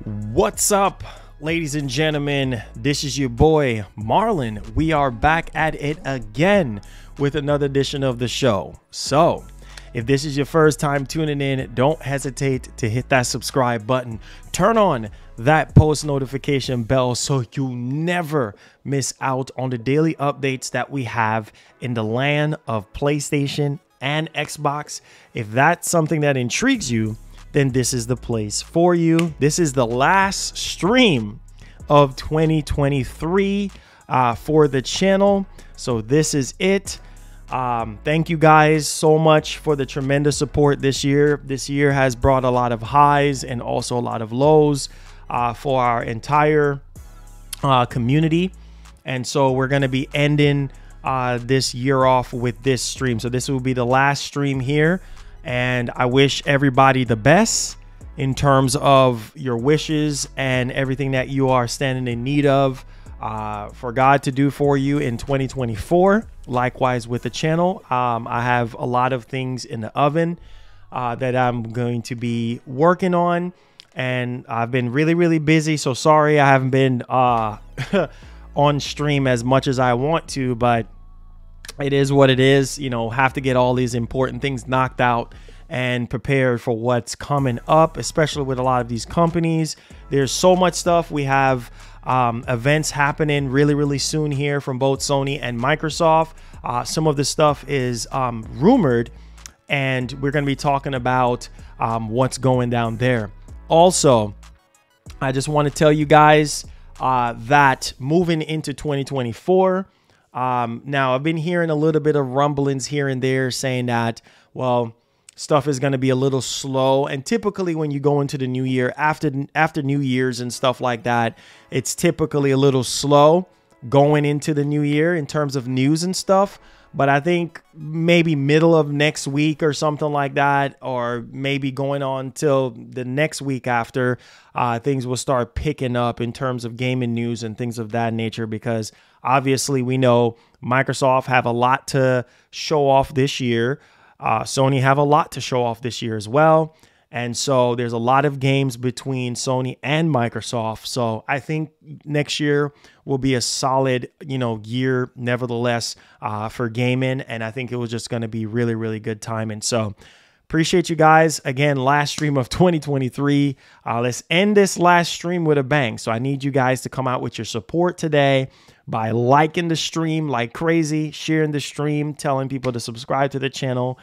What's up, ladies and gentlemen? This is your boy Marlon. We are back at it again with another edition of the show. So if this is your first time tuning in, don't hesitate to hit that subscribe button. Turn on that post notification bell so you never miss out on the daily updates that we have in the land of PlayStation and Xbox. If that's something that intrigues you, then this is the place for you. This is the last stream of 2023 for the channel. So this is it. Thank you guys so much for the tremendous support this year. This year has brought a lot of highs and also a lot of lows for our entire community. And so we're going to be ending this year off with this stream. So this will be the last stream here. And I wish everybody the best in terms of your wishes and everything that you are standing in need of for God to do for you in 2024. Likewise with the channel, I have a lot of things in the oven that I'm going to be working on. And I've been really busy. So sorry I haven't been on stream as much as I want to, but it is what it is. You know, have to get all these important things knocked out and prepared for what's coming up, especially with a lot of these companies. There's so much stuff. We have events happening really soon here from both Sony and Microsoft. Some of the stuff is rumored, and we're going to be talking about what's going down there. Also, I just want to tell you guys that moving into 2024, now I've been hearing a little bit of rumblings here and there saying that, well, stuff is going to be a little slow. And typically when you go into the new year, after New Year's and stuff like that, it's typically a little slow going into the new year in terms of news and stuff. But I think maybe middle of next week or something like that, or maybe going on till the next week after, things will start picking up in terms of gaming news and things of that nature, because obviously we know Microsoft have a lot to show off this year. Sony have a lot to show off this year as well. And so there's a lot of games between Sony and Microsoft. So I think next year will be a solid, year nevertheless for gaming. And I think it was just going to be really good timing. So appreciate you guys. Again, last stream of 2023. Let's end this last stream with a bang. So I need you guys to come out with your support today by liking the stream like crazy, sharing the stream, telling people to subscribe to the channel.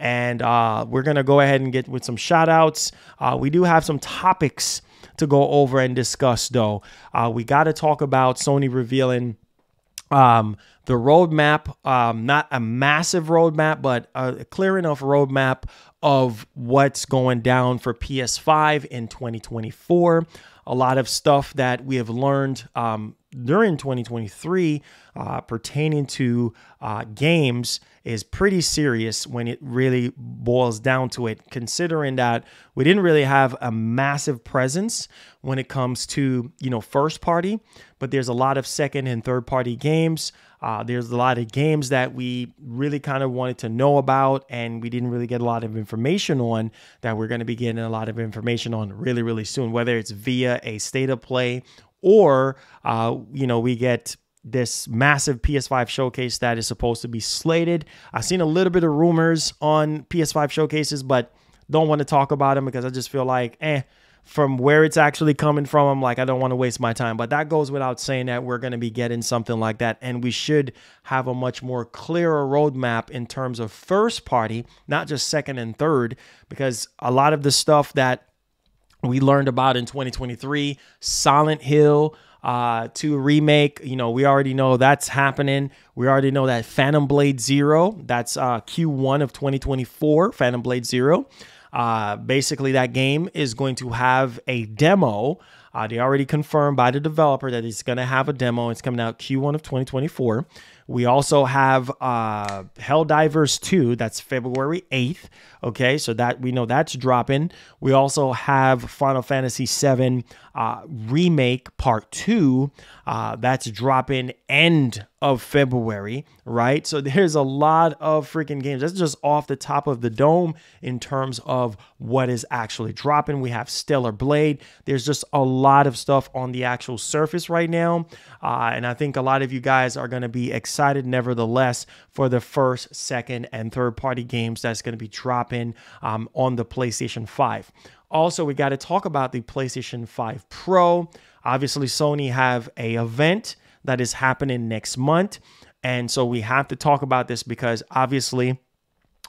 And we're going to go ahead and get with some shout outs. We do have some topics to go over and discuss, though. We got to talk about Sony revealing the roadmap, not a massive roadmap, but a clear enough roadmap of what's going down for PS5 in 2024. A lot of stuff that we have learned during 2023 pertaining to games is pretty serious when it really boils down to it, considering that we didn't really have a massive presence when it comes to, first party, but there's a lot of second and third party games. There's a lot of games that we really kind of wanted to know about, and we didn't really get a lot of information on, that we're going to be getting a lot of information on really soon, whether it's via a state of play or, we get this massive PS5 showcase that is supposed to be slated. I've seen a little bit of rumors on PS5 showcases, but don't want to talk about them because I just feel like, from where it's actually coming from, I'm like, I don't want to waste my time. But that goes without saying that we're going to be getting something like that. And we should have a much more clearer roadmap in terms of first party, not just second and third, because a lot of the stuff that we learned about in 2023, Silent Hill 2 remake, we already know that's happening. We already know that Phantom Blade Zero, that's Q1 of 2024, Phantom Blade Zero. Basically, that game is going to have a demo. They already confirmed by the developer that it's going to have a demo. It's coming out Q1 of 2024. We also have Helldivers 2. That's February 8th. Okay, so that we know that's dropping. We also have Final Fantasy VII Remake Part 2. That's dropping end of February, right? So there's a lot of freaking games. That's just off the top of the dome in terms of what is actually dropping. We have Stellar Blade. There's just a lot of stuff on the actual surface right now. And I think a lot of you guys are going to be excited nevertheless for the first, second, and third party games that's going to be dropping on the PlayStation 5. Also, we got to talk about the PlayStation 5 Pro. Obviously, Sony have a event that is happening next month. And so we have to talk about this because obviously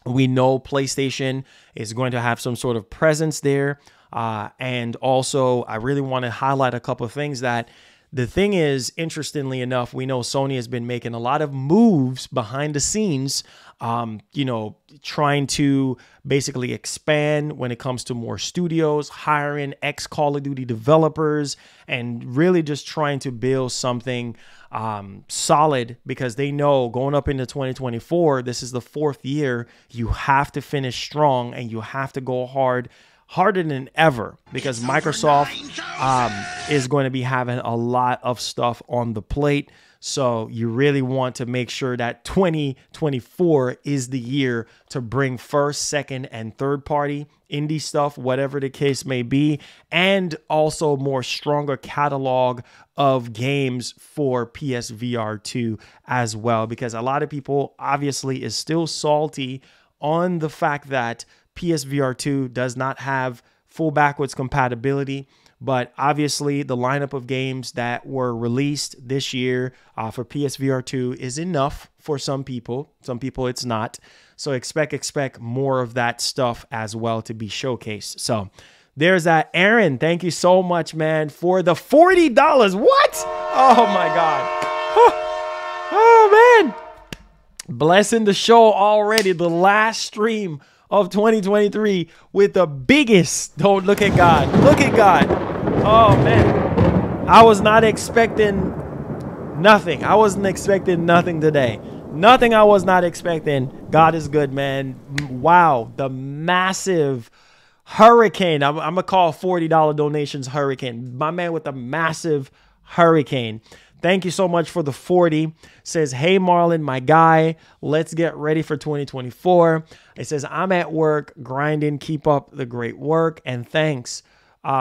we know PlayStation is going to have some sort of presence there. And also, I really want to highlight a couple of things that the thing is, interestingly enough, we know Sony has been making a lot of moves behind the scenes, you know, trying to basically expand when it comes to more studios, hiring ex-Call of Duty developers, and really just trying to build something solid, because they know going up into 2024, this is the 4th year, you have to finish strong and you have to go harder than ever, because Microsoft is going to be having a lot of stuff on the plate. So you really want to make sure that 2024 is the year to bring first, second, and third party indie stuff, whatever the case may be, and also more stronger catalog of games for PSVR 2 as well, because a lot of people obviously is still salty on the fact that PSVR 2 does not have full backwards compatibility. But obviously, the lineup of games that were released this year for PSVR 2 is enough for some people. Some people it's not. So expect more of that stuff as well to be showcased. So there's that. Aaron, thank you so much, man, for the $40. What? Oh, my God. Oh, man. Blessing the show already. The last stream of 2023 with the biggest. Don't look at God. Look at God. Oh, man. I was not expecting nothing. I wasn't expecting nothing today. Nothing I was not expecting. God is good, man. Wow. The massive hurricane. I'm going to call $40 donations hurricane. My man with the massive hurricane. Thank you so much for the 40. Says, hey, Marlon, my guy, let's get ready for 2024. It says, I'm at work grinding. Keep up the great work. And thanks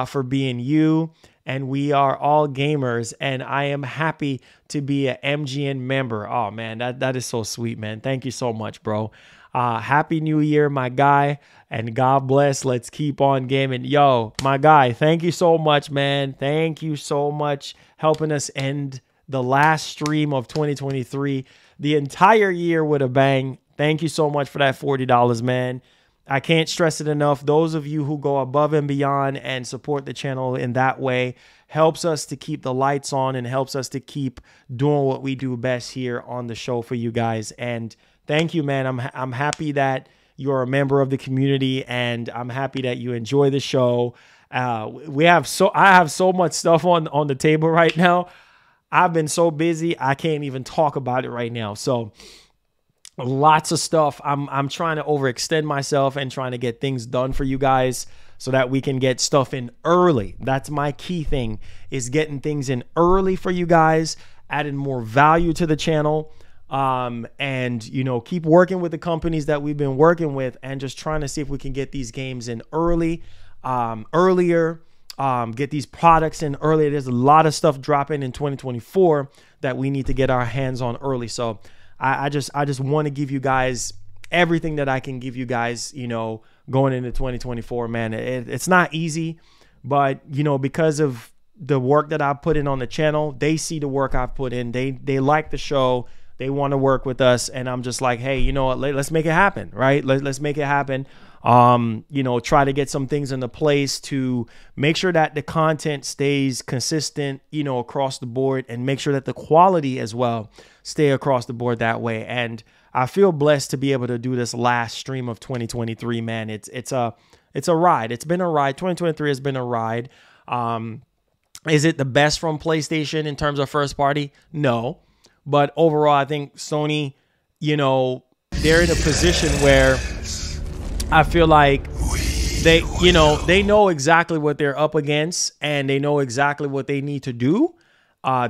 for being you. And we are all gamers. And I am happy to be an MGN member. Oh, man, that is so sweet, man. Thank you so much, bro. Happy New Year, my guy. And God bless. Let's keep on gaming. Yo, my guy, thank you so much, man. Thank you so much helping us end the last stream of 2023, the entire year with a bang. Thank you so much for that $40, man. I can't stress it enough. Those of you who go above and beyond and support the channel in that way helps us to keep the lights on and helps us to keep doing what we do best here on the show for you guys. And thank you, man. I'm happy that you're a member of the community, and I'm happy that you enjoy the show. I have so much stuff on the table right now. I've been so busy, I can't even talk about it right now. So lots of stuff. I'm trying to overextend myself and trying to get things done for you guys so that we can get stuff in early. That's my key thing, is getting things in early for you guys, adding more value to the channel, and, you know, keep working with the companies that we've been working with and just trying to see if we can get these games in earlier, get these products in early. There's a lot of stuff dropping in 2024 that we need to get our hands on early. So I just want to give you guys everything that I can give you guys, you know, going into 2024, man. It's not easy, but, you know, because of the work that I've put in on the channel, they see the work I've put in. They like the show. They want to work with us. And I'm just like, hey, you know what? Let's make it happen, right? Let's make it happen. You know, try to get some things into place to make sure that the content stays consistent, you know, across the board, and make sure that the quality as well stay across the board that way. And I feel blessed to be able to do this last stream of 2023, man. It's a ride. It's been a ride. 2023 has been a ride. Is it the best from PlayStation in terms of first party? No. But overall, I think Sony, you know, they're in a position where I feel like they, you know, they know exactly what they're up against, and they know exactly what they need to do.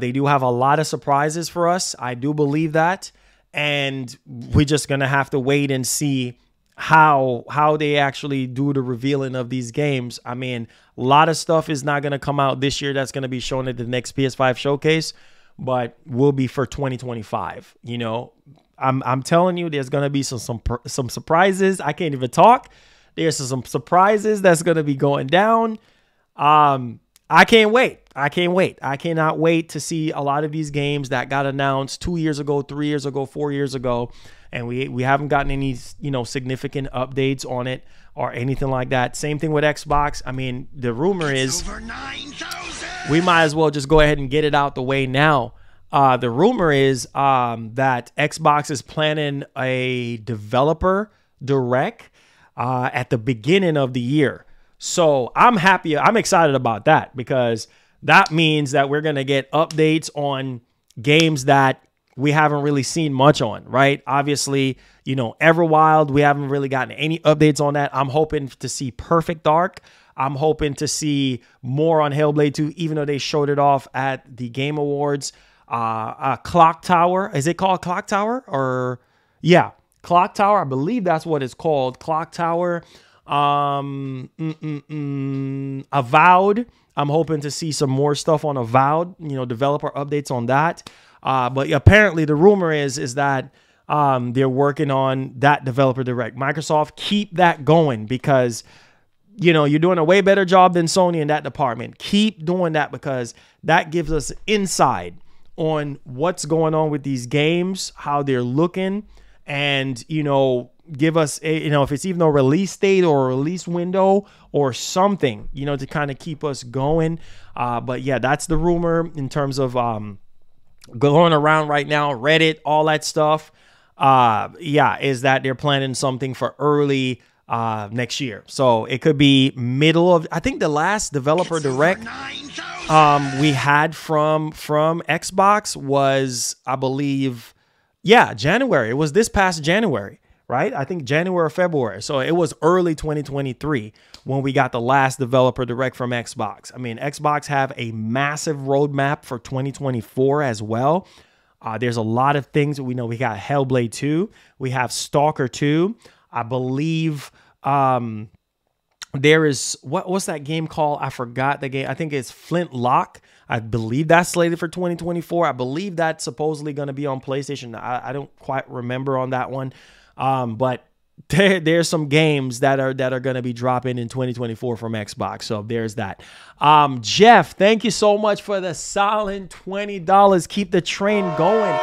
They do have a lot of surprises for us. I do believe that. And we're just going to have to wait and see how they actually do the revealing of these games. I mean, a lot of stuff is not going to come out this year that's going to be shown at the next PS5 showcase, but will be for 2025. You know, I'm telling you, there's going to be some surprises. I can't even talk. There's some surprises that's going to be going down. I can't wait. I can't wait. I cannot wait to see a lot of these games that got announced 2 years ago, 3 years ago, 4 years ago, and we haven't gotten any, you know, significant updates on it or anything like that. Same thing with Xbox. I mean, the rumor is over 9,000. We might as well just go ahead and get it out the way now. The rumor is that Xbox is planning a developer direct at the beginning of the year. So I'm happy. I'm excited about that because that means that we're going to get updates on games that we haven't really seen much on, right? Obviously, you know, Everwild, we haven't really gotten any updates on that. I'm hoping to see Perfect Dark. I'm hoping to see more on Hellblade 2, even though they showed it off at the Game Awards. Clock Tower. Is it called Clock Tower? Or yeah, Clock Tower. I believe that's what it's called. Clock Tower. Avowed. I'm hoping to see some more stuff on Avowed, you know, developer updates on that. But apparently the rumor is that they're working on that developer direct. Microsoft, keep that going because, you know, you're doing a way better job than Sony in that department. Keep doing that because that gives us insight on what's going on with these games, how they're looking, and, you know, give us a, you know, if it's even a release date or a release window or something, you know, to kind of keep us going. But yeah, that's the rumor in terms of going around right now, Reddit, all that stuff. Yeah, is that they're planning something for early next year. So it could be middle of, I think the last developer direct we had from Xbox was, I believe, yeah, January. It was this past January, right? I think January or February. So it was early 2023 when we got the last developer direct from Xbox. I mean, Xbox have a massive roadmap for 2024 as well. There's a lot of things that we know. We got Hellblade 2. We have Stalker 2. I believe there is, what's that game called? I forgot the game. I think it's Flintlock. I believe that's slated for 2024. I believe that's supposedly going to be on PlayStation. I don't quite remember on that one. But there's some games that are going to be dropping in 2024 from Xbox. So there's that. Jeff, thank you so much for the solid $20. Keep the train going.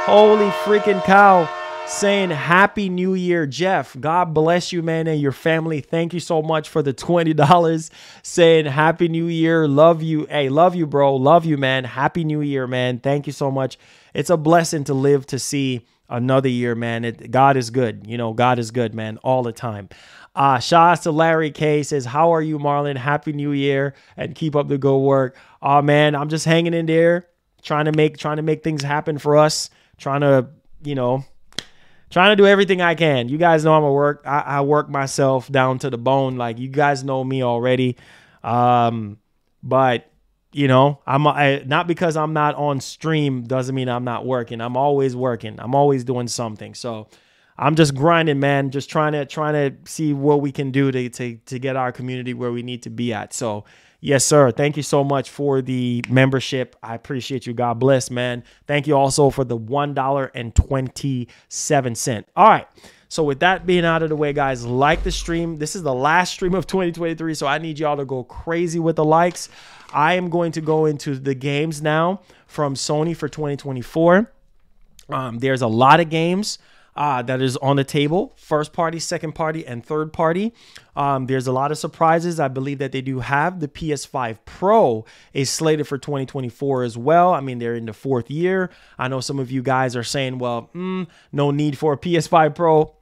Holy freaking cow. Saying Happy New Year, Jeff. God bless you, man, and your family. Thank you so much for the $20. Saying Happy New Year. Love you. Hey, love you, bro. Love you, man. Happy New Year, man. Thank you so much. It's a blessing to live to see another year, man. God is good. You know, God is good, man, all the time. Shout out to Larry K. Says, how are you, Marlon? Happy New Year and keep up the good work. Oh, man, I'm just hanging in there, trying to make things happen for us. Trying to, you know, trying to do everything I can. You guys know I'm a work. I work myself down to the bone. Like, you guys know me already. But you know, not because I'm not on stream doesn't mean I'm not working. I'm always working. I'm always doing something. So I'm just grinding, man. Just trying to see what we can do to get our community where we need to be at. So yes, sir. Thank you so much for the membership. I appreciate you. God bless, man. Thank you also for the $1.27. All right. So with that being out of the way, guys, like the stream. This is the last stream of 2023, so I need y'all to go crazy with the likes. I am going to go into the games now from Sony for 2024. There's a lot of games that is on the table. First party, second party, and third party. There's a lot of surprises. I believe that they do have the PS5 Pro is slated for 2024 as well. I mean, they're in the 4th year. I know some of you guys are saying, well, no need for a PS5 Pro.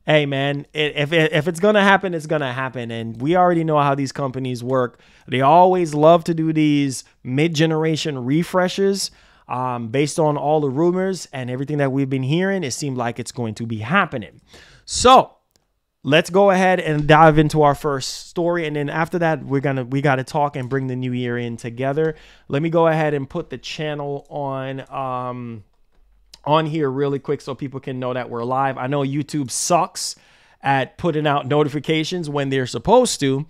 Hey, man, if it's going to happen, it's going to happen. And we already know how these companies work. They always love to do these mid-generation refreshes. Based on all the rumors and everything that we've been hearing, it seemed like it's going to be happening. So let's go ahead and dive into our first story. And then after that, we got to talk and bring the new year in together. Let me go ahead and put the channel on here really quick so people can know that we're live. I know YouTube sucks at putting out notifications when they're supposed to.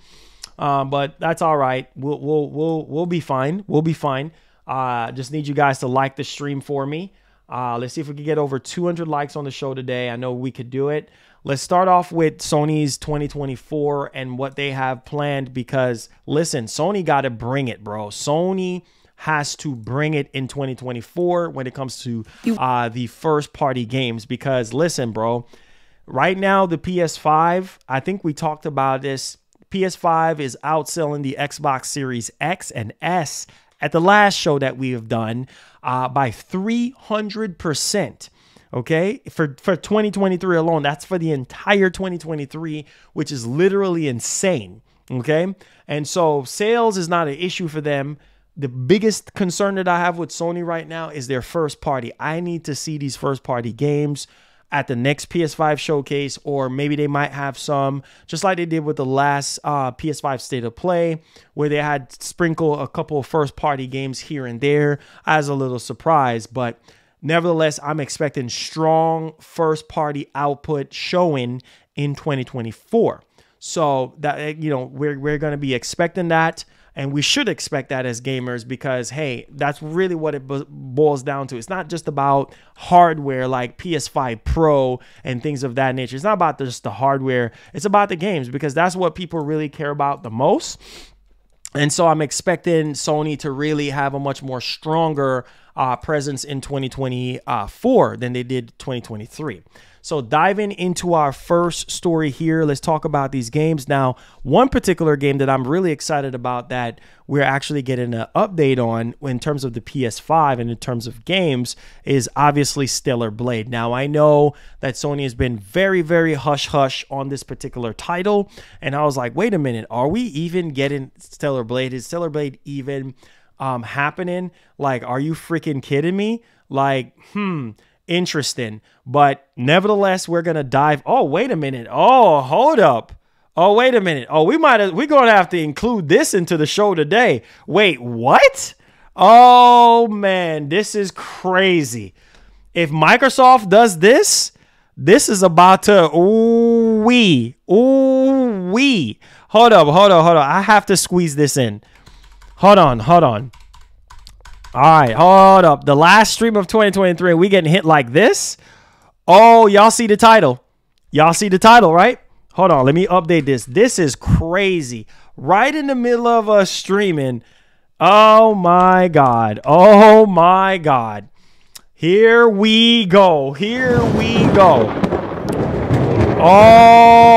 But that's all right. We'll be fine. We'll be fine. Just need you guys to like the stream for me. Let's see if we can get over 200 likes on the show today. I know we could do it. Let's start off with Sony's 2024 and what they have planned, because listen, Sony got to bring it, bro. Sony has to bring it in 2024 when it comes to the first party games, because listen, bro, right now the PS5, I think we talked about this. PS5 is outselling the Xbox Series X and S at the last show that we have done by 300%. Okay, for 2023 alone. That's for the entire 2023, which is literally insane. Okay, and so sales is not an issue for them. The biggest concern that I have with Sony right now is their first party. I need to see these first party games at the next PS5 showcase, or maybe they might have some, just like they did with the last PS5 State of Play, where they had sprinkle a couple of first party games here and there as a little surprise. But nevertheless, I'm expecting strong first party output showing in 2024. So that, you know, we're going to be expecting that. And we should expect that as gamers, because, hey, that's really what it boils down to. It's not just about hardware like PS5 Pro and things of that nature. It's not about just the hardware. It's about the games, because that's what people really care about the most. And so I'm expecting Sony to really have a much more stronger presence in 2024 than they did 2023. So diving into our first story here, let's talk about these games. Now, one particular game that I'm really excited about that we're actually getting an update on in terms of the PS5 and in terms of games is obviously Stellar Blade. Now, I know that Sony has been very, very hush-hush on this particular title. And I was like, wait a minute, are we even getting Stellar Blade? Is Stellar Blade even happening? Like, are you freaking kidding me? Like, interesting. But nevertheless, we're gonna dive. Oh, wait a minute. Oh, hold up. Oh, wait a minute. Oh, we're gonna have to include this into the show today. Wait, what? Oh man, this is crazy. If Microsoft does this, this is about to Hold up. I have to squeeze this in. Hold on. All right, hold up. The last stream of 2023, we getting hit like this. Oh, y'all see the title. Y'all see the title, right? Hold on, let me update this. This is crazy. Right in the middle of us streaming. Oh my God. Oh my God. Here we go. Here we go. Oh,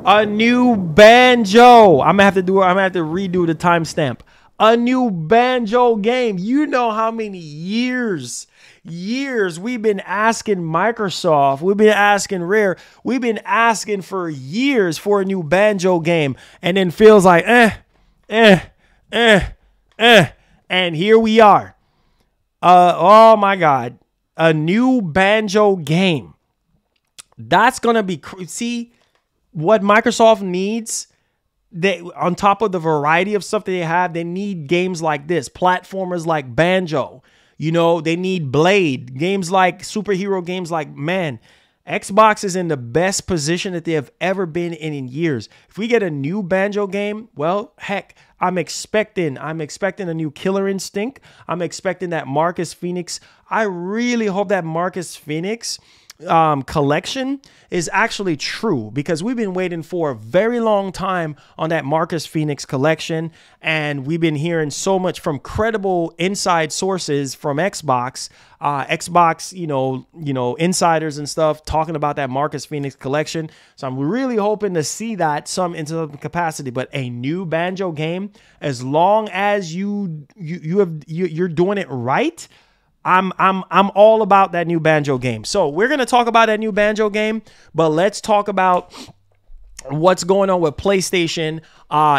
a new Banjo. I'm gonna have to redo the timestamp. A new Banjo game. You know how many years we've been asking Microsoft, we've been asking Rare, we've been asking for years for a new Banjo game, and then feels like and here we are. Oh my God, a new Banjo game. That's gonna be see what Microsoft needs. They, on top of the variety of stuff that they have, they need games like this, platformers like Banjo. You know, they need Blade, games like superhero games like, man, Xbox is in the best position that they have ever been in years. If we get a new Banjo game, well, heck, I'm expecting a new Killer Instinct. I'm expecting that Marcus Phoenix. I really hope that Marcus Phoenix collection is actually true, because we've been waiting for a very long time on that Marcus Phoenix collection, and we've been hearing so much from credible inside sources from Xbox, you know, insiders and stuff talking about that Marcus Phoenix collection. So I'm really hoping to see that into some capacity. But a new Banjo game, as long as you're doing it right, I'm all about that new Banjo game. So we're going to talk about that new Banjo game, but let's talk about what's going on with PlayStation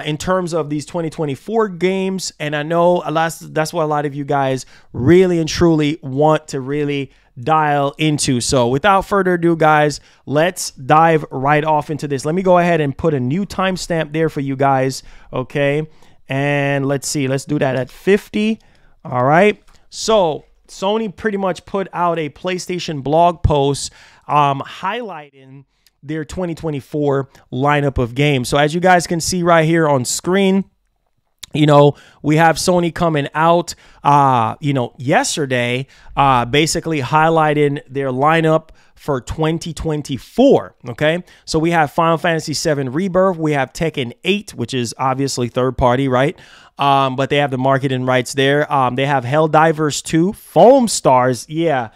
in terms of these 2024 games. And I know that's what a lot of you guys really and truly want to really dial into. So without further ado, guys, let's dive right off into this. Let me go ahead and put a new timestamp there for you guys. Okay. And let's see, let's do that at 50. All right. So Sony pretty much put out a PlayStation blog post highlighting their 2024 lineup of games. So as you guys can see right here on screen, you know, we have Sony coming out, you know, yesterday, basically highlighting their lineup for 2024. Okay, so we have Final Fantasy VII Rebirth, we have Tekken 8, which is obviously third party, right? But they have the marketing rights there. They have Helldivers 2, Foam Stars, yeah,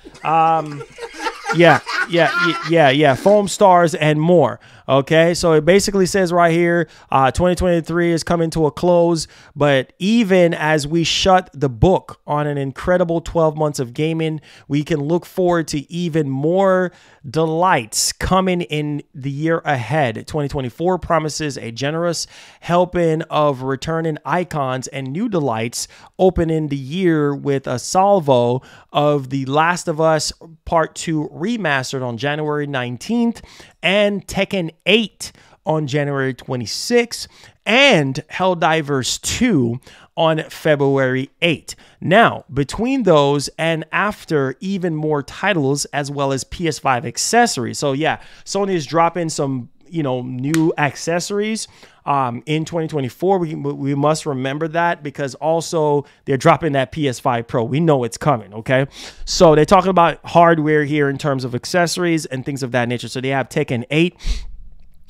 Foam Stars and more. Okay, so it basically says right here, 2023 is coming to a close, but even as we shut the book on an incredible 12 months of gaming, we can look forward to even more delights coming in the year ahead. 2024 promises a generous helping of returning icons and new delights, opening the year with a salvo of The Last of Us Part 2 remastered on January 19th and Tekken 8 on January 26th and Helldivers 2 on February 8th. Now, between those and after, even more titles as well as PS5 accessories. So yeah, Sony is dropping some, you know, new accessories in 2024. We must remember that, because also they're dropping that PS5 Pro. We know it's coming, okay? So they're talking about hardware here in terms of accessories and things of that nature. So they have Tekken 8,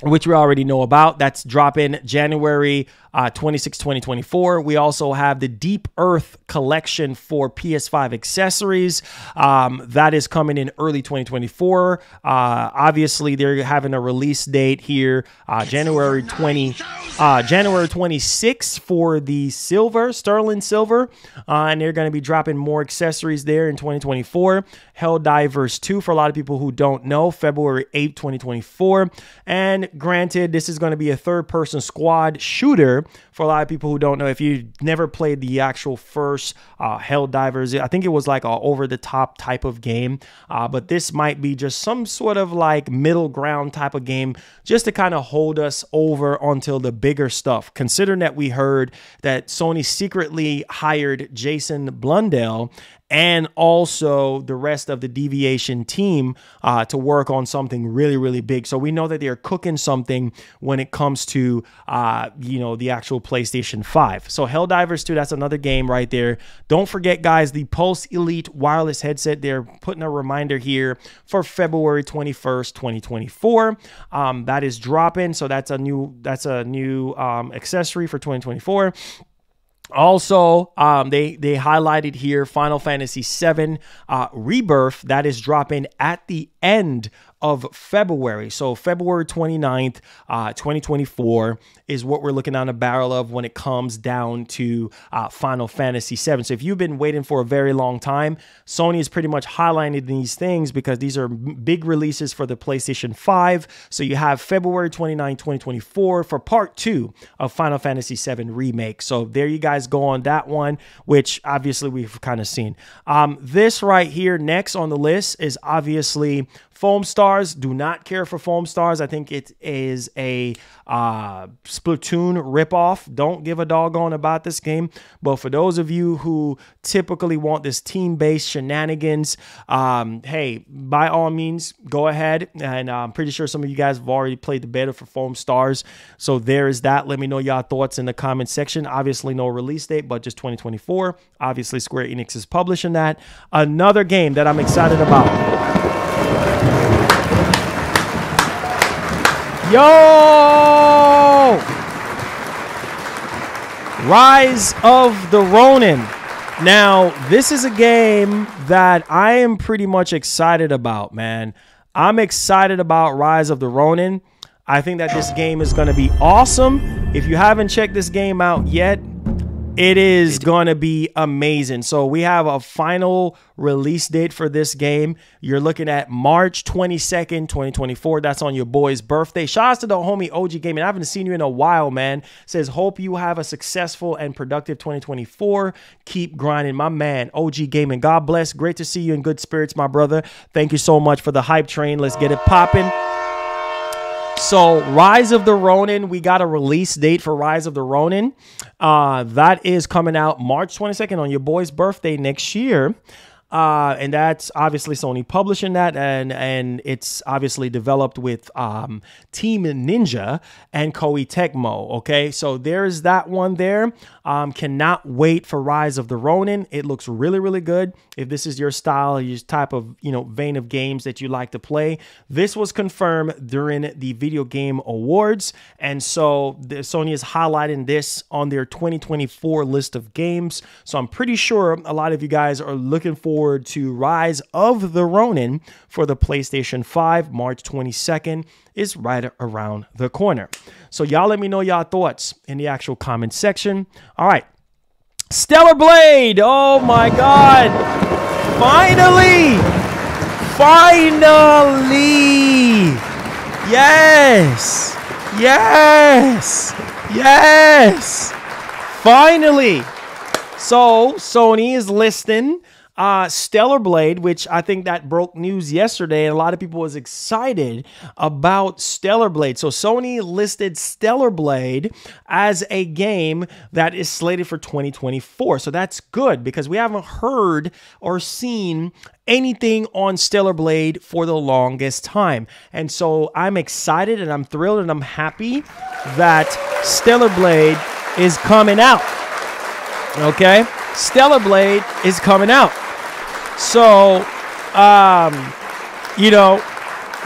which we already know about. That's dropping January 26, 2024. We also have the Deep Earth collection for PS5 accessories. That is coming in early 2024. Obviously, they're having a release date here, January 26 for the silver, sterling silver. And they're going to be dropping more accessories there in 2024. Helldivers 2, for a lot of people who don't know, February 8, 2024. And granted, this is going to be a third-person squad shooter. For a lot of people who don't know, if you never played the actual first Helldivers, I think it was like a over-the-top type of game. But this might be just some sort of like middle ground type of game, just to kind of hold us over until the bigger stuff. Considering that we heard that Sony secretly hired Jason Blundell and also the rest of the Deviation team to work on something really, really big. So we know that they're cooking something when it comes to, you know, the actual PlayStation 5. So Helldivers 2, that's another game right there. Don't forget, guys, the Pulse Elite wireless headset. They're putting a reminder here for February 21st, 2024. That is dropping. So that's a new accessory for 2024. Also, they highlighted here Final Fantasy VII Rebirth. That is dropping at the end of February. So February 29th, 2024 is what we're looking on a barrel of when it comes down to Final Fantasy VII. So if you've been waiting for a very long time, Sony is pretty much highlighting these things because these are big releases for the PlayStation 5. So you have February 29, 2024 for part 2 of Final Fantasy VII Remake. So there you guys go on that one, which obviously we've kind of seen. This right here next on the list is obviously Foam Stars. Do not care for Foam Stars. I think it is a Splatoon ripoff. Don't give a doggone about this game. But for those of you who typically want this team-based shenanigans, hey, by all means, go ahead. And I'm pretty sure some of you guys have already played the beta for Foam Stars. So there is that. Let me know y'all thoughts in the comment section. Obviously, no release date, but just 2024. Obviously, Square Enix is publishing that. Another game that I'm excited about. Yo! Rise of the Ronin. Now, this is a game that I am pretty much excited about, man. I'm excited about Rise of the Ronin. I think that this game is going to be awesome. If you haven't checked this game out yet, it is going to be amazing. So we have a final release date for this game. You're looking at March 22nd, 2024. That's on your boy's birthday. Shout out to the homie OG Gaming. I haven't seen you in a while, man. Says, hope you have a successful and productive 2024. Keep grinding, my man, OG Gaming. God bless. Great to see you in good spirits, my brother. Thank you so much for the hype train. Let's get it popping. So Rise of the Ronin, we got a release date for Rise of the Ronin. That is coming out March 22nd on your boy's birthday next year. And that's obviously Sony publishing that, and it's obviously developed with Team Ninja and Koei Tecmo. Okay, so there's that one there. Cannot wait for Rise of the Ronin. It looks really, really good. If this is your style, your type of, vein of games that you like to play, this was confirmed during the Video Game Awards. And so Sony is highlighting this on their 2024 list of games. So I'm pretty sure a lot of you guys are looking forward to Rise of the Ronin for the PlayStation 5. March 22nd is right around the corner. So y'all let me know y'all thoughts in the actual comment section. All right. Stellar Blade. Oh my God. Finally. Finally. Yes. Yes. Yes. Finally. So Sony is listing Stellar Blade, which I think that broke news yesterday, and a lot of people was excited about Stellar Blade. So Sony listed Stellar Blade as a game that is slated for 2024. So that's good because we haven't heard or seen anything on Stellar Blade for the longest time. And so I'm excited and I'm thrilled and I'm happy that Stellar Blade is coming out. Okay? Stellar Blade is coming out. So,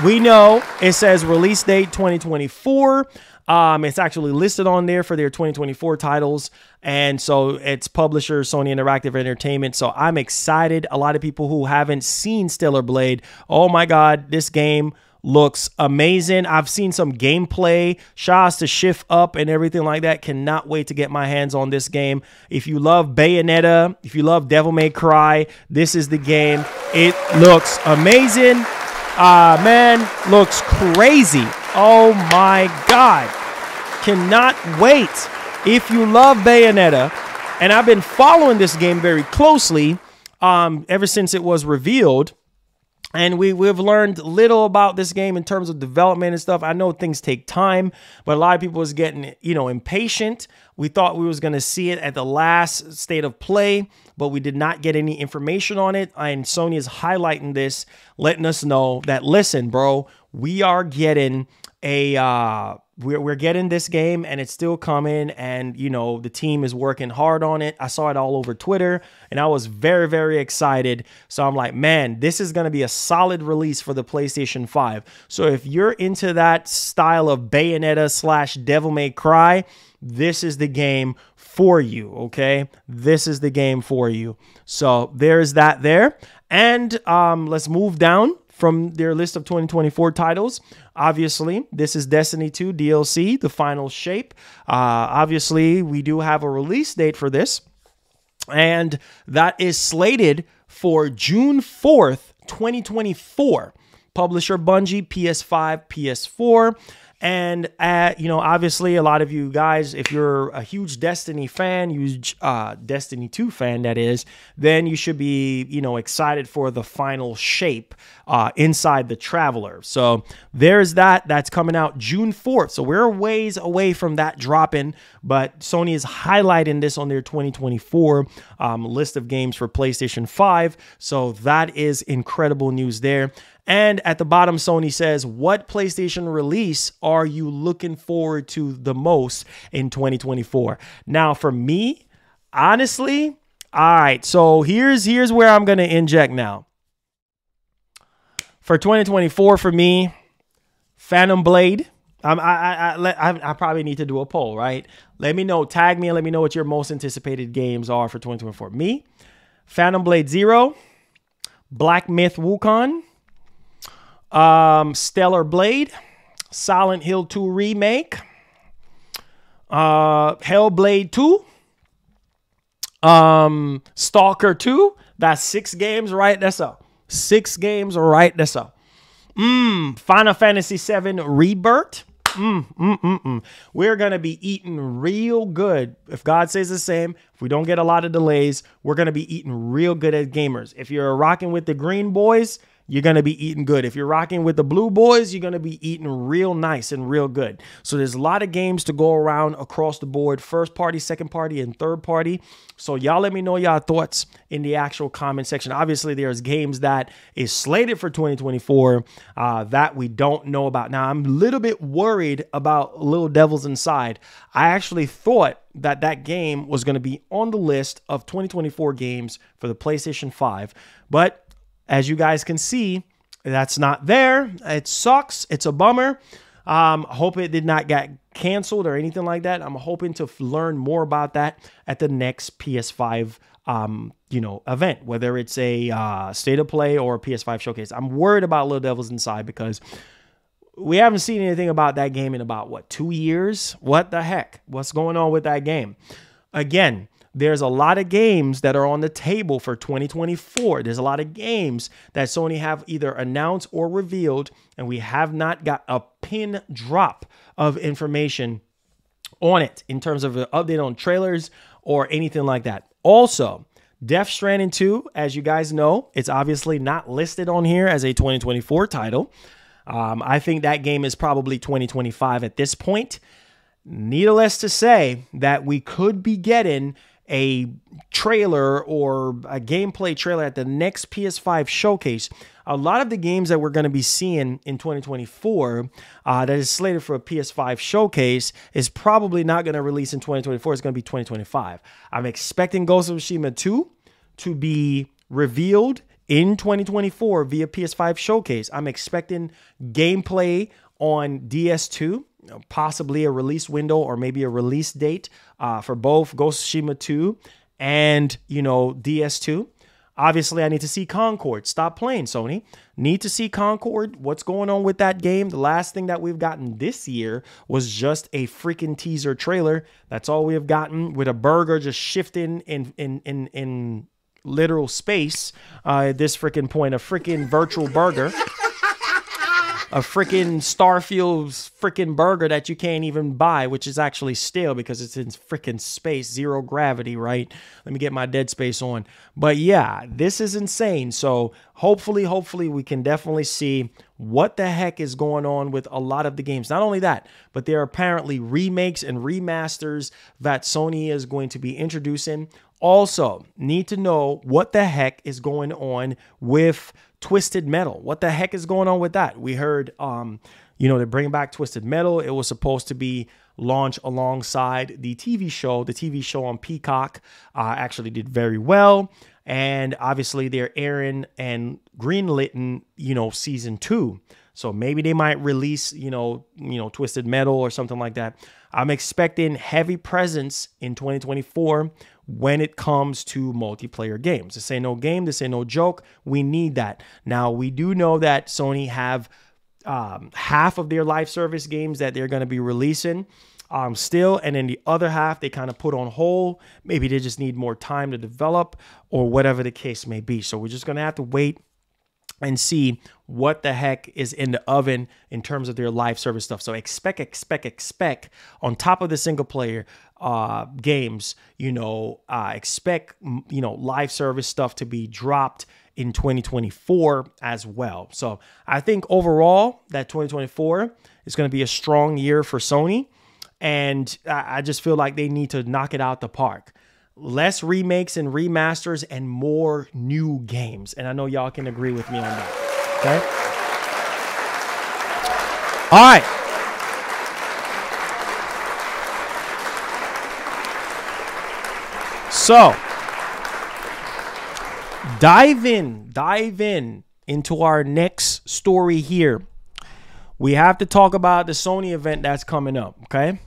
we know it says release date 2024. It's actually listed on there for their 2024 titles. And so it's publisher Sony Interactive Entertainment. So I'm excited. A lot of people who haven't seen Stellar Blade, oh my God, this game looks amazing. I've seen some gameplay, shots to shift up and everything like that. Cannot wait to get my hands on this game. If you love Bayonetta, if you love Devil May Cry, this is the game. It looks amazing. Man, looks crazy. Oh my God. Cannot wait. If you love Bayonetta, and I've been following this game very closely ever since it was revealed, and we've learned little about this game in terms of development and stuff. I know things take time, but a lot of people was getting, impatient. We thought we was going to see it at the last state of play, but we did not get any information on it. And Sony is highlighting this, letting us know that, listen, bro, we are getting a we're getting this game and it's still coming, and the team is working hard on it. I saw it all over Twitter and I was very, very excited. So I'm like, man, this is going to be a solid release for the PlayStation 5. So if you're into that style of Bayonetta / Devil May Cry, this is the game for you. Okay, this is the game for you. So there's that there. And let's move down from their list of 2024 titles. Obviously, this is Destiny 2 DLC, The Final Shape. Obviously, we do have a release date for this, and that is slated for June 4th, 2024. Publisher Bungie, PS5, PS4. And, obviously, a lot of you guys, if you're a huge Destiny fan, huge Destiny 2 fan, that is, then you should be, excited for The Final Shape inside the Traveler. So there's that. That's coming out June 4th. So we're a ways away from that dropping, but Sony is highlighting this on their 2024 list of games for PlayStation 5. So that is incredible news there. And at the bottom, Sony says, what PlayStation release are you looking forward to the most in 2024? Now, for me, honestly, all right, so here's where I'm going to inject now. For 2024, for me, Phantom Blade. I probably need to do a poll, right? Let me know, tag me, and let me know what your most anticipated games are for 2024. Me, Phantom Blade 0, Black Myth Wukong, Stellar Blade, Silent Hill 2 Remake, Hellblade 2, Stalker 2. That's 6 games, right? That's up. 6 games, right? That's up. Final Fantasy 7 Rebirth. We're going to be eating real good. If God says the same, if we don't get a lot of delays, we're going to be eating real good as gamers. If you're rocking with the Green Boys, you're going to be eating good. If you're rocking with the blue boys, you're going to be eating real nice and real good. So there's a lot of games to go around across the board, first party, second party, and third party. So y'all let me know y'all thoughts in the actual comment section. Obviously, there's games that is slated for 2024 that we don't know about. Now, I'm a little bit worried about Little Devils Inside. I actually thought that that game was going to be on the list of 2024 games for the PlayStation 5. But as you guys can see, that's not there. It sucks. It's a bummer. I hope it did not get canceled or anything like that. I'm hoping to learn more about that at the next PS5 event, whether it's a state of play or a PS5 showcase. I'm worried about Little Devils Inside because we haven't seen anything about that game in about, what, 2 years? What the heck? What's going on with that game? Again, there's a lot of games that are on the table for 2024. There's a lot of games that Sony have either announced or revealed, and we have not got a pin drop of information on it in terms of an update on trailers or anything like that. Also, Death Stranding 2, as you guys know, it's obviously not listed on here as a 2024 title. I think that game is probably 2025 at this point. Needless to say that we could be getting a trailer or a gameplay trailer at the next PS5 showcase. A lot of the games that we're going to be seeing in 2024 that is slated for a PS5 showcase is probably not going to release in 2024. It's going to be 2025. I'm expecting Ghost of Tsushima 2 to be revealed in 2024 via PS5 showcase. I'm expecting gameplay on DS2, possibly a release window or maybe a release date for both Ghost of Tsushima 2 and, DS2. Obviously, I need to see Concord. Stop playing, Sony. Need to see Concord. What's going on with that game? The last thing that we've gotten this year was just a freaking teaser trailer. That's all we have gotten, with a burger just shifting in literal space at this freaking point. A freaking virtual burger. A freaking Starfield's freaking burger that you can't even buy, which is actually stale because it's in freaking space, zero gravity, right? Let me get my Dead Space on. But yeah, this is insane. So hopefully we can definitely see what the heck is going on with a lot of the games. Not only that, but there are apparently remakes and remasters that Sony is going to be introducing. Also, need to know what the heck is going on with Twisted Metal. What the heck is going on with that? We heard, they're bringing back Twisted Metal. It was supposed to be launched alongside the TV show. The TV show on Peacock actually did very well. And obviously they're airing and greenlighting, season 2. So maybe they might release, Twisted Metal or something like that. I'm expecting heavy presence in 2024 when it comes to multiplayer games. This ain't no game. This ain't no joke. We need that. Now, we do know that Sony have half of their live service games that they're going to be releasing still. And then the other half, they kind of put on hold. Maybe they just need more time to develop or whatever the case may be. So we're just going to have to wait and see what the heck is in the oven in terms of their live service stuff. So expect on top of the single player games, expect, live service stuff to be dropped in 2024 as well. So I think overall that 2024 is going to be a strong year for Sony. And I just feel like they need to knock it out the park. Less remakes and remasters and more new games. And I know y'all can agree with me on that. Okay? All right. So, dive in into our next story here. We have to talk about the Sony event that's coming up, okay?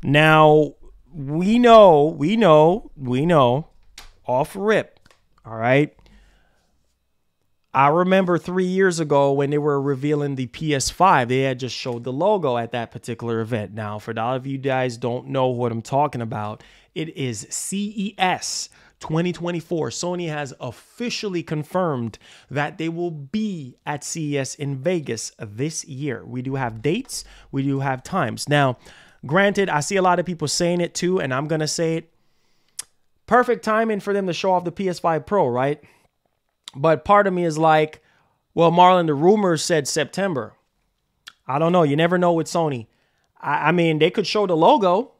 Now, we know, off rip, all right? I remember 3 years ago when they were revealing the PS5, they had just showed the logo at that particular event. Now, for a lot of you guys don't know what I'm talking about, it is CES 2024. Sony has officially confirmed that they will be at CES in Vegas this year. We do have dates, we do have times. Now, granted, I see a lot of people saying it too, and I'm going to say it. Perfect timing for them to show off the PS5 Pro, right? But part of me is like, Well, Marlon, the rumors said September. I don't know. You never know with Sony. I mean, they could show the logo.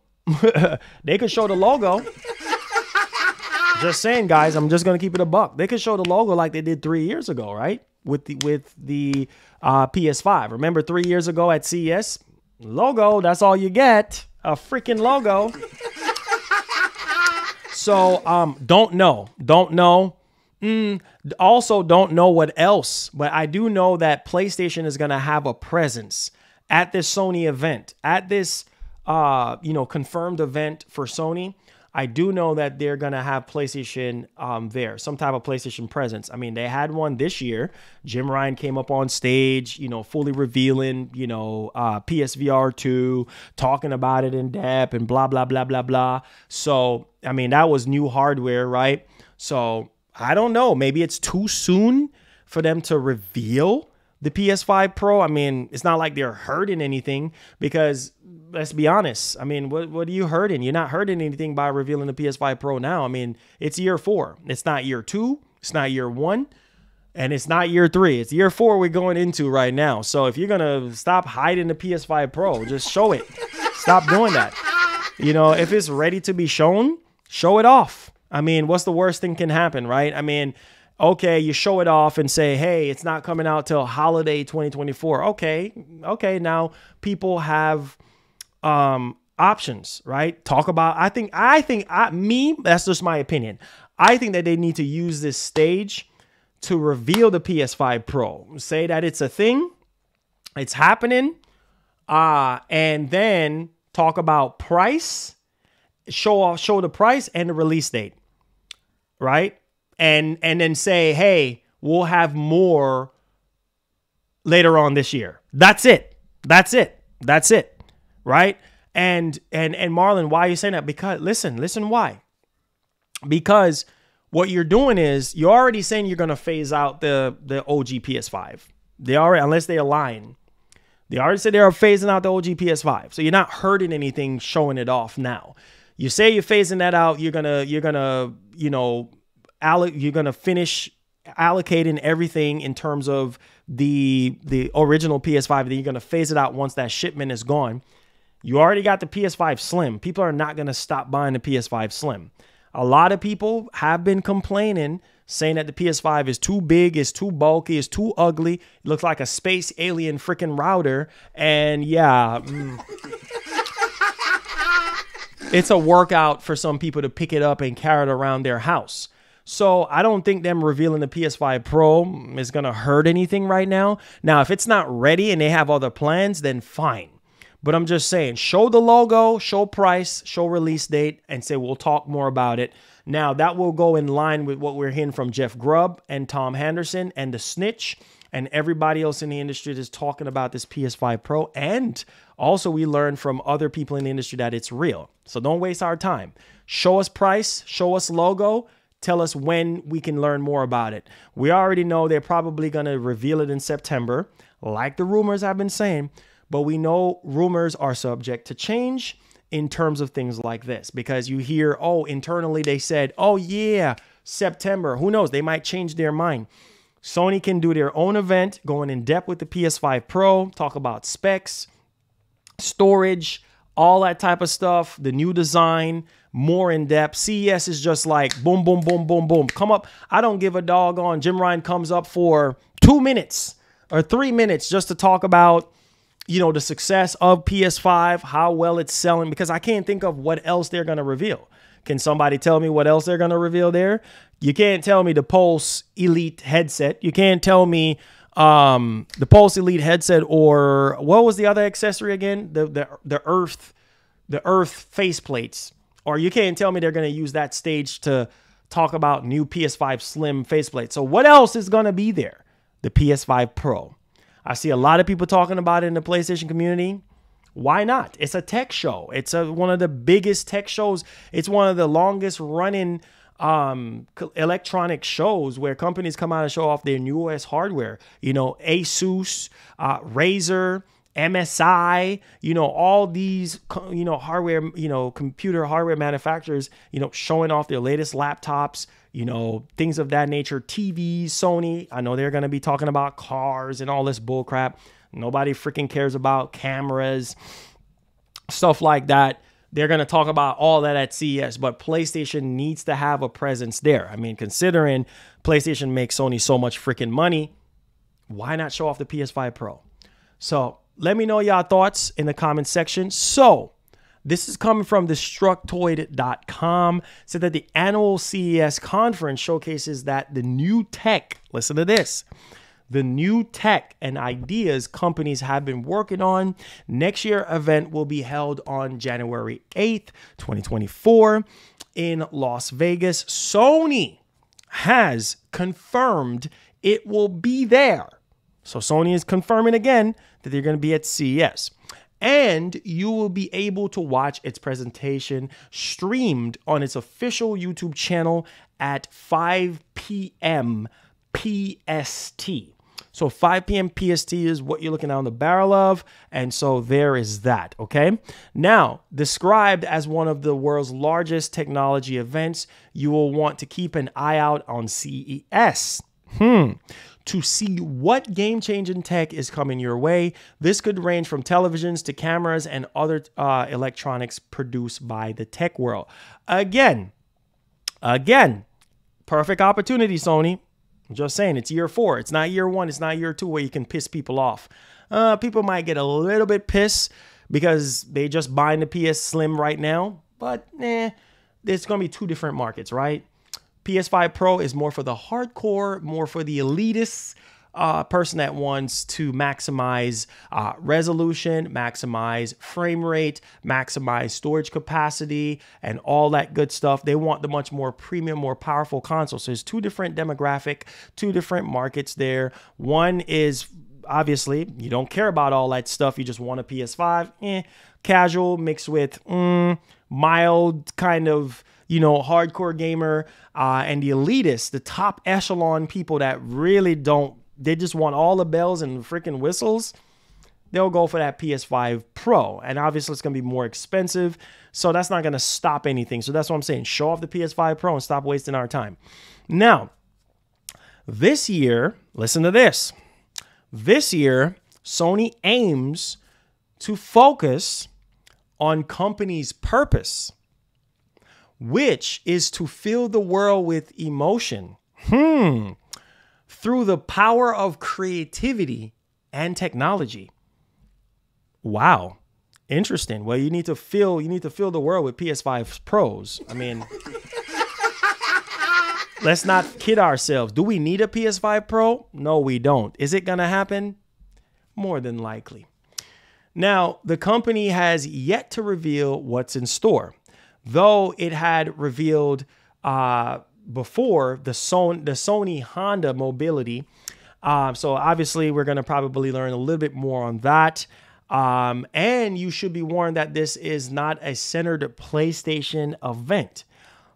They could show the logo. Just saying, guys, I'm just going to keep it a buck. They could show the logo like they did 3 years ago, right? With the PS5. Remember 3 years ago at CES? Logo, that's all you get. A freaking logo. So, don't know. Also, don't know what else. But I do know that PlayStation is going to have a presence at this Sony event. At this, confirmed event for Sony. I do know that they're going to have PlayStation there, some type of PlayStation presence. I mean, they had one this year. Jim Ryan came up on stage, fully revealing, PSVR 2, talking about it in depth and blah, blah, blah, blah, blah. So, I mean, that was new hardware, right? So, I don't know. Maybe it's too soon for them to reveal the PS5 Pro. I mean, it's not like they're hurting anything because let's be honest. I mean, what are you hurting? You're not hurting anything by revealing the PS5 Pro now. I mean, it's year 4. It's not year 2. It's not year 1. And it's not year 3. It's year 4 we're going into right now. So if you're going to stop hiding the PS5 Pro, just show it. Stop doing that. If it's ready to be shown, show it off. I mean, what's the worst thing can happen, right? I mean, okay, you show it off and say, hey, it's not coming out till holiday 2024. Okay, now people have options, right? Talk about, I think, that's just my opinion. I think that they need to use this stage to reveal the PS5 Pro. Say that it's a thing, it's happening, and then talk about price, show the price and the release date, right? And then say, hey, we'll have more later on this year. That's it. Right? And Marlon, why are you saying that? Because listen why? Because what you're doing is you're already saying you're going to phase out the OG PS5. They already, unless they align, they already said they're phasing out the OG PS5. So you're not hurting anything showing it off now. You say you're phasing that out, you're gonna finish allocating everything in terms of the original PS5. Then you're going to phase it out once that shipment is gone. You already got the PS5 Slim. People are not going to stop buying the PS5 Slim. A lot of people have been complaining, saying that the PS5 is too big, is too bulky, is too ugly. It looks like a space alien freaking router. And yeah, it's a workout for some people to pick it up and carry it around their house. So I don't think them revealing the PS5 Pro is going to hurt anything right now. Now, if it's not ready and they have other plans, then fine. But I'm just saying, show the logo, show price, show release date, and say we'll talk more about it. Now, that will go in line with what we're hearing from Jeff Grubb and Tom Henderson and the Snitch and everybody else in the industry that's talking about this PS5 Pro. And also, we learned from other people in the industry that it's real. So don't waste our time. Show us price, show us logo. Tell us when we can learn more about it. We already know they're probably going to reveal it in September, like the rumors have been saying. But we know rumors are subject to change in terms of things like this. Because you hear, oh, internally they said, oh, yeah, September. Who knows? They might change their mind. Sony can do their own event, going in depth with the PS5 Pro, talk about specs, storage, all that type of stuff, the new design, more in depth. CES is just like boom, boom, boom, boom, boom. Come up. I don't give a doggone. Jim Ryan comes up for 2 minutes or 3 minutes just to talk about, the success of PS5, how well it's selling, because I can't think of what else they're going to reveal. Can somebody tell me what else they're going to reveal there? You can't tell me the Pulse Elite headset. You can't tell me the Pulse Elite headset, or what was the other accessory again? The Earth faceplates. Or you can't tell me they're going to use that stage to talk about new PS5 Slim faceplate. So what else is going to be there? The PS5 Pro. I see a lot of people talking about it in the PlayStation community. Why not? It's a tech show. It's one of the biggest tech shows. It's one of the longest running electronic shows where companies come out and show off their newest hardware. Asus, Razer, MSI, all these, hardware, computer hardware manufacturers, showing off their latest laptops, things of that nature, TVs, Sony. I know they're going to be talking about cars and all this bull crap. Nobody freaking cares about cameras, stuff like that. They're going to talk about all that at CES, but PlayStation needs to have a presence there. I mean, considering PlayStation makes Sony so much freaking money, why not show off the PS5 Pro? So let me know y'all thoughts in the comment section. So this is coming from Destructoid.com. Said that the annual CES conference showcases that the new tech, listen to this, the new tech and ideas companies have been working on. Next year event will be held on January 8th, 2024 in Las Vegas. Sony has confirmed it will be there. So Sony is confirming again that they're going to be at CES. And you will be able to watch its presentation streamed on its official YouTube channel at 5 p.m. PST. So 5 p.m. PST is what you're looking down the barrel of. And so there is that, okay? Now, described as one of the world's largest technology events, you will want to keep an eye out on CES. To see what game-changing tech is coming your way. This could range from televisions to cameras and other electronics produced by the tech world. Again, perfect opportunity, Sony. I'm just saying, it's year 4. It's not year 1. It's not year 2 where you can piss people off. People might get a little bit pissed because they just buying the PS Slim right now. But, there's going to be 2 different markets, right? PS5 Pro is more for the hardcore, more for the elitist person that wants to maximize resolution, maximize frame rate, maximize storage capacity, and all that good stuff. They want the much more premium, more powerful console. So there's 2 different demographic, 2 different markets there. One is obviously you don't care about all that stuff. You just want a PS5, casual mixed with mild kind of, hardcore gamer, and the elitists, the top echelon people that really don't, they just want all the bells and freaking whistles. They'll go for that PS5 Pro. And obviously it's going to be more expensive. So that's not going to stop anything. So that's what I'm saying. Show off the PS5 Pro and stop wasting our time. Now, this year, listen to this. This year, Sony aims to focus on company's purpose, which is to fill the world with emotion through the power of creativity and technology. Wow. Interesting. Well, you need to fill the world with PS5 Pros. I mean, let's not kid ourselves. Do we need a PS5 Pro? No, we don't. Is it going to happen? More than likely. Now, the company has yet to reveal what's in store, though it had revealed before the Sony Honda mobility. So obviously we're going to probably learn a little bit more on that. And you should be warned that this is not a centered PlayStation event,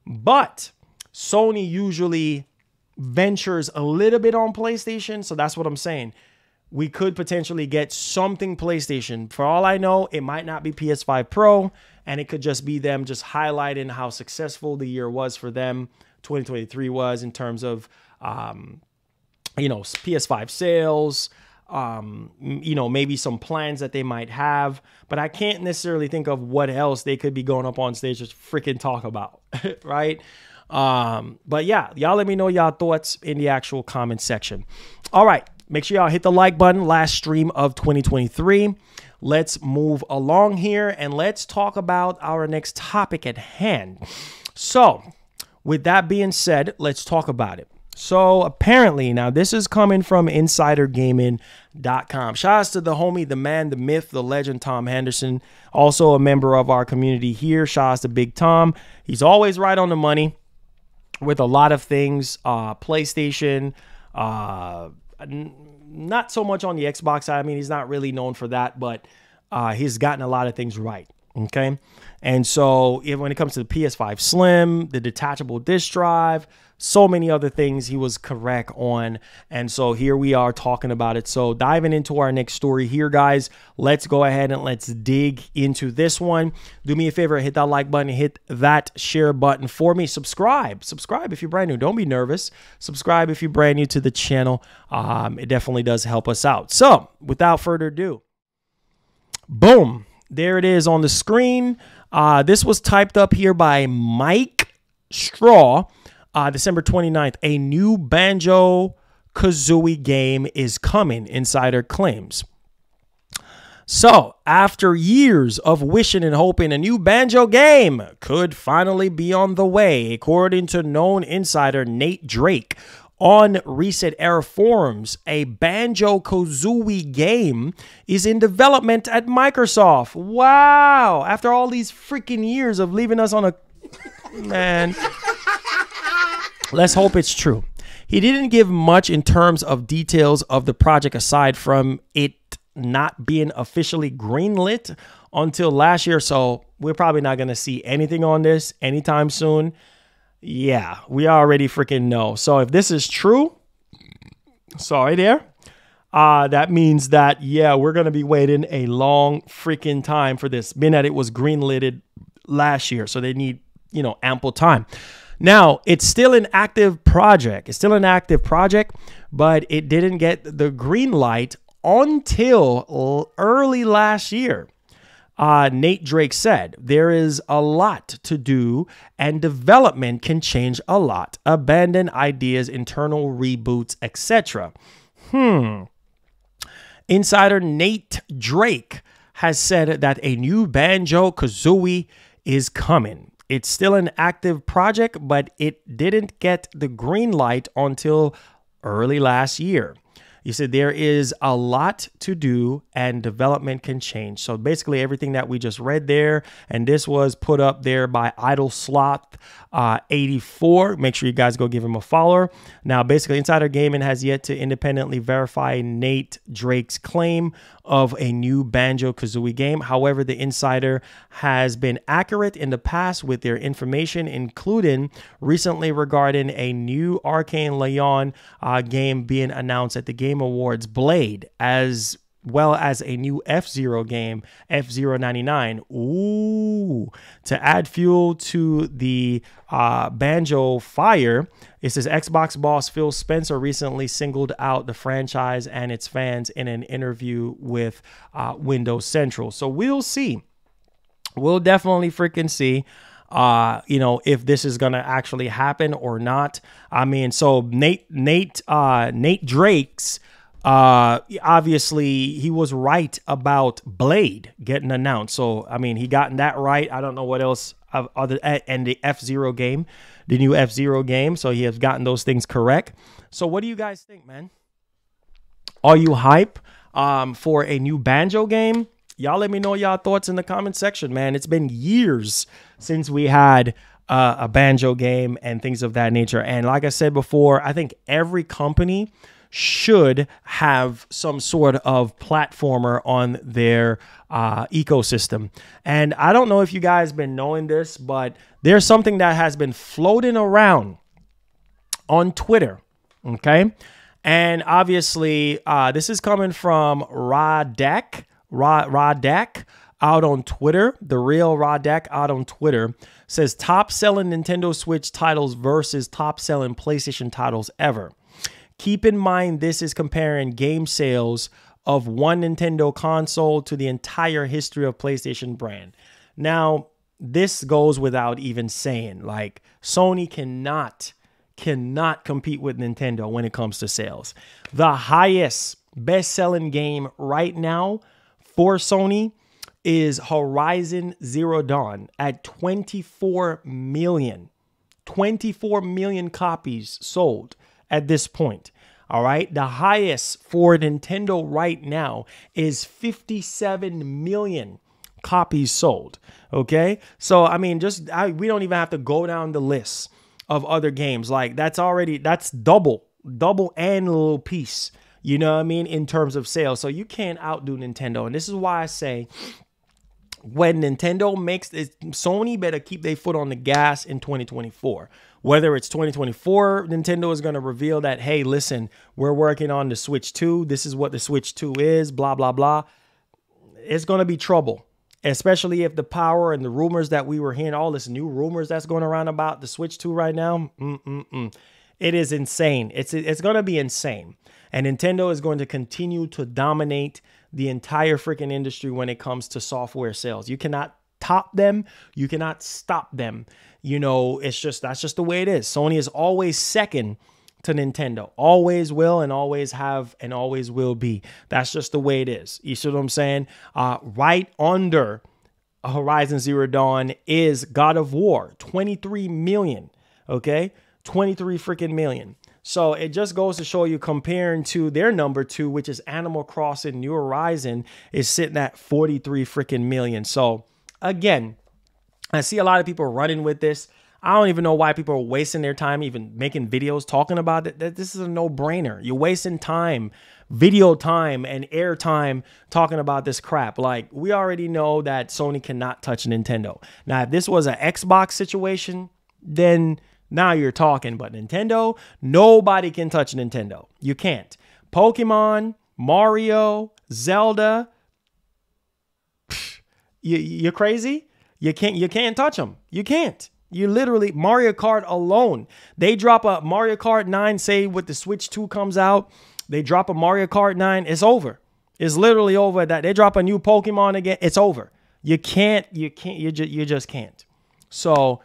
but Sony usually ventures a little bit on PlayStation. So that's what I'm saying. We could potentially get something PlayStation. For all I know, it might not be PS5 Pro, and it could just be them just highlighting how successful the year was for them. 2023 was in terms of, PS5 sales, maybe some plans that they might have, but I can't necessarily think of what else they could be going up on stage to freaking talk about, right? But yeah, y'all let me know y'all thoughts in the actual comment section. All right. Make sure y'all hit the like button. Last stream of 2023. Let's move along here and let's talk about our next topic at hand. So with that being said, let's talk about it. So apparently, now this is coming from InsiderGaming.com. Shout outs to the homie, the man, the myth, the legend, Tom Henderson. Also a member of our community here. Shout outs to Big Tom. He's always right on the money with a lot of things. PlayStation, not so much on the Xbox side. I mean, he's not really known for that, but he's gotten a lot of things right. Okay. And so when it comes to the PS5 Slim, the detachable disk drive, so many other things he was correct on. And so here we are talking about it. So diving into our next story here, guys, let's go ahead and let's dig into this one. Do me a favor, hit that like button, hit that share button for me. Subscribe if you're brand new. Don't be nervous. Subscribe if you're brand new to the channel. It definitely does help us out. So without further ado, boom, there it is on the screen. This was typed up here by Mike Straw, December 29th. A new Banjo-Kazooie game is coming, insider claims. So, after years of wishing and hoping, a new Banjo game could finally be on the way, according to known insider Nate Drake. On Reset Era forums, a Banjo-Kazooie game is in development at Microsoft. Wow! After all these freaking years of leaving us on a... Man. Let's hope it's true. He didn't give much in terms of details of the project aside from it not being officially greenlit until last year. So we're probably not going to see anything on this anytime soon. Yeah, we already freaking know. So if this is true, sorry there. That means that, yeah, we're going to be waiting a long freaking time for this, being that it was greenlit last year. So they need, you know, ample time. Now, it's still an active project. It's still an active project, but it didn't get the green light until early last year. Nate Drake said, there is a lot to do and development can change a lot. Abandon ideas, internal reboots, etc. Insider Nate Drake has said that a new Banjo-Kazooie is coming. It's still an active project, but it didn't get the green light until early last year. You said there is a lot to do and development can change. So basically everything that we just read there, and this was put up there by Idle Sloth 84. Make sure you guys go give him a follower. Now, basically Insider Gaming has yet to independently verify Nate Drake's claim of a new Banjo-Kazooie game. However, the insider has been accurate in the past with their information, including recently regarding a new Arcane Leon game being announced at the Game Awards Blade, as well as a new F-Zero game, F-Zero 99. Ooh, to add fuel to the Banjo fire, it says Xbox boss Phil Spencer recently singled out the franchise and its fans in an interview with Windows Central. So we'll see. We'll definitely freaking see. You know, if this is gonna actually happen or not. I mean, so Nate Drake's obviously he was right about Blade getting announced. So I mean, he gotten that right. I don't know what else other, and the F-Zero game, the new F-Zero game. So he has gotten those things correct. So what do you guys think, man? Are you hype for a new Banjo game? Y'all let me know y'all thoughts in the comment section, man. It's been years since we had a Banjo game and things of that nature. And like I said before, I think every company should have some sort of platformer on their ecosystem. And I don't know if you guys been knowing this, but there's something that has been floating around on Twitter. Okay. And obviously, this is coming from Radak out on Twitter. The real Radak out on Twitter says top selling Nintendo Switch titles versus top selling PlayStation titles ever. Keep in mind, this is comparing game sales of one Nintendo console to the entire history of PlayStation brand. Now, this goes without even saying, like, Sony cannot compete with Nintendo when it comes to sales. The highest best-selling game right now for Sony is Horizon Zero Dawn at 24 million copies sold at this point. All right. The highest for Nintendo right now is 57 million copies sold. Okay. So, I mean, we don't even have to go down the list of other games. Like that's double and a little piece, you know what I mean, in terms of sales. So you can't outdo Nintendo. And this is why I say when Nintendo makes it, Sony better keep their foot on the gas in 2024. Whether it's 2024, Nintendo is going to reveal that, hey, listen, we're working on the Switch 2. This is what the Switch 2 is, blah, blah, blah. It's going to be trouble, especially if the power and the rumors that we were hearing, all this new rumors that's going around about the Switch 2 right now. It is insane. It's going to be insane. And Nintendo is going to continue to dominate the entire freaking industry when it comes to software sales. You cannot top them. You cannot stop them. You know, that's just the way it is. Sony is always second to Nintendo. Always will and always have and always will be. That's just the way it is. You see what I'm saying? Right under Horizon Zero Dawn is God of War, 23 million. Okay? 23 freaking million. So it just goes to show you, comparing to their number 2, which is Animal Crossing New Horizon, is sitting at 43 freaking million. So again, I see a lot of people running with this. I don't even know why people are wasting their time even making videos talking about it. This is a no-brainer. You're wasting time, video time and air time talking about this crap. Like, we already know that Sony cannot touch Nintendo. Now, if this was an Xbox situation, then now you're talking. But Nintendo, nobody can touch Nintendo. You can't. Pokemon, Mario, Zelda, you're crazy? You can't touch them. You can't. You literally, Mario Kart alone, they drop a Mario Kart 9, say with the Switch 2 comes out, they drop a Mario Kart 9, it's over. It's literally over. That they drop a new Pokemon again, it's over. You just can't. So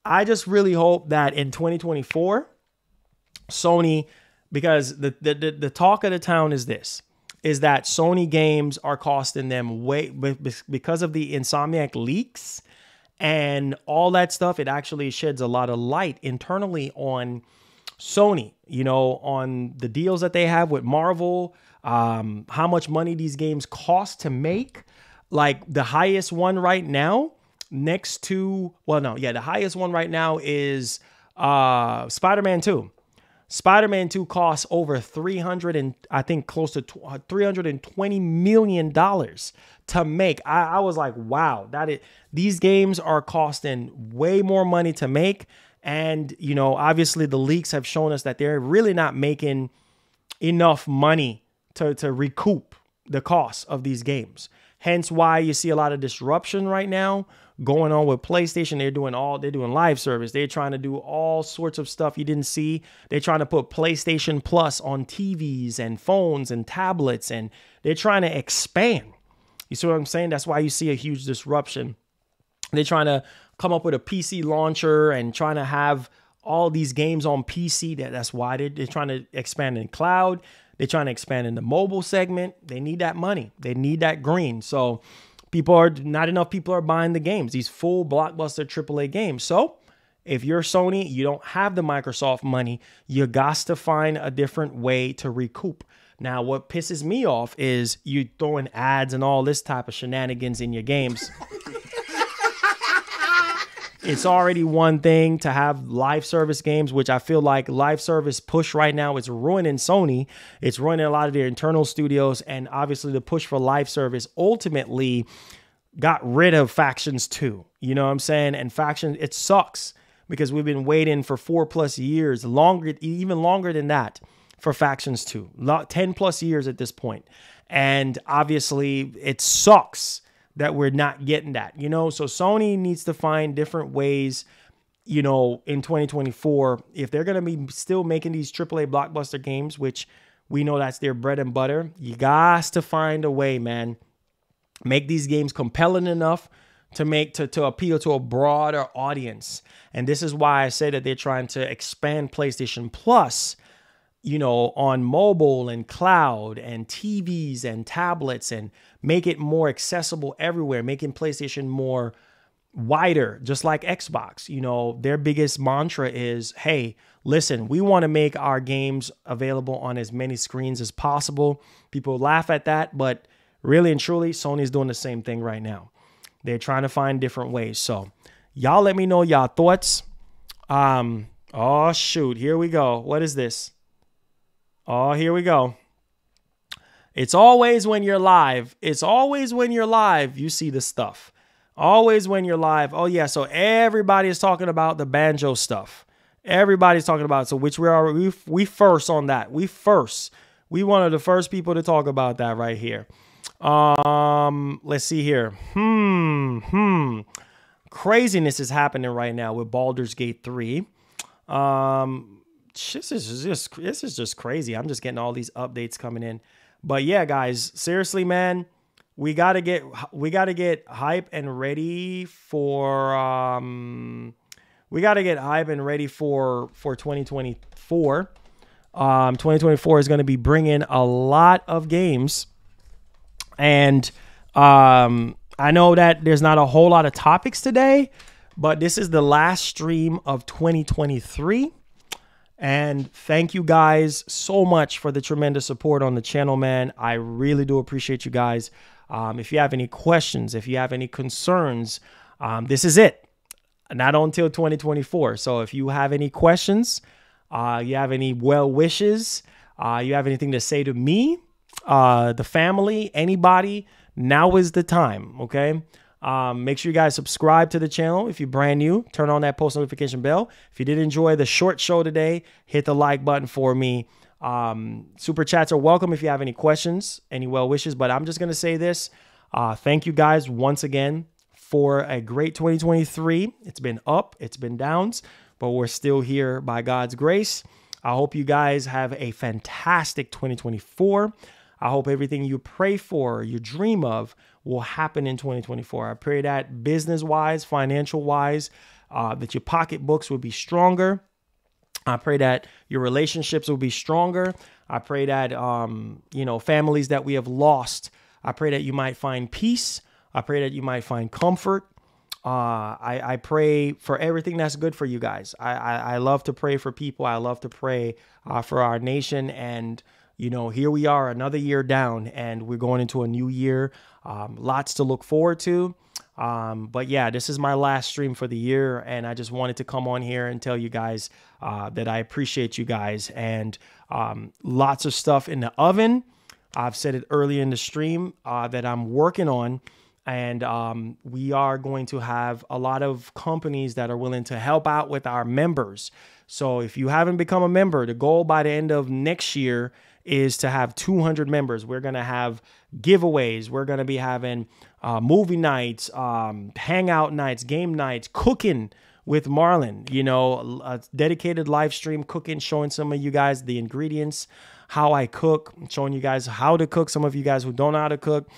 I just really hope that in 2024, Sony, because the talk of the town is this, is that Sony games are costing them way, because of the Insomniac leaks and all that stuff. It actually sheds a lot of light internally on Sony, you know, on the deals that they have with Marvel, how much money these games cost to make. Like the highest one right now next to, well, no, yeah, the highest one right now is Spider-Man 2. Spider-Man 2 costs over 300 and I think close to $320 million to make. I was like, wow, these games are costing way more money to make. And, you know, obviously the leaks have shown us that they're really not making enough money to recoup the cost of these games. Hence why you see a lot of disruption right now going on with PlayStation. They're doing live service. They're trying to do all sorts of stuff you didn't see. They're trying to put PlayStation Plus on TVs and phones and tablets, and they're trying to expand. You see what I'm saying? That's why you see a huge disruption. They're trying to come up with a PC launcher and trying to have all these games on PC. That's why they're trying to expand in cloud. They're trying to expand in the mobile segment. They need that money. They need that green. So not enough people are buying the games, these full blockbuster AAA games. So if you're Sony, you don't have the Microsoft money. You got to find a different way to recoup. Now, what pisses me off is you throwing ads and all this type of shenanigans in your games. It's already one thing to have live service games, which I feel like live service push right now is ruining Sony. It's ruining a lot of their internal studios. And obviously the push for live service ultimately got rid of Factions 2. You know what I'm saying? And Factions, it sucks because we've been waiting for 4+ years, longer, even longer than that, for Factions 2. 10+ years at this point. And obviously it sucks that we're not getting that, you know? So Sony needs to find different ways, you know, in 2024, if they're going to be still making these AAA blockbuster games, which we know that's their bread and butter, you got to find a way, man. Make these games compelling enough to appeal to a broader audience. And this is why I say that they're trying to expand PlayStation Plus, you know, on mobile and cloud and TVs and tablets, and make it more accessible everywhere, making PlayStation more wider, just like Xbox. You know, their biggest mantra is, hey, listen, we want to make our games available on as many screens as possible. People laugh at that, but really and truly, Sony's doing the same thing right now. They're trying to find different ways. So y'all let me know y'all thoughts. Oh, shoot. Here we go. What is this? Oh, here we go. It's always when you're live. It's always when you're live you see this stuff. Always when you're live. Oh yeah, so everybody is talking about the banjo stuff. Everybody's talking about it. So which we first on that. We one of the first people to talk about that right here. Let's see here. Craziness is happening right now with Baldur's Gate 3. This is just crazy. I'm just getting all these updates coming in. But yeah, guys, seriously, man. We gotta get hype and ready for 2024. 2024 is going to be bringing a lot of games, and I know that there's not a whole lot of topics today, but this is the last stream of 2023. And thank you guys so much for the tremendous support on the channel, man. I really do appreciate you guys. If you have any questions, if you have any concerns, this is it. Not until 2024. So if you have any questions, you have any well wishes, you have anything to say to me, the family, anybody, now is the time, okay? Make sure you guys subscribe to the channel. If you're brand new, turn on that post notification bell. If you did enjoy the short show today, hit the like button for me. Super chats are welcome if you have any questions, any well wishes, but I'm just going to say this. Thank you guys once again for a great 2023. It's been up, it's been downs, but we're still here by God's grace. I hope you guys have a fantastic 2024. I hope everything you pray for, you dream of, will happen in 2024. I pray that business-wise, financial-wise, that your pocketbooks will be stronger. I pray that your relationships will be stronger. I pray that, you know, families that we have lost, I pray that you might find peace. I pray that you might find comfort. I pray for everything that's good for you guys. I love to pray for people. I love to pray for our nation. And, you know, here we are, another year down, and we're going into a new year. Lots to look forward to. But yeah, this is my last stream for the year, and I just wanted to come on here and tell you guys that I appreciate you guys, and lots of stuff in the oven. I've said it earlier in the stream that I'm working on, and we are going to have a lot of companies that are willing to help out with our members. So if you haven't become a member, the goal by the end of next year is to have 200 members. We're going to have giveaways. We're going to be having movie nights, hangout nights, game nights, cooking with Marlon, you know, a dedicated live stream cooking, showing some of you guys the ingredients, how I cook, showing you guys how to cook. Some of you guys who don't know how to cook,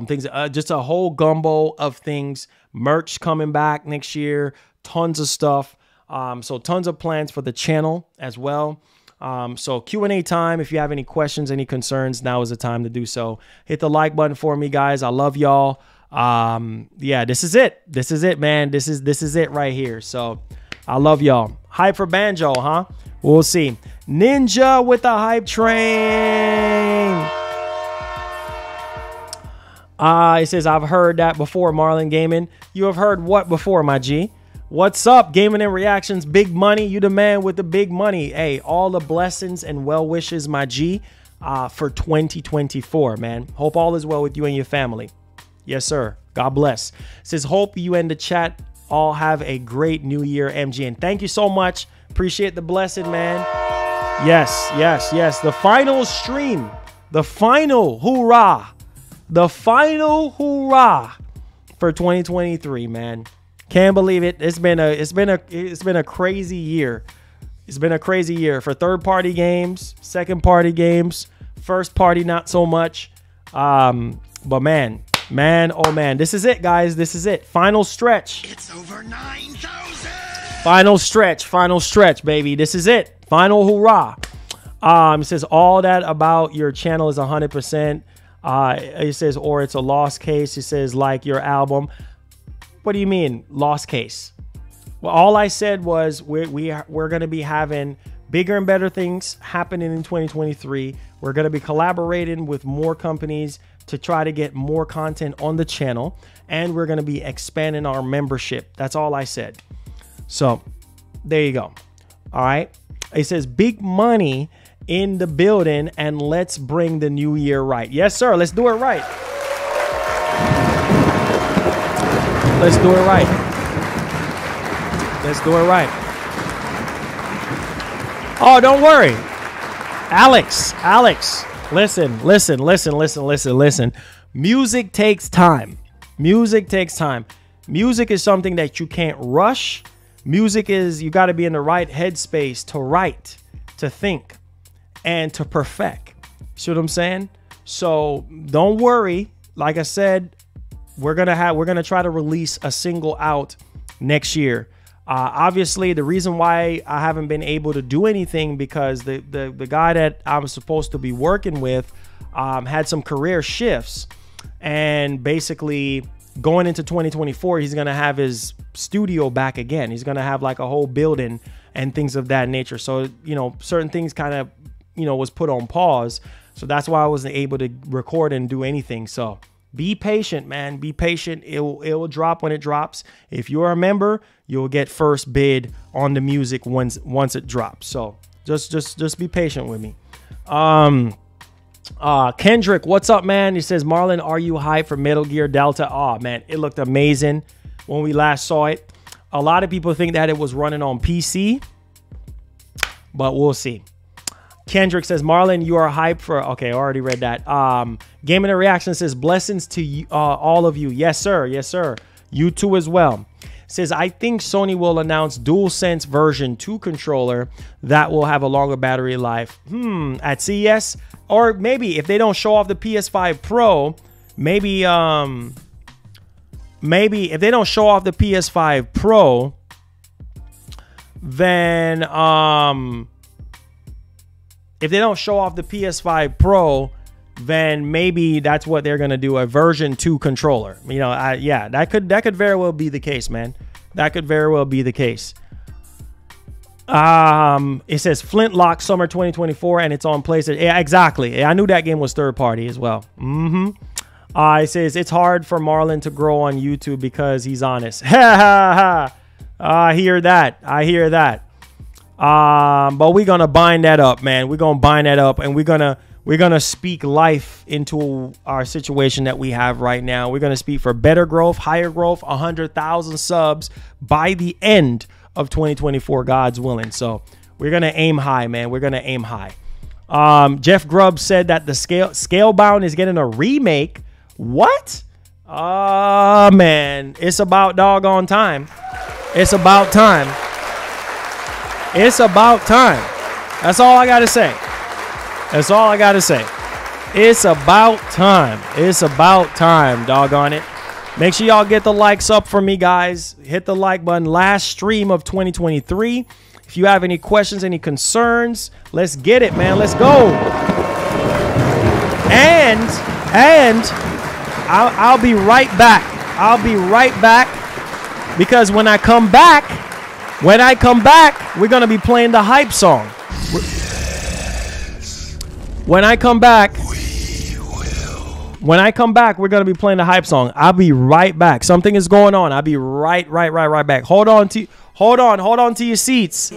things, just a whole gumbo of things. Merch coming back next year, tons of stuff. So tons of plans for the channel as well. So Q&A time. If you have any questions, any concerns, now is the time to do so. Hit the like button for me, guys. I love y'all. Yeah, this is it. This is it, man. This is it right here. So I love y'all. Hype for Banjo, huh? We'll see. Ninja with the hype train. It says, I've heard that before, Marlon Gaming. You have heard what before, my G? What's up, Gaming and Reactions? Big money. You the man with the big money. Hey, all the blessings and well wishes, my G, for 2024, man. Hope all is well with you and your family. Yes, sir. God bless. It says, hope you and the chat all have a great new year, MG. And thank you so much. Appreciate the blessing, man. Yes, yes, yes. The final stream. The final hoorah. The final hoorah for 2023, man. Can't believe it. It's been a crazy year. It's been a crazy year for third-party games, second-party games, first-party not so much. But man, oh man, this is it, guys. This is it. Final stretch. It's over 9,000. Final stretch, baby. This is it. Final hoorah. It says all that about your channel is 100%. It says, or it's a lost case. It says, like your album. What do you mean, lost case? Well, all I said was we're going to be having bigger and better things happening in 2023. We're going to be collaborating with more companies to try to get more content on the channel. And we're going to be expanding our membership. That's all I said. So there you go. All right. It says big money in the building, and let's bring the new year right. Yes, sir. Let's do it right. Let's do it right. Let's do it right. Oh, don't worry. Alex, listen. Music takes time. Music takes time. Music is something that you can't rush. Music is, you got to be in the right headspace to write, to think, and to perfect. See what I'm saying? So don't worry. Like I said, we're gonna try to release a single out next year. Obviously, the reason why I haven't been able to do anything because the guy that I'm supposed to be working with had some career shifts, and basically going into 2024, he's gonna have his studio back again. He's gonna have like a whole building and things of that nature. So, you know, certain things kind of, you know, was put on pause. So that's why I wasn't able to record and do anything. So be patient, man. Be patient. It will drop when it drops. If you're a member, you'll get first bid on the music once it drops. So just be patient with me. Kendrick, what's up, man? He says, Marlon, are you hyped for Metal Gear Delta? Oh man, it looked amazing when we last saw it. A lot of people think that it was running on PC, but we'll see. Kendrick says, Marlon, you are hyped for... Okay, I already read that. Gaming and Reaction says, blessings to you, all of you. Yes, sir. Yes, sir. You too as well. Says, I think Sony will announce DualSense version 2 controller that will have a longer battery life. At CES? Or maybe if they don't show off the PS5 Pro, maybe if they don't show off the PS5 Pro, then if they don't show off the PS5 Pro, then maybe that's what they're gonna do, a version 2 controller. You know, yeah, that could very well be the case, man. That could very well be the case. It says Flintlock Summer 2024, and it's on PlayStation. Yeah, exactly. I knew that game was third party as well. It says it's hard for Marlon to grow on YouTube because he's honest. I hear that. I hear that. But we're gonna bind that up, man. We're gonna bind that up, and we're gonna speak life into our situation that we have right now. We're gonna speak for better growth, higher growth, 100,000 subs by the end of 2024, God's willing. So we're gonna aim high, man. We're gonna aim high. Jeff Grubb said that the Scalebound is getting a remake. What? Man, it's about doggone time. It's about time. It's about time. That's all I gotta say. That's all I gotta say. It's about time. It's about time, doggone it. Make sure y'all get the likes up for me, guys. Hit the like button. Last stream of 2023. If you have any questions, any concerns, let's get it, man. Let's go. And I'll be right back. I'll be right back, because when I come back, we're gonna be playing the hype song. When I come back, we're gonna be playing the hype song. I'll be right back. Something is going on. I'll be right back. Hold on to your seats.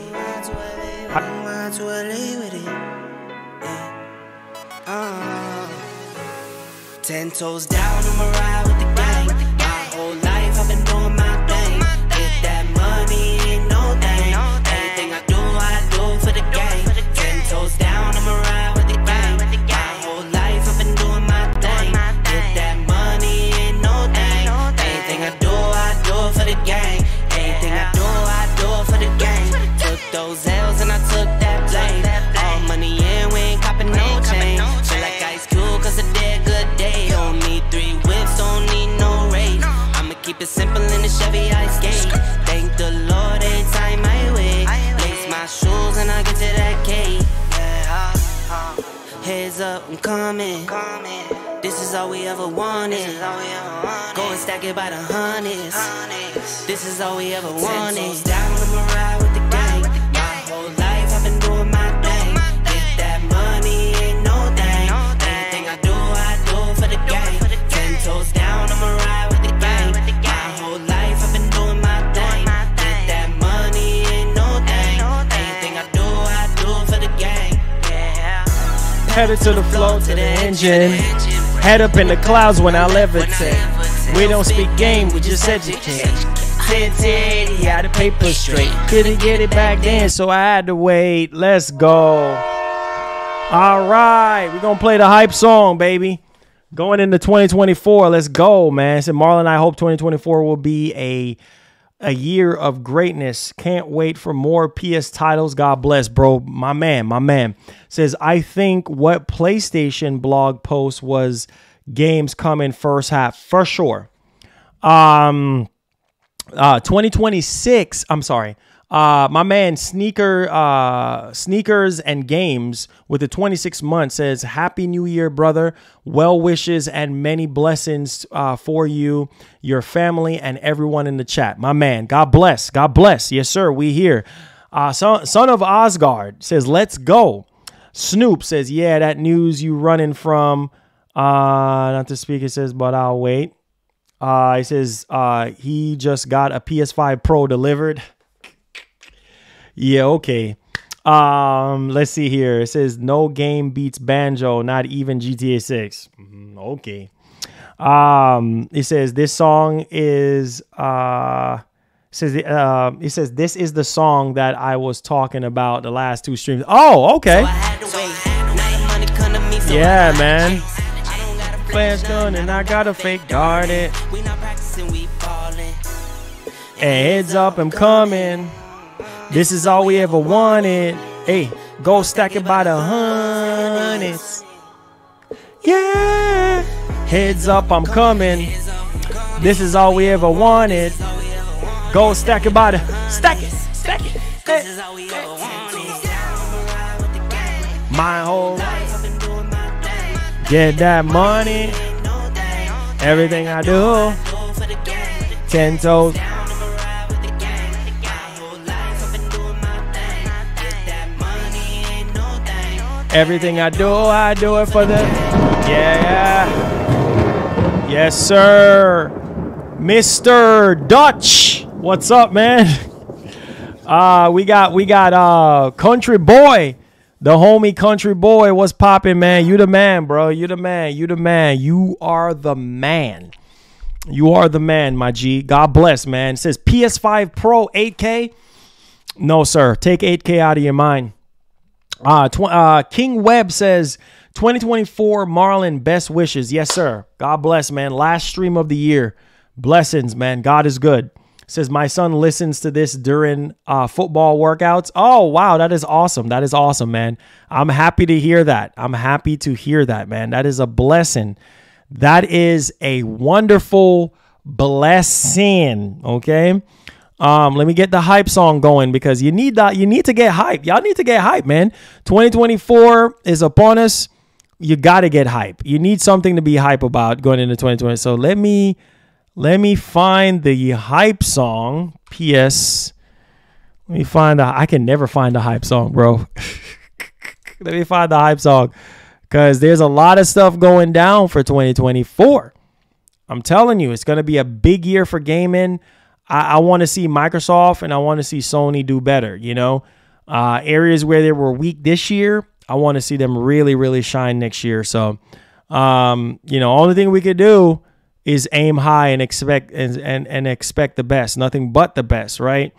10 toes down, I'ma ride with the gang. My whole life I've been doing my thing. Get that money, ain't no thing. Anything I do for the gang. 10 toes down, I'ma ride with the gang. My whole life I've been doing my thing. Get that money, ain't no thing. Anything I do for the gang. Anything I do for the gang. Took those L's and I took that blame. All money in, we ain't copping no change. Feel like Ice Cube, cause I did good day. Don't need 3 whips, don't need no race. I'ma keep it simple in the Chevy I skate. Thank the Lord every time I wait. Lace my shoes and I get to that cake. Heads up, I'm coming. This is all we ever wanted. Go and stack it by the hundreds. This is all we ever wanted. 10 toes down, I'ma ride with the gang. My whole life I've been doing my thing. Get that money, ain't no thing. Anything I do for the gang. 10 toes down, I'ma ride with the gang. My whole life I've been doing my thing. Get that money, ain't no thing. Anything I do for the gang. Headed to the flow, to the engine. Head up in the clouds when I levitate. We don't speak game, we just educate. 1080, had the paper straight. Couldn't get it back then, so I had to wait. Let's go. All right, we're gonna play the hype song, baby. Going into 2024, let's go, man. So Marlon, I hope 2024 will be a year of greatness. Can't wait for more PS titles. God bless, bro. My man says, I think what PlayStation blog post was games coming first half for sure. 2026, I'm sorry. My man Sneakers and Games with the 26 months says, Happy New Year, brother. Well wishes and many blessings for you, your family, and everyone in the chat. My man, God bless. God bless. Yes, sir. We here. Son of Osgard says, let's go. Snoop says, yeah, that news you running from. Not to speak, it says, but I'll wait. He says he just got a PS5 Pro delivered. Yeah, okay. Let's see here. It says no game beats Banjo, not even GTA 6. Okay. It says this song is it says this is the song that I was talking about the last two streams. Oh, okay. Yeah, man. Flash gun and I got a fake guard it. Heads up, I'm coming. This is all we ever wanted. Hey, go stack it by the hundreds. Yeah. Heads up, I'm coming. This is all we ever wanted. Go stack it by the stack it. Hey. My whole life. Get that money. Everything I do. 10 toes. Everything I do it for the yeah. Yes, sir. Mr. Dutch. What's up, man? We got Country Boy. The homie Country Boy. What's popping, man? You the man, bro. You the man. You the man. You are the man. You are the man, my G. God bless, man. It says PS5 Pro 8K. No, sir. Take 8K out of your mind. King Webb says 2024 Marlon, best wishes. Yes, sir. God bless, man. Last stream of the year. Blessings, man. God is good. Says my son listens to this during football workouts. Oh, wow. That is awesome. That is awesome, man. I'm happy to hear that. I'm happy to hear that, man. That is a blessing. That is a wonderful blessing. Okay. Let me get the hype song going because you need that. You need to get hype. Y'all need to get hype, man. 2024 is upon us. You got to get hype. You need something to be hype about going into 2020. So let me find the hype song. PS. Let me find I can never find the hype song, bro. Let me find the hype song because there's a lot of stuff going down for 2024. I'm telling you, it's going to be a big year for gaming. I want to see Microsoft and I want to see Sony do better, you know. Areas where they were weak this year, I want to see them really, really shine next year. So, you know, only thing we could do is aim high and expect and expect the best. Nothing but the best, right?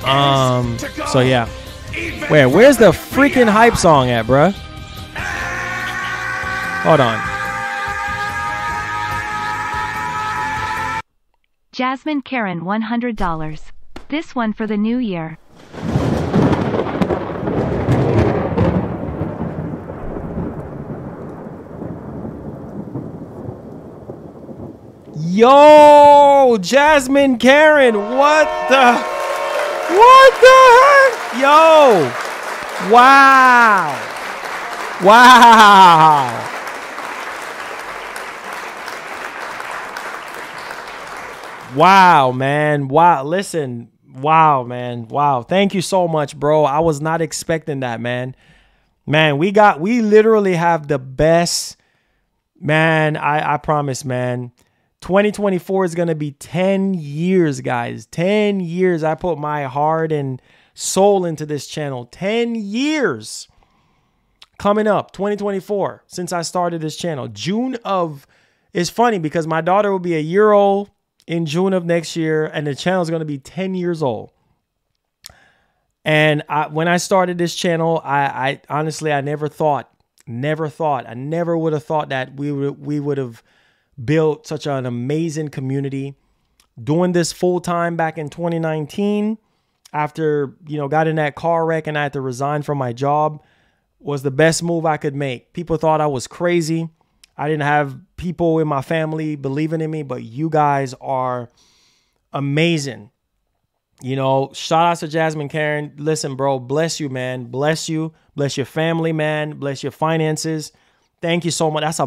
So, yeah. Where's the freaking hype song at, bruh? Hold on. Jasmine Karen $100. This one for the new year. Yo, Jasmine Karen, what the heck? Yo, wow. Wow, man. Wow. Listen. Wow, man. Wow. Thank you so much, bro. I was not expecting that, man. Man, we literally have the best, man. I promise, man. 2024 is going to be 10 years, guys. 10 years. I put my heart and soul into this channel. 10 years coming up, 2024, since I started this channel. June of it's funny because my daughter will be a year old in June of next year, and the channel is going to be 10 years old. And when I started this channel, I honestly, I never would have thought that we would have built such an amazing community. Doing this full time back in 2019, after, you know, got in that car wreck and I had to resign from my job, was the best move I could make. People thought I was crazy. I didn't have people in my family believing in me, but you guys are amazing. You know, shout out to Jasmine Karen. Listen, bro, bless you, man. Bless you. Bless your family, man. Bless your finances. Thank you so much. That's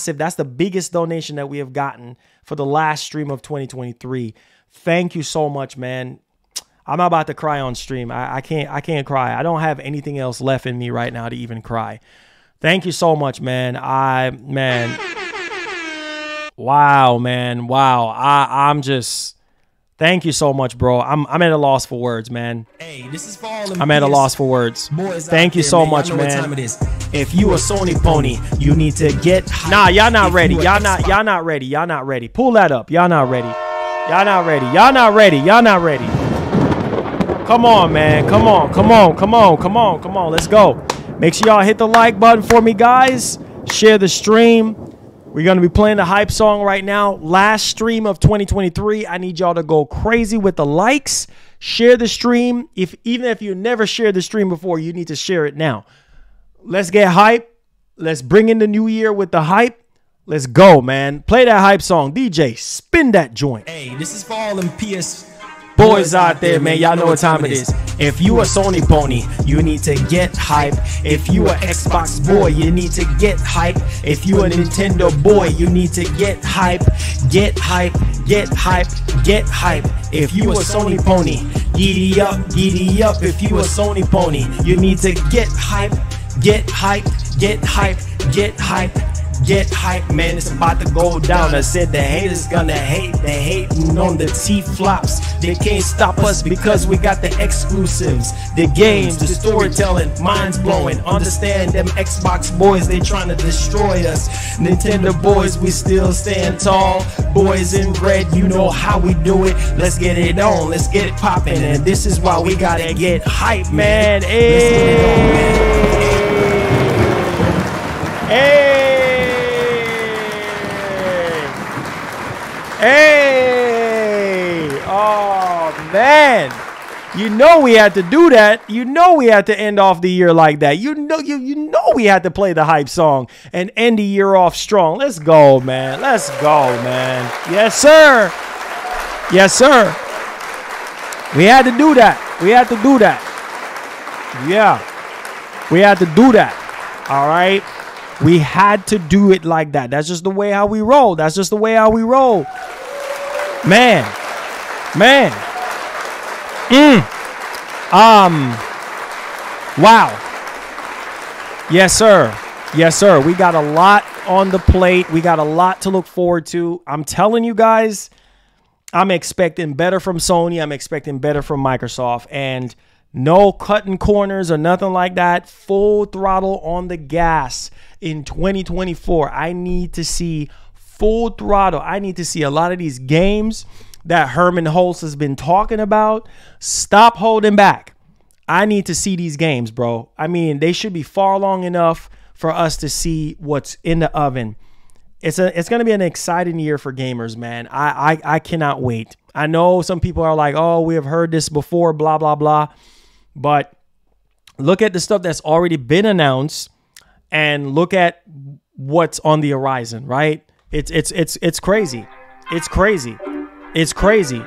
that's the biggest donation that we have gotten for the last stream of 2023. Thank you so much, man. I'm about to cry on stream. I can't cry. I don't have anything else left in me right now to even cry. Thank you so much, man. Wow, man. Wow. I'm just, thank you so much, bro. I'm at a loss for words, man. Hey, this is for all them I'm at a loss for words. Thank you so much, man. If you a Sony pony, you need to get, nah, y'all not ready. Y'all not ready. Y'all not ready. Pull that up. Y'all not ready. Y'all not ready. Y'all not ready. Y'all not ready. Come on, man. Come on. Come on. Come on. Come on. Come on. Let's go. Make sure y'all hit the like button for me, guys. Share the stream. We're going to be playing the hype song right now. Last stream of 2023. I need y'all to go crazy with the likes. Share the stream. Even if you never shared the stream before, you need to share it now. Let's get hype. Let's bring in the new year with the hype. Let's go, man. Play that hype song. DJ, spin that joint. Hey, this is for all them PS boys out there, man. Y'all know what time it is. If you a Sony pony, you need to get hype. If you a Xbox boy, you need to get hype. If you a Nintendo boy, you need to get hype. Get hype, get hype, get hype. If you a Sony pony, giddy up, giddy up. If you a Sony pony, you need to get hype. Get hype, get hype, get hype, get hype, man. It's about to go down. I said the haters gonna hate. They hating on the T-flops. They can't stop us because we got the exclusives, the games, the storytelling, minds blowing. Understand them Xbox boys, they trying to destroy us. Nintendo boys, we still stand tall. Boys in red, you know how we do it. Let's get it on, let's get it popping. And this is why we gotta get hype, man. Hey. Hey, oh man, you know we had to do that. You know we had to end off the year like that. You know we had to play the hype song and end the year off strong. Let's go, man. Let's go, man. Yes, sir. Yes, sir. We had to do that. We had to do that. Yeah, we had to do that. All right. We had to do it like that. That's just the way how we roll. That's just the way how we roll. Man. Man. Wow. Yes, sir. Yes, sir. We got a lot on the plate. We got a lot to look forward to. I'm telling you guys, I'm expecting better from Sony. I'm expecting better from Microsoft. And no cutting corners or nothing like that. Full throttle on the gas in 2024. I need to see full throttle. I need to see a lot of these games that Herman Holtz has been talking about. Stop holding back. I need to see these games, bro. I mean, they should be far long enough for us to see what's in the oven. It's going to be an exciting year for gamers, man. I cannot wait. I know some people are like, oh, we have heard this before, blah, blah, blah. But look at the stuff that's already been announced and look at what's on the horizon, right? It's crazy. It's crazy. It's crazy.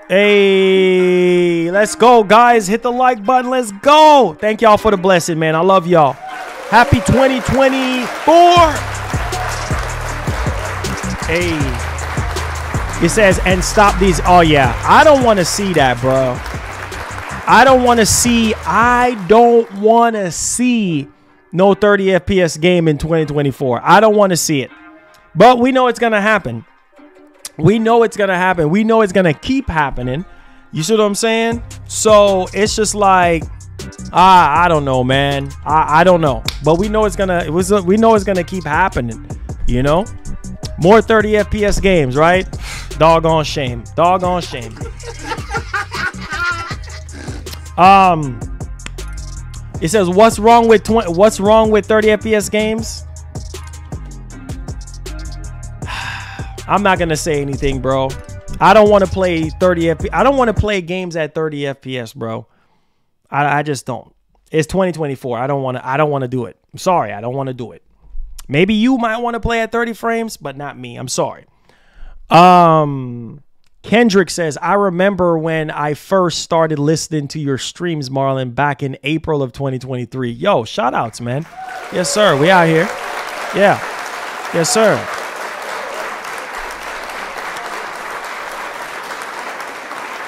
Hey, let's go, guys. Hit the like button. Let's go. Thank y'all for the blessing, man. I love y'all. Happy 2024. Hey. It says, and stop these. Oh, yeah. I don't want to see that, bro. I don't want to see no 30 FPS game in 2024. I don't want to see it. But we know it's going to happen. We know it's going to happen. We know it's going to keep happening. You see what I'm saying? So it's just like, I don't know, man. I don't know. But we know it's going to keep happening, you know? More 30 FPS games, right? Doggone shame. Doggone shame. It says, what's wrong with 30 FPS games? I'm not gonna say anything, bro. I don't want to play 30 FPS. I don't want to play games at 30 FPS, bro. I just don't. It's 2024. I don't want to do it. I'm sorry. I don't want to do it. Maybe you might want to play at 30 frames, but not me. I'm sorry. Kendrick says, I remember when I first started listening to your streams, Marlon, back in April of 2023. Yo, shout outs, man. Yes, sir. We out here. Yeah. Yes, sir.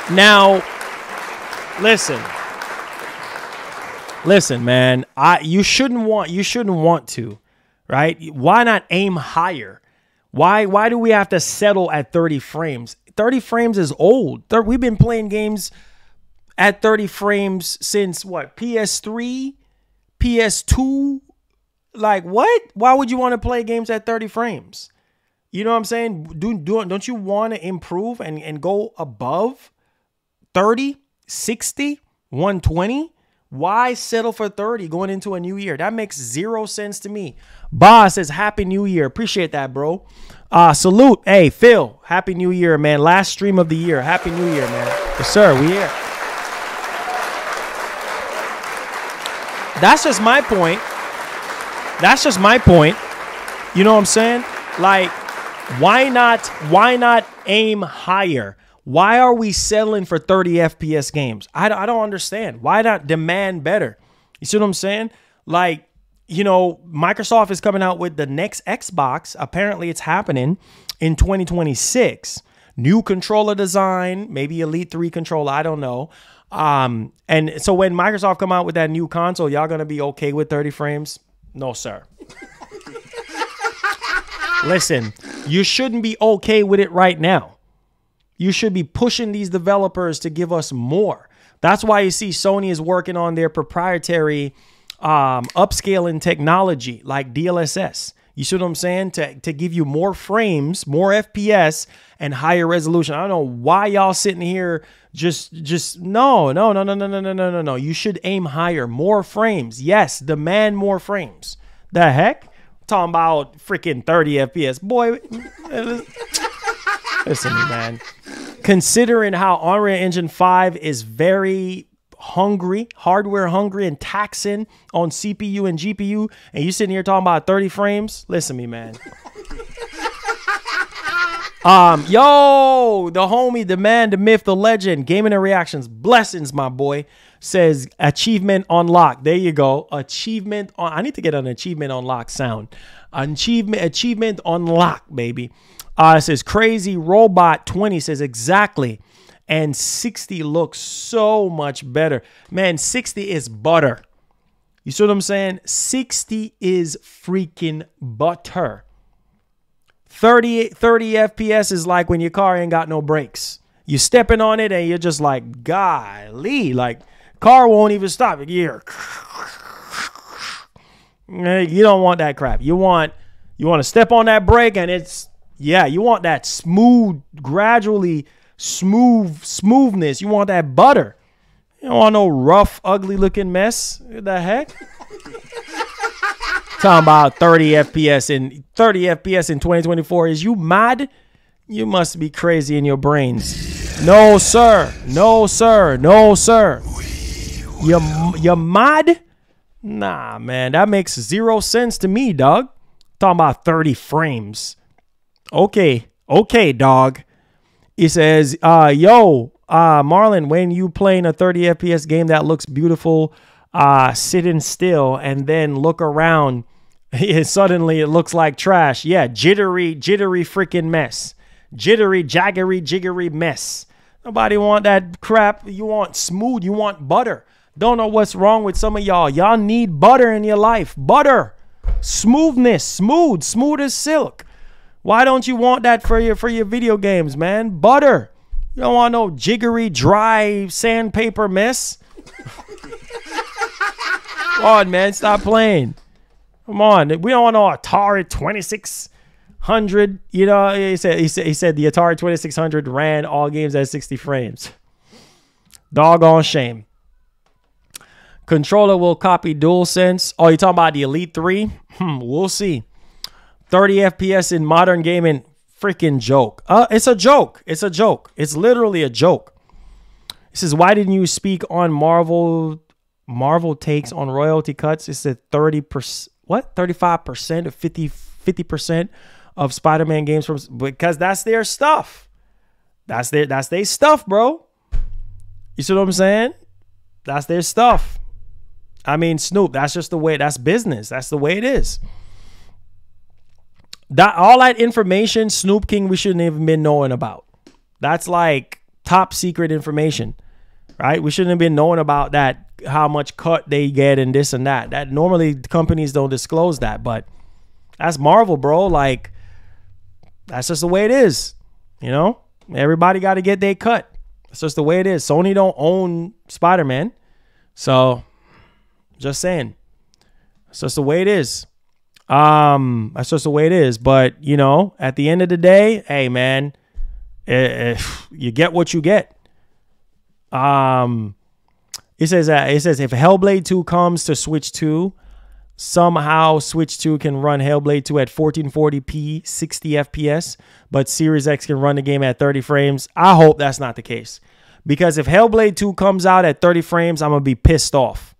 Now, listen, man. You shouldn't want to, right? Why not aim higher? Why do we have to settle at 30 frames? 30 frames is old. We've been playing games at 30 frames since what? PS3, PS2. Like what? Why would you want to play games at 30 frames? You know what I'm saying? Don't you want to improve and go above 30, 60, 120? Why settle for 30 going into a new year? That makes zero sense to me. Boss says, Happy New Year. Appreciate that, bro. Salute. Hey, Phil. Happy New Year, man. Last stream of the year. Happy New Year, man. Yes, sir. We here. That's just my point. That's just my point. You know what I'm saying? Like, why not aim higher? Why are we settling for 30 FPS games? I don't understand. Why not demand better? You see what I'm saying? Like, you know, Microsoft is coming out with the next Xbox. Apparently, it's happening in 2026. New controller design, maybe Elite 3 controller. I don't know. And so when Microsoft come out with that new console, y'all going to be okay with 30 frames? No, sir. Listen, you shouldn't be okay with it right now. You should be pushing these developers to give us more. That's why you see Sony is working on their proprietary upscaling technology like DLSS. You see what I'm saying? To give you more frames, more FPS, and higher resolution. I don't know why y'all sitting here no. You should aim higher, more frames. Yes, demand more frames. The heck? Talking about freaking 30 FPS. Boy, listen, man. Considering how Unreal Engine 5 is very hardware hungry and taxing on CPU and GPU, and you sitting here talking about 30 frames, listen to me, man. Yo, the homie, the man, the myth, the legend, Gaming and Reactions, blessings, my boy, says achievement unlocked. There you go. Achievement on. I need to get an achievement unlock sound. Achievement unlocked, baby. It says Crazy Robot 20 says exactly. And 60 looks so much better. Man, 60 is butter. You see what I'm saying? 60 is freaking butter. 30 FPS is like when your car ain't got no brakes. You're stepping on it and you're just like, golly, like car won't even stop. You don't want that crap. You want to step on that brake and it's, yeah, you want that smooth, gradually smoothness. You want that butter. You don't want no rough, ugly looking mess. What the heck? Talking about 30 FPS in 2024. Is you mad? You must be crazy in your brains. No, sir. No, sir. No, sir. You're mad? Nah, man. That makes zero sense to me, dog. Talking about 30 frames. Okay, dog. He says, Marlon, when you playing a 30 FPS game that looks beautiful, sitting still and then look around, suddenly it looks like trash. Yeah, jittery freaking mess. Jiggery mess. Nobody want that crap. You want smooth. You want butter. Don't know what's wrong with some of y'all. Y'all need butter in your life. Butter. Smoothness. Smooth as silk. Why don't you want that for your video games, man? Butter. You don't want no jiggery, dry sandpaper mess. Come on, man. Stop playing. Come on. We don't want no Atari 2600 100. You know, he said the Atari 2600 ran all games at 60 frames. Doggone shame. Controller will copy DualSense. Oh, you talking about the Elite 3? We'll see. 30 FPS in modern gaming. Freaking joke. It's a joke. It's a joke. It's literally a joke. It says, why didn't you speak on Marvel takes on royalty cuts? It said 30%. What? 35% or 50% of Spider-Man games from, because that's their stuff. That's their stuff, bro. You see what I'm saying? That's their stuff. I mean, Snoop, that's just the way, that's business. That's the way it is. All that information, Snoop King, we shouldn't even been knowing about. That's like top secret information, right? We shouldn't have been knowing about that, how much cut they get and this and that. That normally companies don't disclose that, but that's Marvel, bro. Like, that's just the way it is. You know, everybody got to get their cut. That's just the way it is. Sony don't own Spider-Man. So just saying, it's just the way it is. That's just the way it is. But, you know, at the end of the day, hey, man, you get what you get. It says if Hellblade 2 comes to Switch 2, somehow Switch 2 can run Hellblade 2 at 1440p, 60 FPS, but Series X can run the game at 30 frames. I hope that's not the case. Because if Hellblade 2 comes out at 30 frames, I'm going to be pissed off.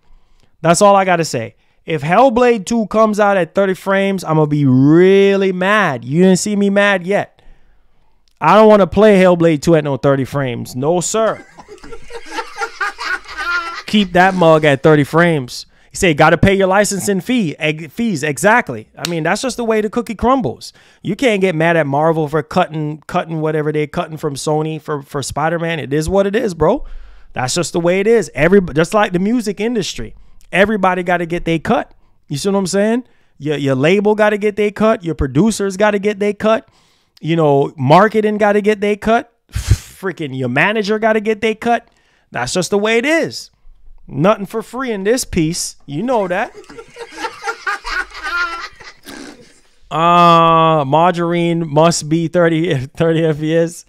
That's all I got to say. If Hellblade 2 comes out at 30 frames, I'm going to be really mad. You didn't see me mad yet. I don't want to play Hellblade 2 at no 30 frames. No, sir. Keep that mug at 30 frames. You say, got to pay your licensing fees. Exactly. I mean, that's just the way the cookie crumbles. You can't get mad at Marvel for cutting whatever they're cutting from Sony for Spider-Man. It is what it is, bro. That's just the way it is. Just like the music industry. Everybody got to get their cut. You see what I'm saying? Your label got to get their cut. Your producers got to get their cut. You know, marketing got to get their cut. Freaking your manager got to get their cut. That's just the way it is. Nothing for free in this piece. You know that. Margarine must be 30 FPS.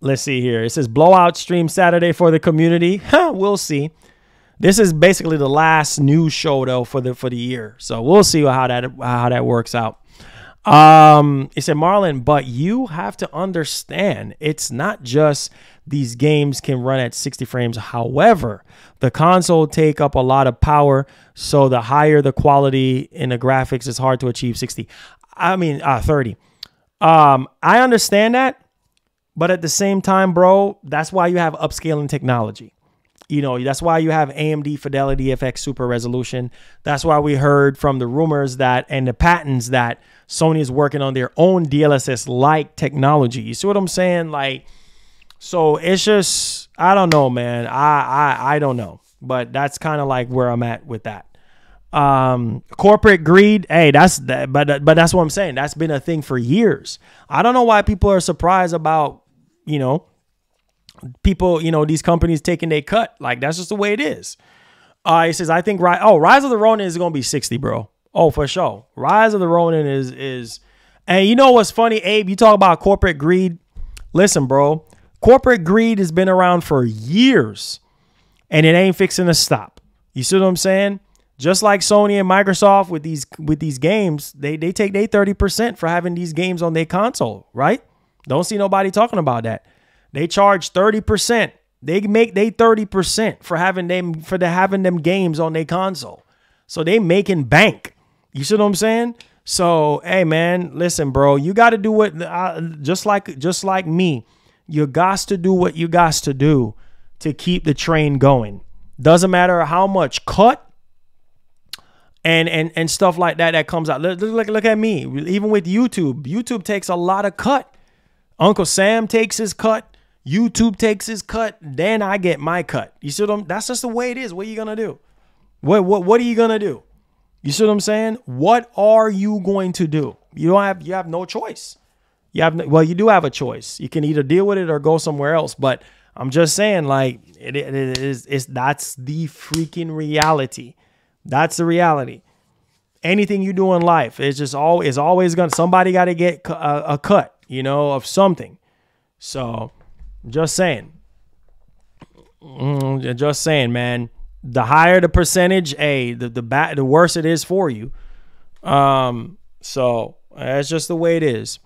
Let's see here. It says blowout stream Saturday for the community. We'll see. This is basically the last news show though for the year. So we'll see how that works out. It said, Marlon, but you have to understand, it's not just these games can run at 60 frames. However, the console take up a lot of power, so the higher the quality in the graphics, it's hard to achieve 60. I mean, 30. I understand that, but at the same time, bro, that's why you have upscaling technology. You know, that's why you have AMD Fidelity FX Super Resolution. That's why we heard from the rumors that and the patents that Sony is working on their own DLSS-like technology. You see what I'm saying? Like, so it's just, I don't know, man. I don't know. But that's kind of like where I'm at with that. Corporate greed, hey, that's that, but that's what I'm saying. That's been a thing for years. I don't know why people are surprised about, you know, people, you know, these companies taking their cut. Like, that's just the way it is. He says, I think Rise of the Ronin is going to be 60, bro. Oh, for sure. Rise of the Ronin is, and you know what's funny, Abe? You talk about corporate greed. Listen, bro, corporate greed has been around for years, and it ain't fixing to stop. You see what I'm saying? Just like Sony and Microsoft with these games, they take their 30% for having these games on their console, right? Don't see nobody talking about that. They charge 30%. They make their 30% for having them games on their console. So they making bank. You see what I'm saying? So, hey man, listen, bro, you got to do what just like me. You got to do what you got to do to keep the train going. Doesn't matter how much cut and stuff like that comes out. Look at me. Even with YouTube, YouTube takes a lot of cut. Uncle Sam takes his cut. YouTube takes his cut, then I get my cut. You see what I'm? That's just the way it is. What are you gonna do? What are you gonna do? You see what I'm saying? What are you going to do? You have no choice. Well, you do have a choice. You can either deal with it or go somewhere else. But I'm just saying, like, that's the freaking reality. That's the reality. anything you do in life, it's always gonna, somebody got to get a cut, you know, of something. So just saying, man, the higher the percentage, the worse it is for you. So that's just the way it is.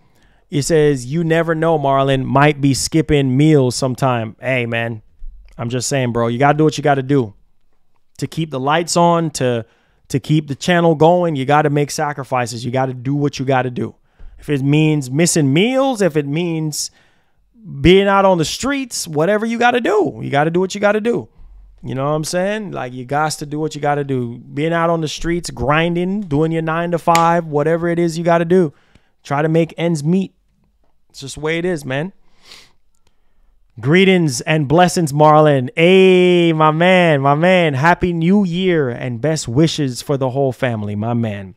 It says, you never know, Marlon might be skipping meals sometime. Hey, man, I'm just saying, bro, you got to do what you got to do to keep the lights on, to keep the channel going. You got to make sacrifices. You got to do what you got to do. If it means missing meals, if it means being out on the streets, whatever you got to do what you got to do. You know what I'm saying? Like, you got to do what you got to do. Being out on the streets, grinding, doing your 9 to 5, whatever it is you got to do. Try to make ends meet. It's just the way it is, man. Greetings and blessings, Marlon. Hey, my man. Happy New Year and best wishes for the whole family, my man.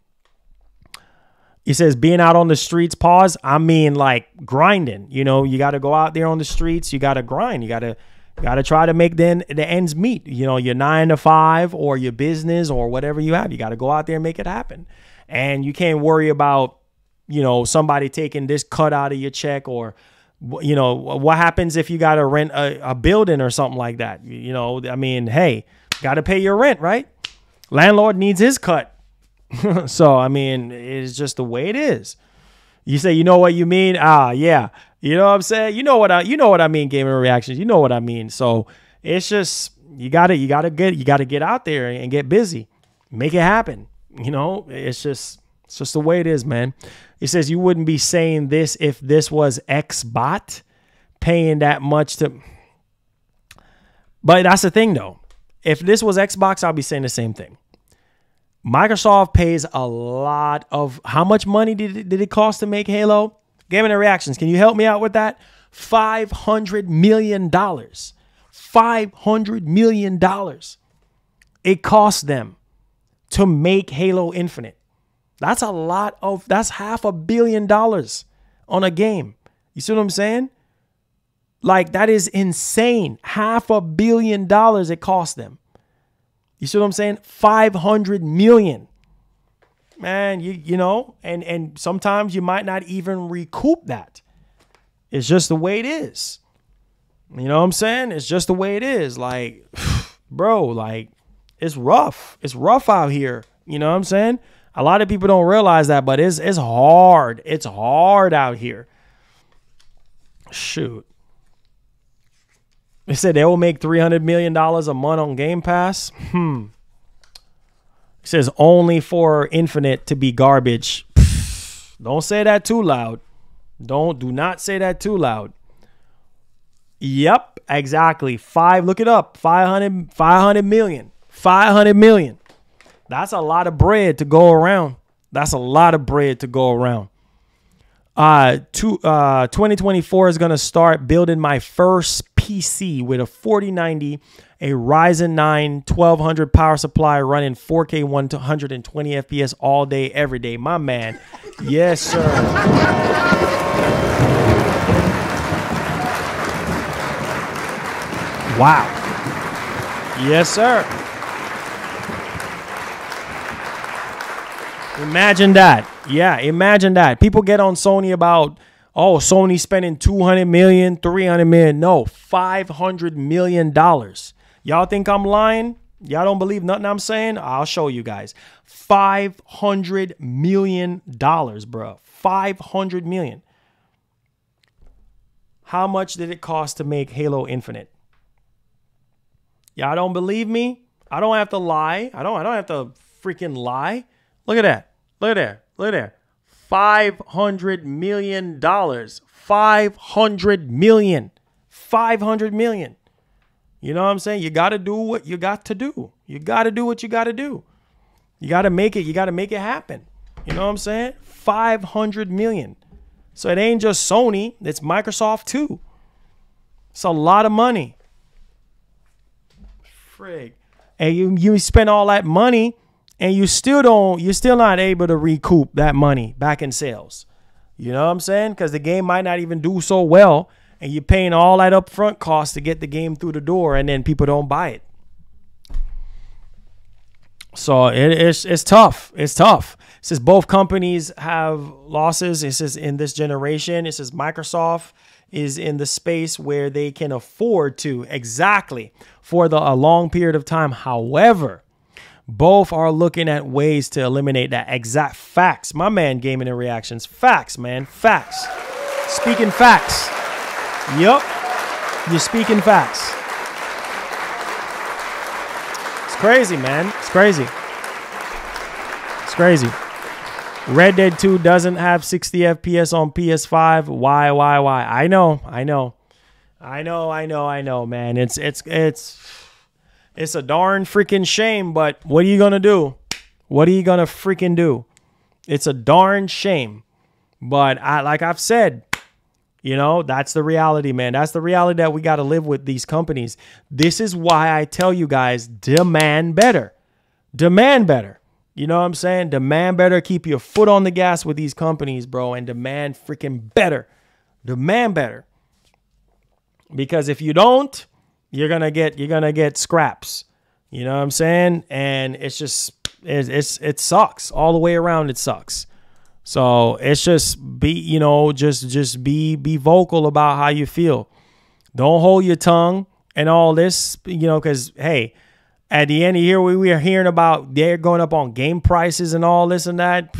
He says, being out on the streets, pause. I mean, like, grinding. You know, you got to go out there on the streets. You got to grind. You got to try to make the ends meet. You know, your 9 to 5 or your business or whatever you have. You got to go out there and make it happen. And you can't worry about, you know, somebody taking this cut out of your check, or, you know, what happens if you got to rent a building or something like that? You know, I mean, hey, got to pay your rent, right? Landlord needs his cut. So, I mean, it's just the way it is. You say, you know what you mean? Yeah. You know what I'm saying? You know what I mean, Gaming Reactions. You know what I mean. So it's just, you gotta get out there and get busy. Make it happen. You know, it's just the way it is, man. He says, you wouldn't be saying this if this was Xbot paying that much to. But that's the thing, though. If this was Xbox, I'll be saying the same thing. Microsoft pays a lot of, how much money did it cost to make Halo? Gaming Reactions, can you help me out with that? $500 million. $500 million. It cost them to make Halo Infinite. That's a lot of, that's $500 million on a game. You see what I'm saying? Like, that is insane. $500 million it cost them. You see what I'm saying? 500 million. Man, you know, and sometimes you might not even recoup that. It's just the way it is. You know what I'm saying? It's just the way it is. Like, bro, like, it's rough. It's rough out here. You know what I'm saying? A lot of people don't realize that, but it's hard. It's hard out here. Shoot. They said they will make $300 million a month on Game Pass. It says only for Infinite to be garbage. Don't say that too loud. Do not say that too loud. Yep, exactly. Look it up. 500 million. 500 million. That's a lot of bread to go around. That's a lot of bread to go around. 2024 is going to start building my first PC with a 4090, a Ryzen 9 1200 power supply running 4K 120 FPS all day, every day. My man. Yes, sir. Wow. Yes, sir. Imagine that. Yeah, imagine that. People get on Sony about, oh, Sony spending 200 million, 300 million. No, $500 million. Y'all think I'm lying? Y'all don't believe nothing I'm saying? I'll show you guys. $500 million, bro. $500 million. How much did it cost to make Halo Infinite? Y'all don't believe me? I don't have to lie. I don't have to freaking lie. Look at that. Look at there. Look at there. $500 million. 500 million. 500 million. You know what I'm saying? You got to do what you got to do. You got to do what you got to do. You got to make it. You got to make it happen. You know what I'm saying? 500 million. So it ain't just Sony. It's Microsoft too. It's a lot of money. Frig. And you spend all that money, and you're still not able to recoup that money back in sales. You know what I'm saying? Because the game might not even do so well, and you're paying all that upfront cost to get the game through the door, and then people don't buy it. So it's tough. It's tough. It says both companies have losses. It says in this generation, it says Microsoft is in the space where they can afford to, exactly, for a long period of time. However, both are looking at ways to eliminate that. Exact facts. My man, Gaming and Reactions. Facts, man. Facts. Speaking facts. Yup. You're speaking facts. It's crazy, man. It's crazy. It's crazy. Red Dead 2 doesn't have 60 FPS on PS5. Why? I know, man. It's a darn freaking shame, but what are you gonna do? What are you gonna freaking do? It's a darn shame. But like I've said, you know, that's the reality, man. That's the reality that we got to live with these companies. This is why I tell you guys, demand better. Demand better. You know what I'm saying? Demand better. Keep your foot on the gas with these companies, bro, and demand freaking better. Demand better. Because if you don't, you're gonna get scraps. You know what I'm saying? And it's just it sucks. All the way around it sucks. So it's just just be vocal about how you feel. Don't hold your tongue and all this, you know, because hey, at the end of here, we are hearing about they're going up on game prices and all this and that.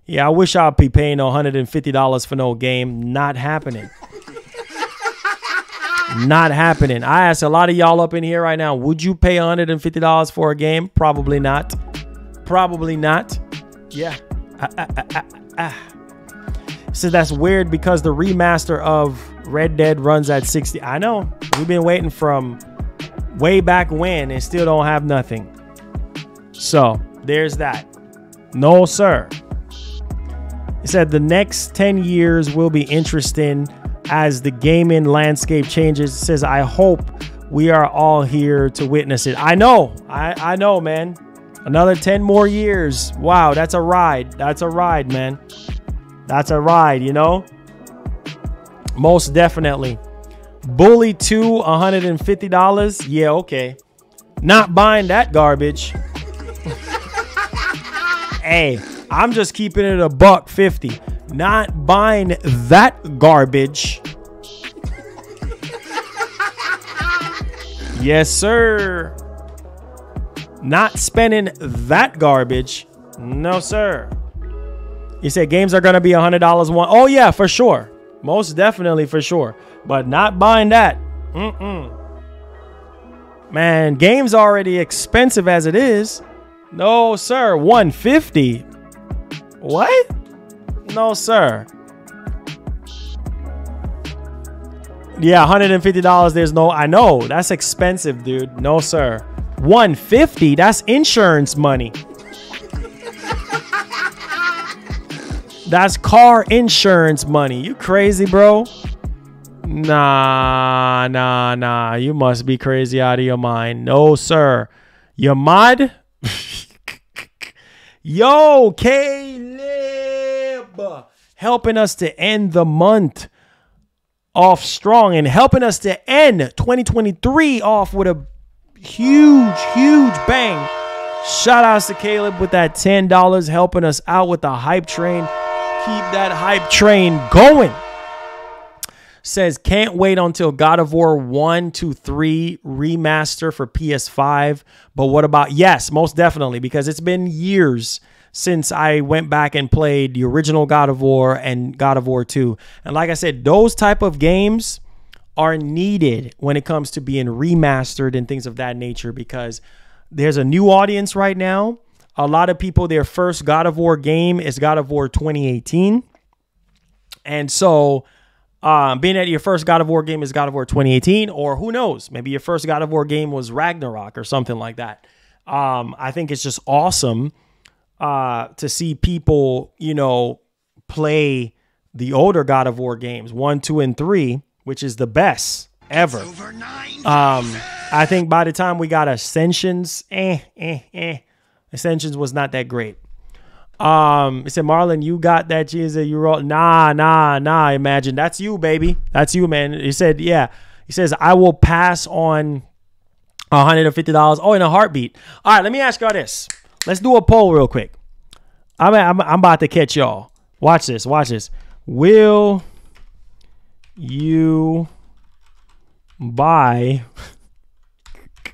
Yeah, I wish I'd be paying $150 for no game. Not happening. Not happening. I ask a lot of y'all up in here right now, would you pay $150 for a game? Probably not. Probably not. Yeah. So that's weird because the remaster of Red Dead runs at 60. I know. We've been waiting from way back when and still don't have nothing. So there's that. No, sir. It said the next 10 years will be interesting as the gaming landscape changes. It says, I hope we are all here to witness it. I know. I know, man. Another 10 more years. Wow, that's a ride. That's a ride, man. That's a ride, you know? Most definitely. Bully 2, $150. Yeah, okay. Not buying that garbage. Hey, I'm just keeping it $150. Not buying that garbage. Yes, sir. Not spending that garbage. No, sir. You said games are going to be $100 one. Oh, yeah, for sure. Most definitely for sure. But not buying that. Man, games already expensive as it is. No, sir. $150. What? No, sir. Yeah, $150. There's no, I know. That's expensive, dude. No, sir. $150. That's insurance money. That's car insurance money. You crazy, bro? Nah. You must be crazy out of your mind. No, sir. Your mod? Yo, Caleb. Helping us to end the month off strong and helping us to end 2023 off with a huge bang. Shout outs to Caleb with that $10 helping us out with the hype train. Keep that hype train going. Says can't wait until God of War 1, 2, 3 remaster for PS5. But what about, yes, most definitely, because it's been years since I went back and played the original God of War and God of War 2. And like I said, those type of games are needed when it comes to being remastered and things of that nature, because there's a new audience right now. A lot of people, their first God of War game is God of War 2018. And so being that your first God of War game is God of War 2018, or who knows, maybe your first God of War game was Ragnarok or something like that. I think it's just awesome to see people, you know, play the older God of War games, 1, 2, and 3, which is the best ever. I think by the time we got Ascensions, Ascensions was not that great. It said, Marlon, you got that cheese that you wrote. Nah. Imagine. That's you, baby. That's you, man. He said, yeah. He says, I will pass on $150. Oh, in a heartbeat. All right, let me ask y'all this. Let's do a poll real quick. I'm about to catch y'all. Watch this. Watch this. Will you buy?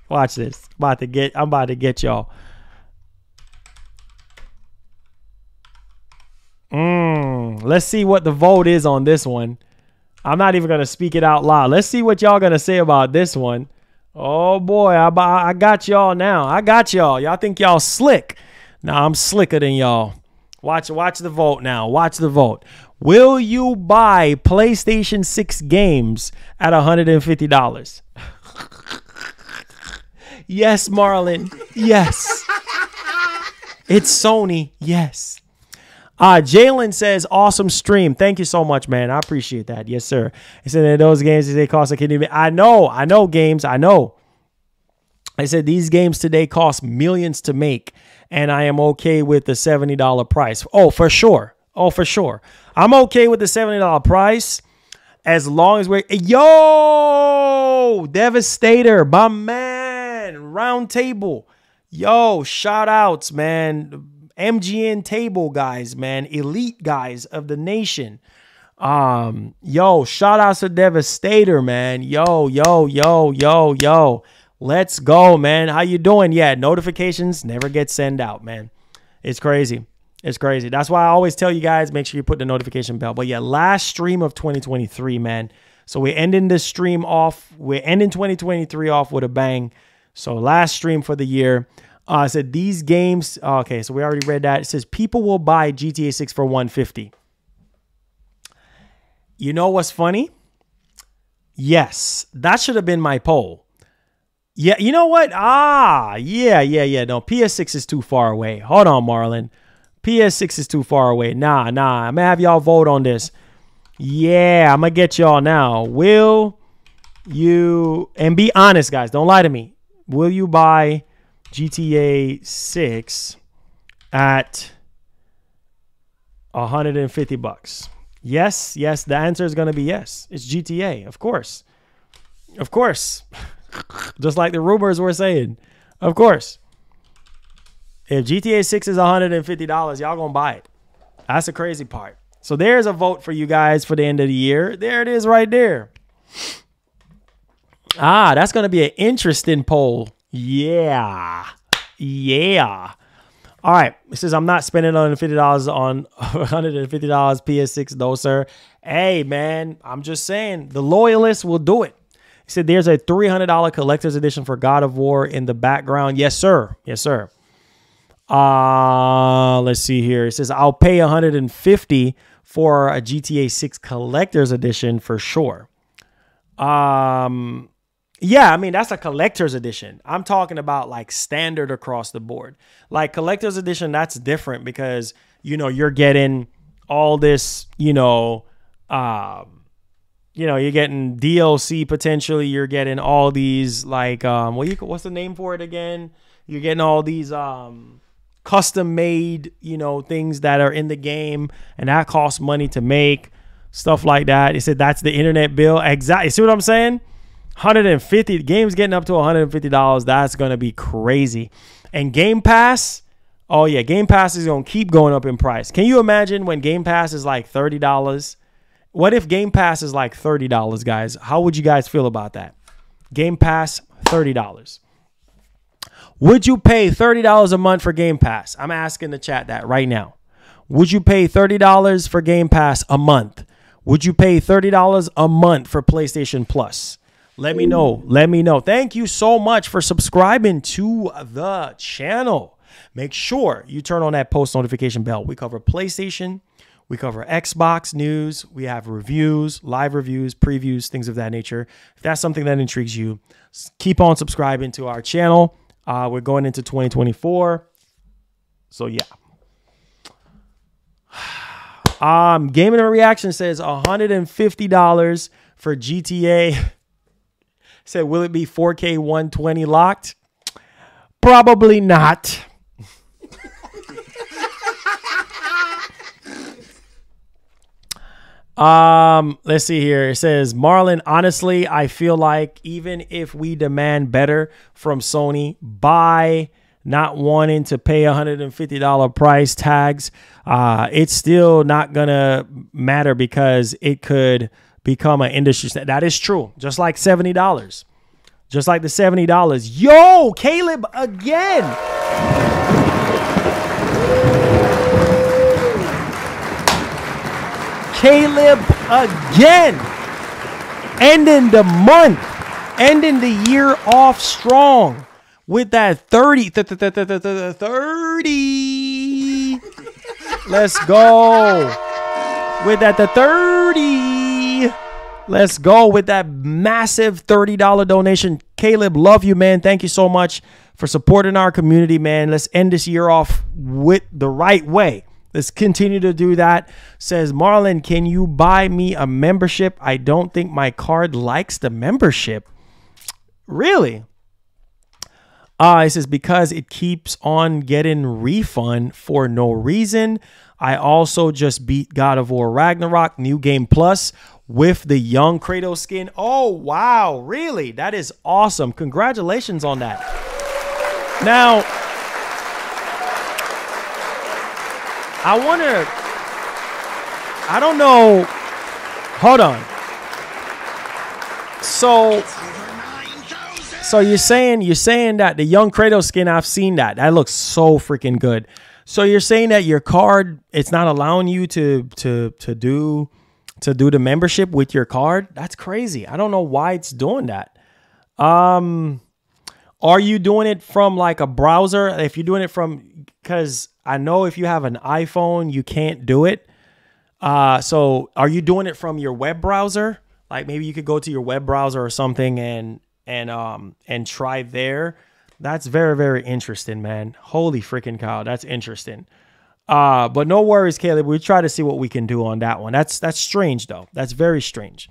Watch this. I'm about to get y'all. Let's see what the vote is on this one. I'm not even gonna speak it out loud. Let's see what y'all gonna say about this one. Oh boy, I got y'all now. I got y'all. Y'all think y'all slick? Nah, I'm slicker than y'all. Watch the vote now. Watch the vote. Will you buy PlayStation 6 games at $150? Yes, Marlon. Yes. It's Sony. Yes. Jalen says, awesome stream. Thank you so much, man. I appreciate that. Yes, sir. He said that those games today cost a kidney. I know games. I know. I said these games today cost millions to make, and I am okay with the $70 price. Oh, for sure. Oh, for sure. I'm okay with the $70 price as long as we're... Yo! Devastator, my man. Round table. Yo, shout outs, man. MGN table guys, man. Elite guys of the nation. Yo, shout outs to Devastator, man. Yo. Let's go, man. How you doing? Yeah, notifications never get sent out, man. It's crazy. It's crazy. That's why I always tell you guys, make sure you put the notification bell. But yeah, last stream of 2023, man. So we're ending this stream off. We're ending 2023 off with a bang. So last stream for the year. I said these games. Okay, so we already read that. It says people will buy GTA 6 for $150. You know what's funny? Yes, that should have been my poll. Yeah, you know what? Yeah. No, PS6 is too far away. Hold on, Marlon. PS6 is too far away. Nah. I'm gonna have y'all vote on this. Yeah, I'm gonna get y'all now. Will you, and be honest, guys, don't lie to me. Will you buy GTA 6 at $150? Yes. The answer is going to be yes. It's GTA, of course. Of course. Just like the rumors were saying. Of course. If GTA 6 is $150, y'all going to buy it. That's the crazy part. So there's a vote for you guys for the end of the year. There it is right there. That's going to be an interesting poll. Yeah. All right. It says, I'm not spending $150 on $150 PS6 though, sir. Hey, man, I'm just saying the loyalists will do it. He said there's a $300 collector's edition for God of War in the background. Yes, sir. Let's see here. It says I'll pay $150 for a GTA 6 collector's edition for sure. Yeah, I mean, that's a collector's edition. I'm talking about like standard across the board. Like collector's edition, that's different because, you know, you're getting all this, you're getting DLC potentially. You're getting all these like, what's the name for it again? You're getting all these custom made, things that are in the game and that costs money to make, stuff like that. It said that's the internet bill. Exactly. See what I'm saying? $150 games getting up to $150. That's gonna be crazy. And Game Pass, oh yeah, Game Pass is gonna keep going up in price. Can you imagine when Game Pass is like $30? What if Game Pass is like $30, guys? How would you guys feel about that? Game Pass, $30. Would you pay $30 a month for Game Pass? I'm asking the chat that right now. Would you pay $30 for Game Pass a month? Would you pay $30 a month for PlayStation Plus? Let me know. Let me know. Thank you so much for subscribing to the channel. Make sure you turn on that post notification bell. We cover PlayStation. We cover Xbox news. We have reviews, live reviews, previews, things of that nature. If that's something that intrigues you, keep on subscribing to our channel. We're going into 2024. So, yeah. Gaming and Reaction says $150 for GTA. Said, will it be 4K 120 locked? Probably not. Let's see here. It says, Marlon, honestly, I feel like even if we demand better from Sony by not wanting to pay $150 price tags, it's still not gonna matter because it could become an industry standard. That is true. Just like $70. Just like the $70. Yo, Caleb again. Caleb again. Ending the month. Ending the year off strong with that 30. 30. Let's go. With that the 30. Let's go with that massive $30 donation. Caleb, love you, man. Thank you so much for supporting our community, man. Let's end this year off with the right way. Let's continue to do that. Says, Marlon, can you buy me a membership? I don't think my card likes the membership. Really? It says, because it keeps on getting refund for no reason. I also just beat God of War Ragnarok New Game Plus with the young Kratos skin. Oh, wow. Really? That is awesome. Congratulations on that. Now, I don't know. Hold on. So you're saying that the young Kratos skin, I've seen that. That looks so freaking good. So you're saying that your card, it's not allowing you to do the membership with your card? That's crazy. I don't know why it's doing that. Are you doing it from like a browser? If you're doing it from, because I know if you have an iPhone, you can't do it. So are you doing it from your web browser? Like maybe you could go to your web browser or something and try there. That's very, very interesting, man. Holy freaking cow. That's interesting. But no worries, Caleb. We try to see what we can do on that one. That's strange though. That's very strange.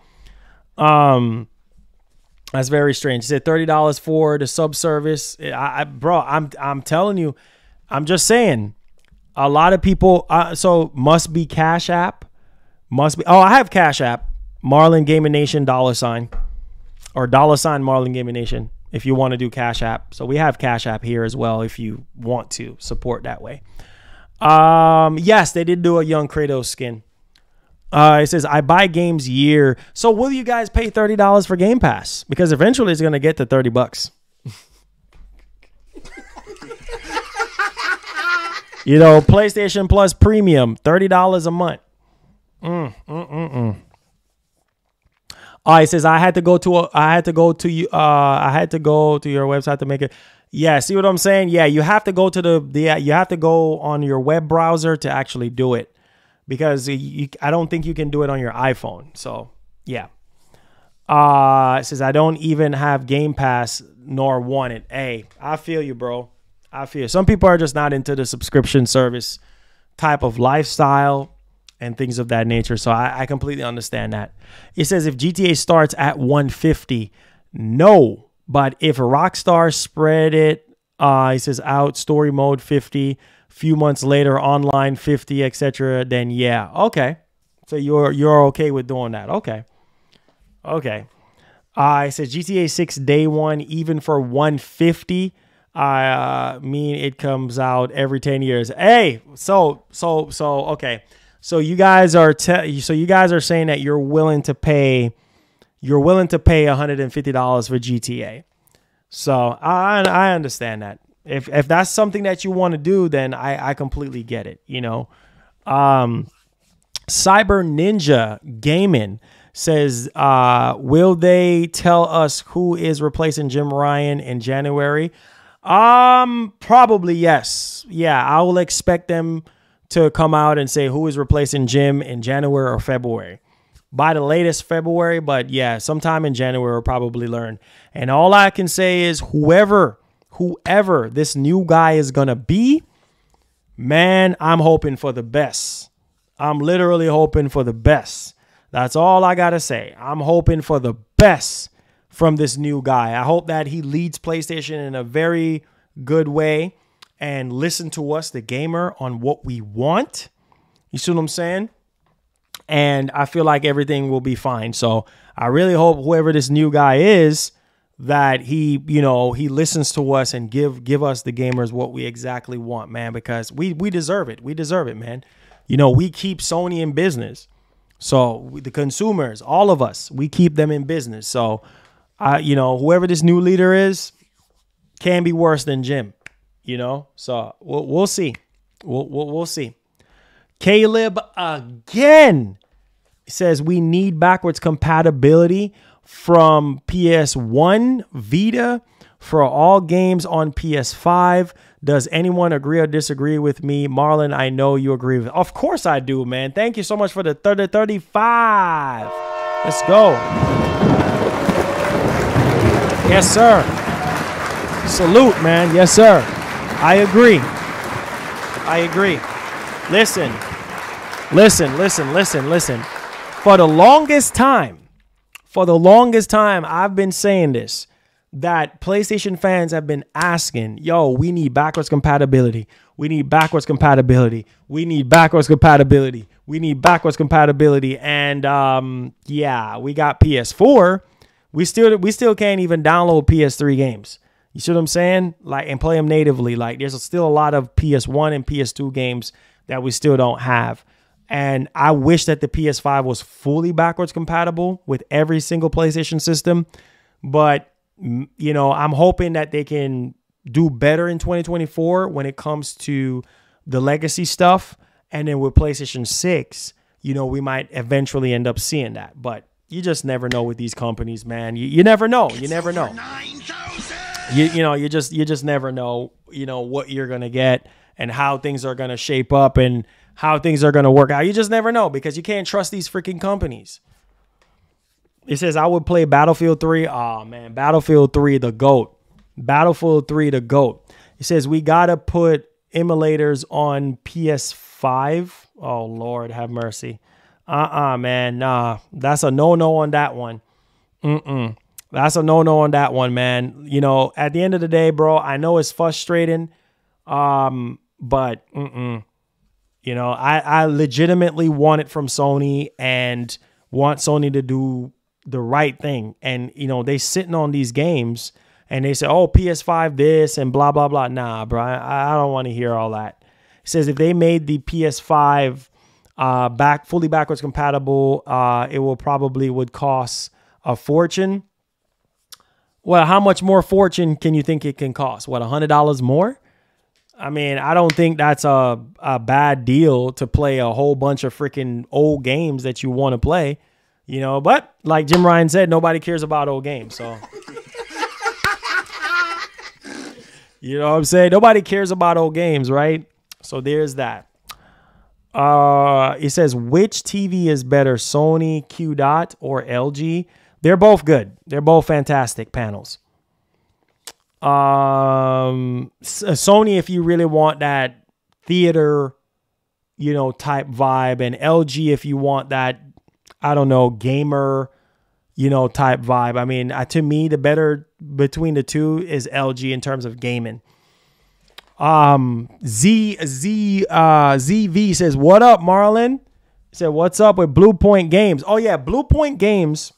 That's very strange. He said $30 for the sub service. Bro, I'm telling you, I'm just saying, a lot of people. So must be Cash App. Must be. Oh, I have Cash App. MarlonGamingNation $, or $, MarlonGamingNation. If you want to do Cash App. So we have Cash App here as well if you want to support that way. Yes, they did do a young Kratos skin. It says, I buy games year. So will you guys pay $30 for Game Pass? Because eventually it's going to get to $30. You know, PlayStation Plus Premium, $30 a month. It says I had to go to your website to make it. Yeah, see what I'm saying? Yeah, you have to go to you have to go on your web browser to actually do it, because I don't think you can do it on your iPhone. So yeah. It says I don't even have Game Pass nor want it. Hey, I feel you, bro. I feel you. Some people are just not into the subscription service type of lifestyle and things of that nature. So I completely understand that. It says if GTA starts at 150, no. But if Rockstar spread it, it says out story mode 50, few months later online 50, etc., then yeah, okay. So you're okay with doing that? Okay, okay. It says GTA 6 day one, even for 150. I mean it comes out every 10 years. Hey, so okay. So you guys are saying that you're willing to pay $150 for GTA. So I understand that. If that's something that you want to do, then I completely get it, you know. Cyber Ninja Gaming says, will they tell us who is replacing Jim Ryan in January? Probably yes. Yeah, I will expect them to come out and say who is replacing Jim in January or February. By the latest February, but yeah, sometime in January we'll probably learn. And all I can say is whoever this new guy is gonna be, man, I'm hoping for the best. I'm literally hoping for the best. That's all I gotta say. I'm hoping for the best from this new guy. I hope that he leads PlayStation in a very good way and listen to us, the gamer, on what we want. You see what I'm saying? and I feel like everything will be fine. So I really hope whoever this new guy is, that he, you know, he listens to us and give us the gamers what we exactly want, man, because we deserve it. We deserve it, man. You know, we keep Sony in business. So the consumers, all of us, we keep them in business. So, you know, whoever this new leader is can be worse than Jim, you know. So we'll see. We'll see. Caleb again says we need backwards compatibility from PS1 Vita for all games on PS5. Does anyone agree or disagree with me? Marlon, I know you agree with. Of course I do, man. Thank you so much for the 35. Let's go. Yes, sir. Salute, man. Yes, sir. I agree. I agree. Listen. For the longest time, I've been saying this, that PlayStation fans have been asking, yo, we need backwards compatibility. We need backwards compatibility. We need backwards compatibility. We need backwards compatibility. And yeah, we got PS4. We still can't even download PS3 games. You see what I'm saying? Like, and play them natively. Like, there's still a lot of PS1 and PS2 games that we still don't have. And I wish that the PS5 was fully backwards compatible with every single PlayStation system. But, you know, I'm hoping that they can do better in 2024 when it comes to the legacy stuff. And then with PlayStation 6, you know, we might eventually end up seeing that. But you just never know with these companies, man. You never know. You never know. You know, you just never know, you know, what you're going to get and how things are going to shape up and how things are going to work out. You just never know because you can't trust these freaking companies. It says, I would play Battlefield 3. Oh, man. Battlefield 3, the GOAT. Battlefield 3, the GOAT. It says, we got to put emulators on PS5. Oh, Lord, have mercy. Man. Nah, that's a no-no on that one. That's a no-no on that one, man. You know, at the end of the day, bro, I know it's frustrating. But, you know, I legitimately want it from Sony and want Sony to do the right thing. And, you know, they sitting on these games and they say, oh, PS5 this and blah, blah, blah. Nah, bro, I don't want to hear all that. It says if they made the PS5 fully backwards compatible, it will probably would cost a fortune. Well, how much more fortune can you think it can cost? What, $100 more? I mean, I don't think that's a bad deal to play a whole bunch of freaking old games that you want to play, you know. But like Jim Ryan said, nobody cares about old games. So, you know what I'm saying? Nobody cares about old games, right? So there's that. It says, which TV is better, Sony Q Dot or LG? They're both good. They're both fantastic panels. Sony, if you really want that theater, you know, type vibe, and LG if you want that, I don't know, gamer, you know, type vibe. I mean, to me, the better between the two is LG in terms of gaming. ZV says, what up, Marlon? He said, what's up with Blue Point Games? Oh yeah, Blue Point Games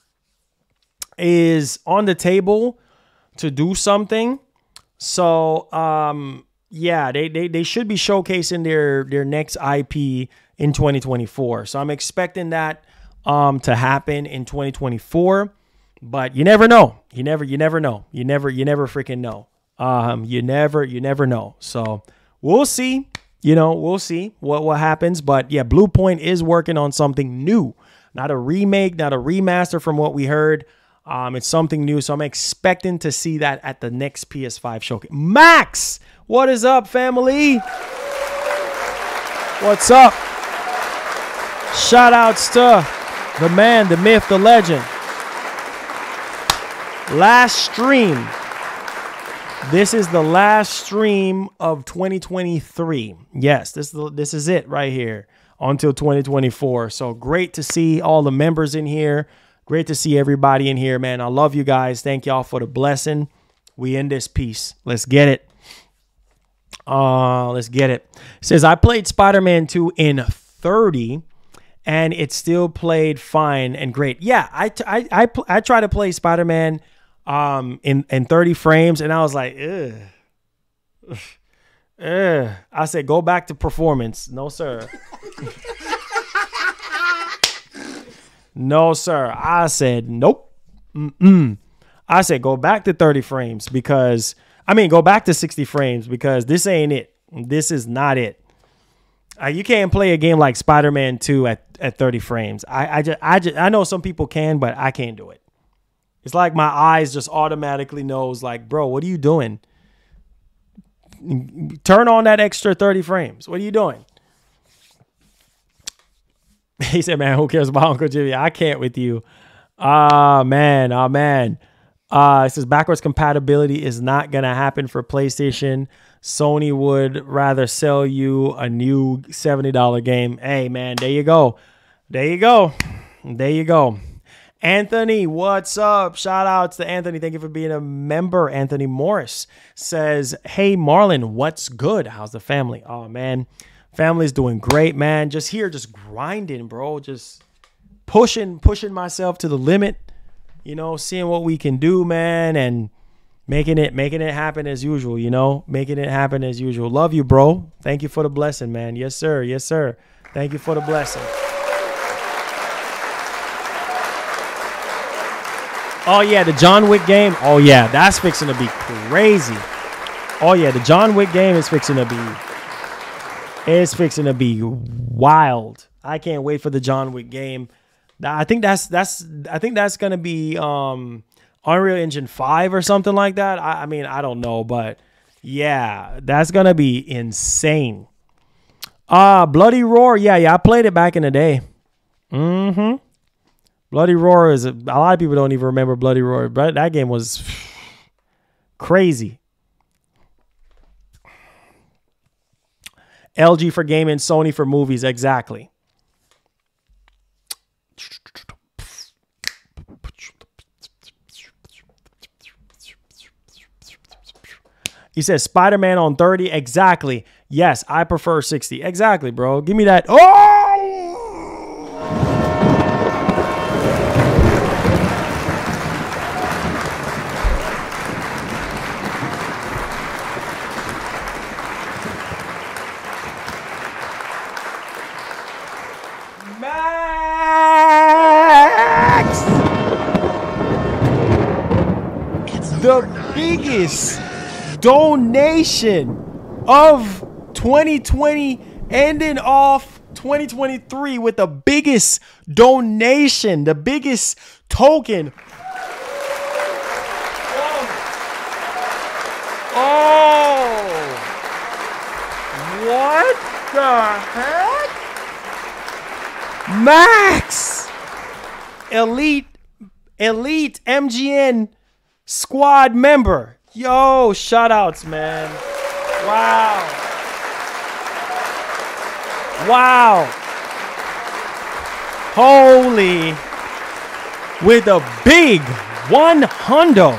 is on the table to do something. So yeah, they should be showcasing their next IP in 2024. So I'm expecting that to happen in 2024. But you never know. You never know. You never freaking know. You never know. So we'll see. You know, we'll see what happens. But yeah, Blue Point is working on something new. Not a remake, not a remaster from what we heard. It's something new, so I'm expecting to see that at the next PS5 showcase. Max, what is up, family? What's up? Shout outs to the man, the myth, the legend. Last stream. This is the last stream of 2023. Yes, this is it right here until 2024. So great to see all the members in here. Great to see everybody in here, man. I love you guys. Thank y'all for the blessing. We end this piece. Let's get it. Let's get it. It says, I played Spider-Man 2 in 30 and it still played fine and great. Yeah, I tried to play Spider-Man in 30 frames, and I was like, ugh. I said, go back to performance. No, sir. No, sir. I said, nope. I said, go back to 30 frames because, go back to 60 frames because this ain't it. This is not it. You can't play a game like Spider-Man 2 at 30 frames. I know some people can, but I can't do it. It's like my eyes just automatically knows, like, bro, what are you doing? Turn on that extra 30 frames. What are you doing? He said, man, who cares about Uncle Jimmy? I can't with you. Man. It says backwards compatibility is not going to happen for PlayStation. Sony would rather sell you a new $70 game. Hey, man, there you go. There you go. There you go. Anthony, what's up? Shout outs to Anthony. Thank you for being a member. Anthony Morris says, hey, Marlon, what's good? How's the family? Oh, man. Family's doing great, man. Just here, just grinding, bro. Just pushing myself to the limit. You know, seeing what we can do, man, and making it happen as usual, you know? Making it happen as usual. Love you, bro. Thank you for the blessing, man. Yes, sir. Yes, sir. Thank you for the blessing. Oh, yeah, the John Wick game. Oh, yeah, that's fixing to be crazy. Oh, yeah, the John Wick game is fixing to be wild. I can't wait for the John Wick game. I think that's gonna be Unreal Engine 5 or something like that. I don't know, but yeah, that's gonna be insane. Bloody Roar, yeah, I played it back in the day. Bloody Roar is a lot of people don't even remember Bloody Roar, but that game was crazy. LG for gaming, Sony for movies, exactly. He says Spider-Man on 30. Exactly. Yes, I prefer 60. Exactly, bro. Give me that. Oh! Max! The biggest donation of 2020, ending off 2023 with the biggest donation, the biggest token. Oh, what the heck? Max, elite MGN squad member. Yo, shout outs, man. Wow. Holy. With a big 100.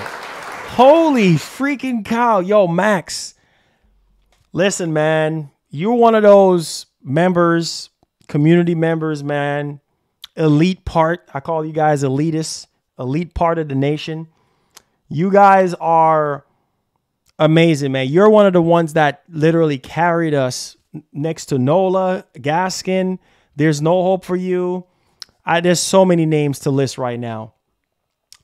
Holy freaking cow. Yo, Max. Listen, man. You're one of those members, community members, man. Elite part. I call you guys elitists. Elite part of the nation. You guys are amazing, man. You're one of the ones that literally carried us next to Nola, Gaskin. There's no hope for you. There's so many names to list right now.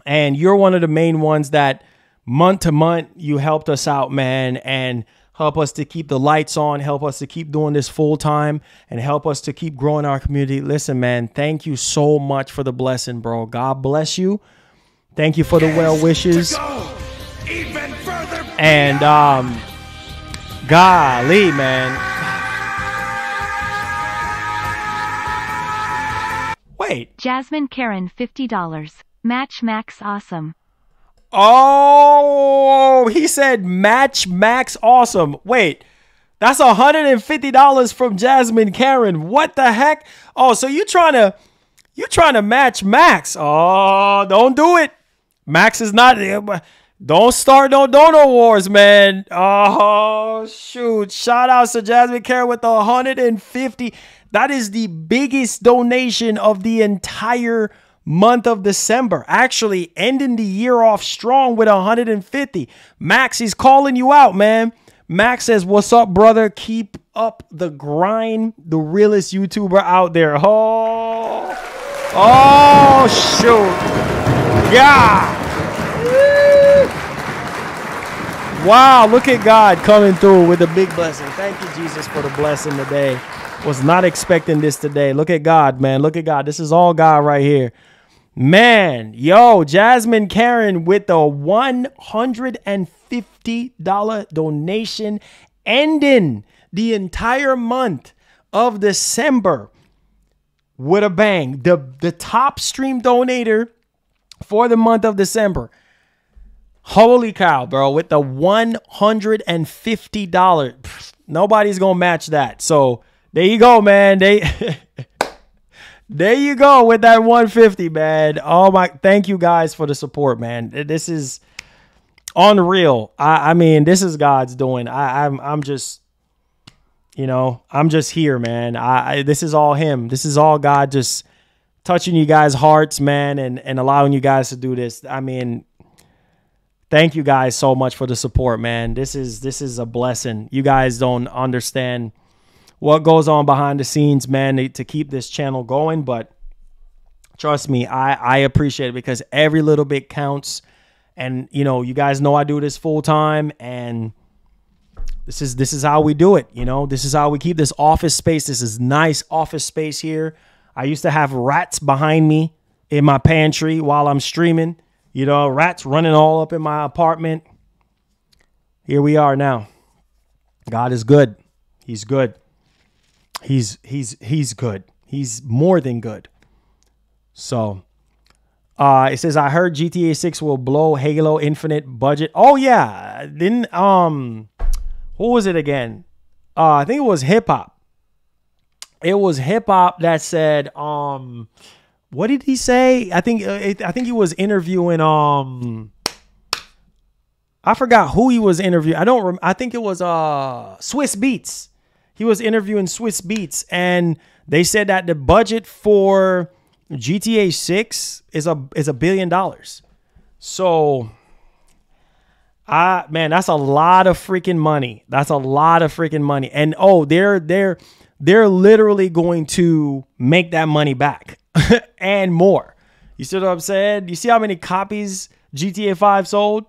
And you're one of the main ones that month to month, you helped us out, man, and help us to keep the lights on, help us to keep doing this full time, and help us to keep growing our community. Listen, man, thank you so much for the blessing, bro. God bless you. Thank you for the well wishes. And golly, man. Wait. Jasmine Karen, $50. Match Max awesome. Oh, he said match Max awesome. Wait. That's $150 from Jasmine Karen. What the heck? Oh, so you're trying to match Max. Oh, don't do it. Max is not. Don't start no donor wars, man. Oh, shoot. Shout out to Jasmine Care with the 150. That is the biggest donation of the entire month of December. Actually, ending the year off strong with 150. Max is calling you out, man. Max says, what's up, brother? Keep up the grind. The realest YouTuber out there. Oh, shoot. Yeah. Wow, look at God coming through with a big blessing. Thank you, Jesus, for the blessing today. Was not expecting this today. Look at God, man. Look at God. This is all God right here. Man, yo, Jasmine Karen with the $150 donation, ending the entire month of December with a bang. The top stream donator for the month of December. Holy cow, bro, with the $150. Nobody's going to match that. So there you go, man. There you go with that 150, man. Oh my, thank you guys for the support, man. This is unreal. I mean, this is God's doing. I'm just, you know, I'm just here, man. This is all him. This is all God just touching you guys' hearts, man, and allowing you guys to do this. I mean, thank you guys so much for the support, man. This is a blessing. You guys don't understand what goes on behind the scenes, man, to keep this channel going. But trust me, I appreciate it because every little bit counts. And, you know, you guys know I do this full time, and this is how we do it. You know, this is how we keep this office space. This is nice office space here. I used to have rats behind me in my pantry while I'm streaming. You know, rats running all up in my apartment. Here we are now. God is good. He's good. He's good. He's more than good. So, it says, I heard GTA 6 will blow Halo Infinite budget. Oh yeah. Then, what was it again? I think it was hip hop. It was hip hop that said, what did he say? I think he was interviewing, I forgot who he was interviewing. I think it was, Swiss Beats. He was interviewing Swiss Beats, and they said that the budget for GTA 6 is $1 billion. So, man, that's a lot of freaking money. That's a lot of freaking money. And oh, they're literally going to make that money back and more. You see what I'm saying? You see how many copies GTA 5 sold?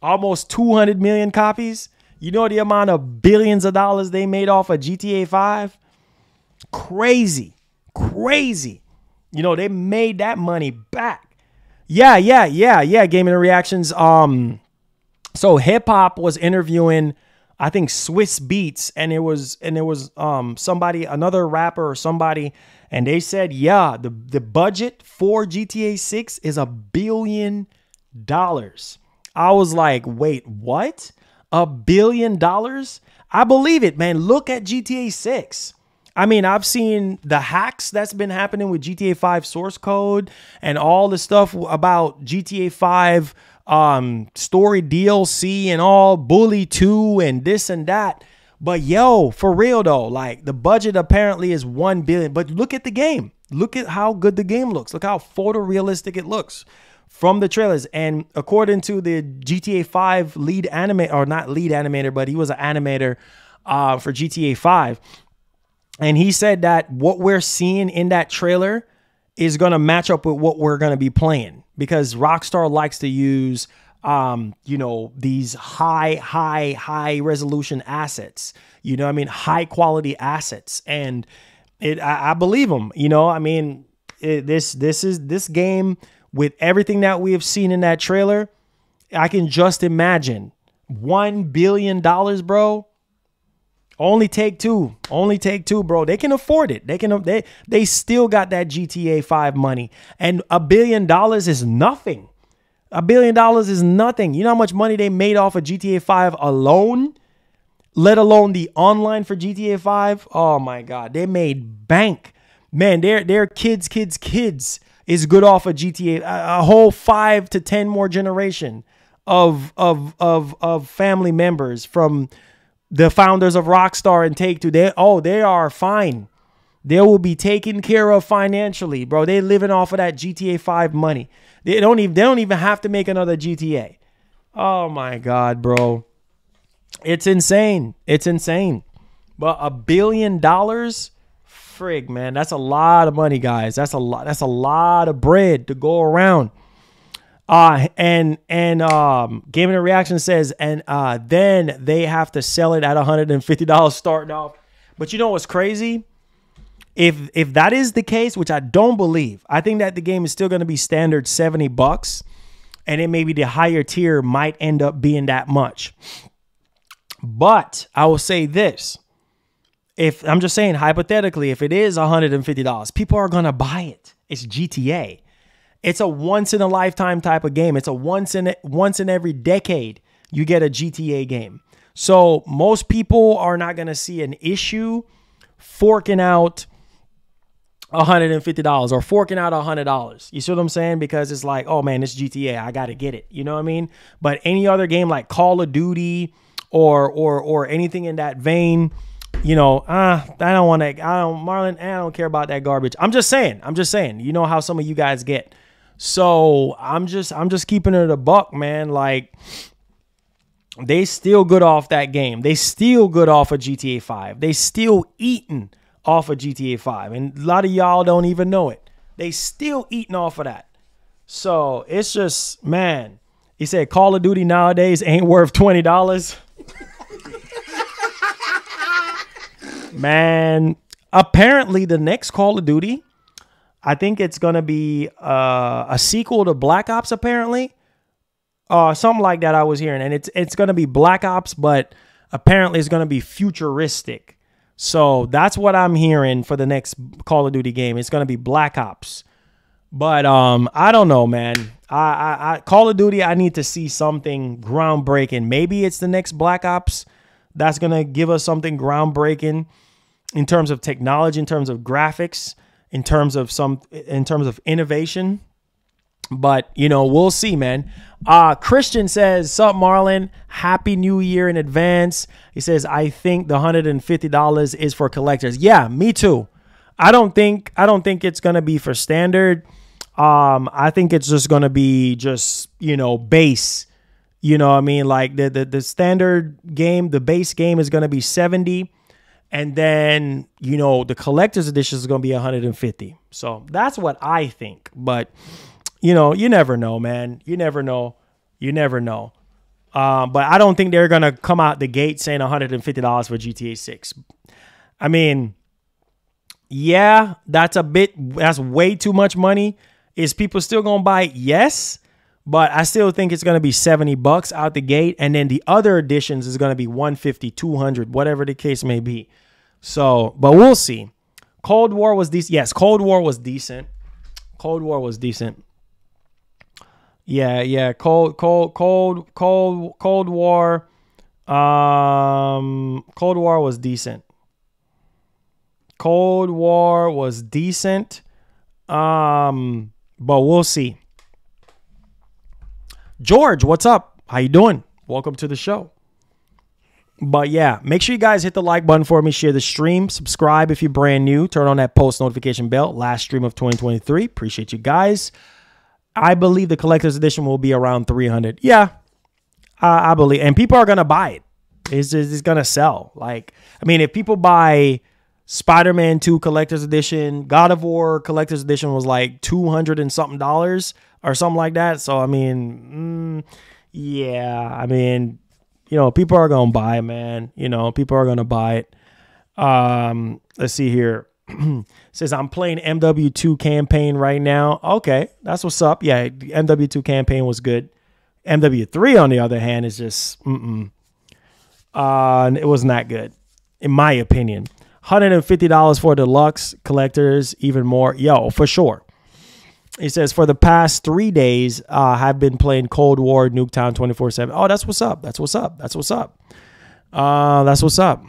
Almost 200 million copies. You know the amount of billions of dollars they made off of GTA 5? Crazy. Crazy. You know, they made that money back. Yeah. Gaming Reactions. So hip hop was interviewing, I think, Swiss Beats, and it was somebody, another rapper or somebody, and they said, yeah, the budget for GTA 6 is $1 billion. I was like, wait, what? $1 billion? I believe it, man. Look at GTA 6. I mean, I've seen the hacks that's been happening with GTA 5 source code and all the stuff about GTA 5 story DLC and all, Bully 2 and this and that. But yo, for real though, like the budget apparently is $1 billion. But look at the game. Look at how good the game looks. Look how photorealistic it looks from the trailers. And according to the GTA 5 lead animator, or not lead animator, but he was an animator for GTA 5. And he said that what we're seeing in that trailer is going to match up with what we're going to be playing, because Rockstar likes to use, you know, these high resolution assets, you know what I mean? High quality assets. And I believe them, you know, I mean, this game, with everything that we have seen in that trailer, I can just imagine $1 billion, bro. Only take two, bro. They can afford it. They still got that GTA 5 money, and $1 billion is nothing. $1 billion is nothing. You know how much money they made off of GTA 5 alone, let alone the online for GTA 5. Oh my God, they made bank, man. Their kids is good off of GTA, a whole 5 to 10 more generation of family members from the founders of Rockstar and Take-Two. They are fine. They will be taken care of financially, bro. They living off of that GTA 5 money. They don't even have to make another GTA. Oh my God, bro. It's insane. It's insane. But $1 billion, frig, man. That's a lot of money, guys. That's a lot of bread to go around. Gaming and Reaction says, and then they have to sell it at $150 starting off. But you know what's crazy? If that is the case, which I don't believe, I think that the game is still going to be standard $70, and then maybe the higher tier might end up being that much. But I will say this. If I'm just saying hypothetically, if it is $150, people are going to buy it. It's GTA. It's a once in a lifetime type of game. It's a once in every decade you get a GTA game. So most people are not going to see an issue forking out $150 or forking out $100. You see what I'm saying? Because it's like, oh man, it's GTA. I got to get it. You know what I mean? But any other game like Call of Duty or anything in that vein, you know, Marlon, I don't care about that garbage. I'm just saying, you know how some of you guys get. So I'm just keeping it a buck, man. Like, they still good off that game. They still good off of GTA 5. They still eating off of GTA 5. And a lot of y'all don't even know it. They still eating off of that. So it's just, man, he said Call of Duty nowadays ain't worth $20. Man, apparently the next Call of Duty, I think it's going to be a sequel to Black Ops, apparently. Something like that I was hearing. And it's going to be Black Ops, but apparently it's going to be futuristic. So that's what I'm hearing for the next Call of Duty game. It's going to be Black Ops. But I don't know, man. I Call of Duty, I need to see something groundbreaking. Maybe it's the next Black Ops that's going to give us something groundbreaking in terms of technology, in terms of graphics, in terms of innovation. But, you know, we'll see, man. Christian says, sup, Marlon? Happy New Year in advance. He says, I think the $150 is for collectors. Yeah, me too. I don't think it's going to be for standard. I think it's just going to be just, you know, base. You know what I mean? Like the standard game, the base game is going to be $70. And then, you know, the collector's edition is going to be $150. So that's what I think. But, you know, you never know, man. You never know. You never know. But I don't think they're going to come out the gate saying $150 for GTA 6. I mean, yeah, that's way too much money. Is people still going to buy it? Yes. But I still think it's going to be $70 out the gate. And then the other editions is going to be $150, $200, whatever the case may be. So, but we'll see. Cold War was decent. Yes, Cold War was decent. Cold War was decent. Yeah. Cold War. Cold War was decent. Cold War was decent. But we'll see. George, what's up? How you doing? Welcome to the show. But yeah, make sure you guys hit the like button for me, share the stream, subscribe if you're brand new, turn on that post notification bell. Last stream of 2023. Appreciate you guys. I believe the collector's edition will be around 300. Yeah, I believe. And people are going to buy it. It's going to sell. Like, I mean, if people buy Spider-Man 2 collector's edition, God of War collector's edition was like $200 and something or something like that. So, I mean, yeah, I mean, you know, people are going to buy it, man. You know, people are going to buy it. Let's see here. Says, I'm playing MW2 campaign right now. Okay, that's what's up. Yeah, MW2 campaign was good. MW3, on the other hand, is just, it wasn't that good, in my opinion. $150 for deluxe collectors, even more. Yo, for sure. He says, for the past 3 days, I've been playing Cold War, Nuketown 24/7. Oh, that's what's up. That's what's up. That's what's up. That's what's up.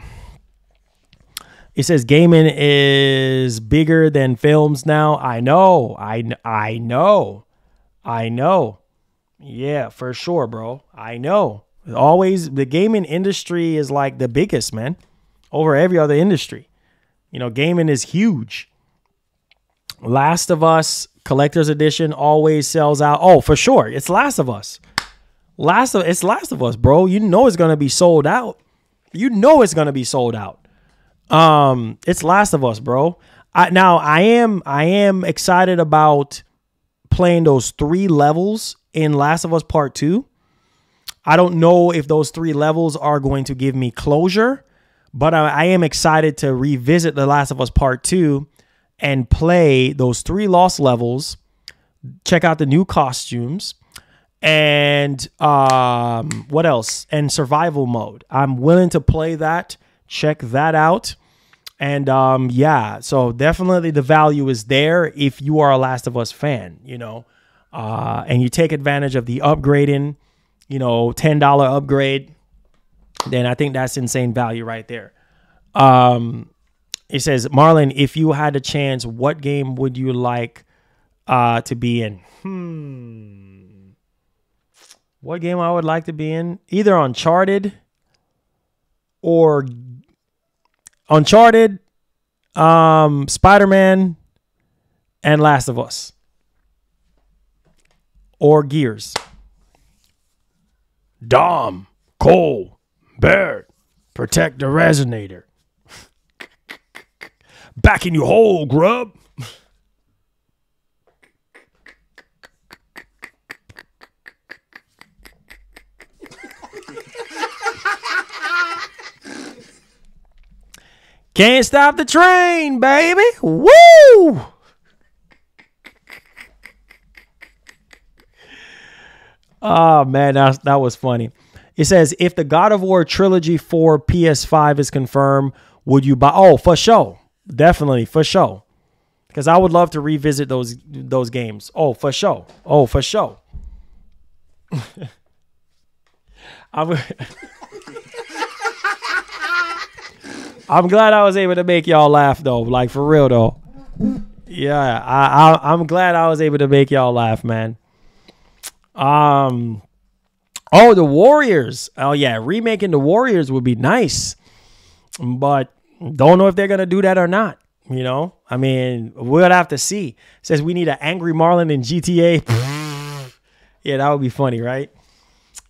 He says, gaming is bigger than films now. I know. Yeah, for sure, bro. I know. Always, the gaming industry is like the biggest, man, over every other industry. You know, gaming is huge. Last of Us Collector's Edition always sells out. Oh, for sure. It's Last of Us. It's Last of Us, bro. You know it's gonna be sold out. You know it's gonna be sold out. It's Last of Us, bro. I am excited about playing those 3 levels in Last of Us Part 2. I don't know if those 3 levels are going to give me closure, but I am excited to revisit The Last of Us Part 2 and play those 3 lost levels, check out the new costumes, and what else? And survival mode. I'm willing to play that, check that out. And yeah, so definitely the value is there if you are a Last of Us fan, you know, and you take advantage of the upgrading, you know, $10 upgrade, then I think that's insane value right there. It says, Marlon, if you had a chance, what game would you like to be in? What game I would like to be in? Either Uncharted, Spider-Man, and Last of Us. Or Gears. Dom, Cole, Barrett, protect the resonator. Back in your hole, grub. Can't stop the train, baby. Woo! Oh, man, that was funny. It says, if the God of War trilogy for PS5 is confirmed, would you buy? Oh, for sure. Definitely, for sure. Because I would love to revisit those games. Oh, for sure. Oh, for sure. I'm glad I was able to make y'all laugh, though. Like, for real, though. Yeah, I'm glad I was able to make y'all laugh, man. Oh, the Warriors. Oh, yeah, remaking the Warriors would be nice. But don't know if they're going to do that or not. You know, I mean, we'll have to see. It says we need an angry Marlon in GTA. Yeah, that would be funny, right?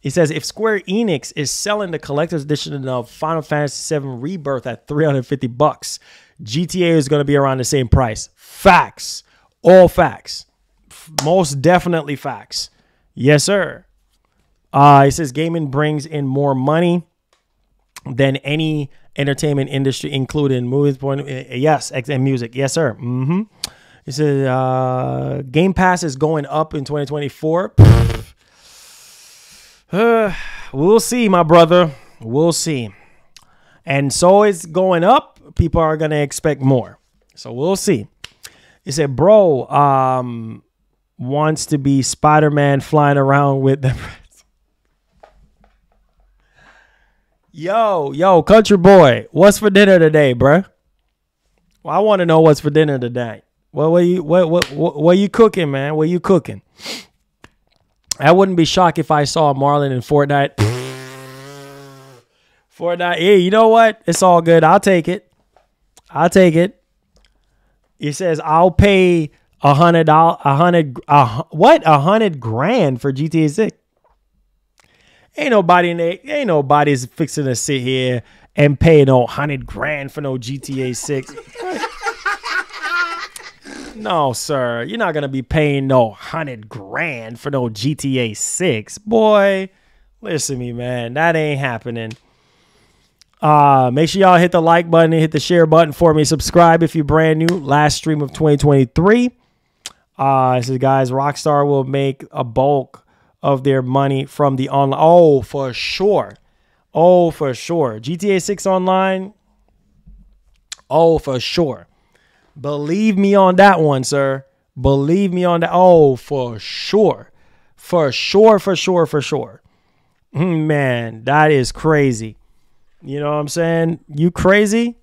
He says, if Square Enix is selling the collector's edition of Final Fantasy VII Rebirth at $350, GTA is going to be around the same price. Facts. All facts. Most definitely facts. Yes, sir. He says, gaming brings in more money than any entertainment industry, including movies, yes, and music. Yes, sir. He says, Game Pass is going up in 2024. We'll see, my brother. We'll see. And so it's going up. People are going to expect more. So we'll see. He said, bro, wants to be Spider-Man flying around with them. Yo, country boy, what's for dinner today, bruh? Well, I want to know what's for dinner today. Well, what you cooking, man? What you cooking? I wouldn't be shocked if I saw Marlon in Fortnite. Fortnite. Yeah, you know what? It's all good. I'll take it. I'll take it. He says I'll pay $100 grand for GTA 6. Ain't nobody's fixing to sit here and pay no 100 grand for no GTA 6. No, sir. You're not going to be paying no 100 grand for no GTA 6. Boy, listen to me, man. That ain't happening. Make sure y'all hit the like button and hit the share button for me. Subscribe if you're brand new. Last stream of 2023. It says, guys, Rockstar will make a bulk of their money from the online. Oh, for sure. Oh, for sure. GTA 6 online. Oh, for sure. Believe me on that one, sir. Believe me on that. Oh, for sure. For sure, for sure, for sure. Man, that is crazy. You know what I'm saying? You crazy?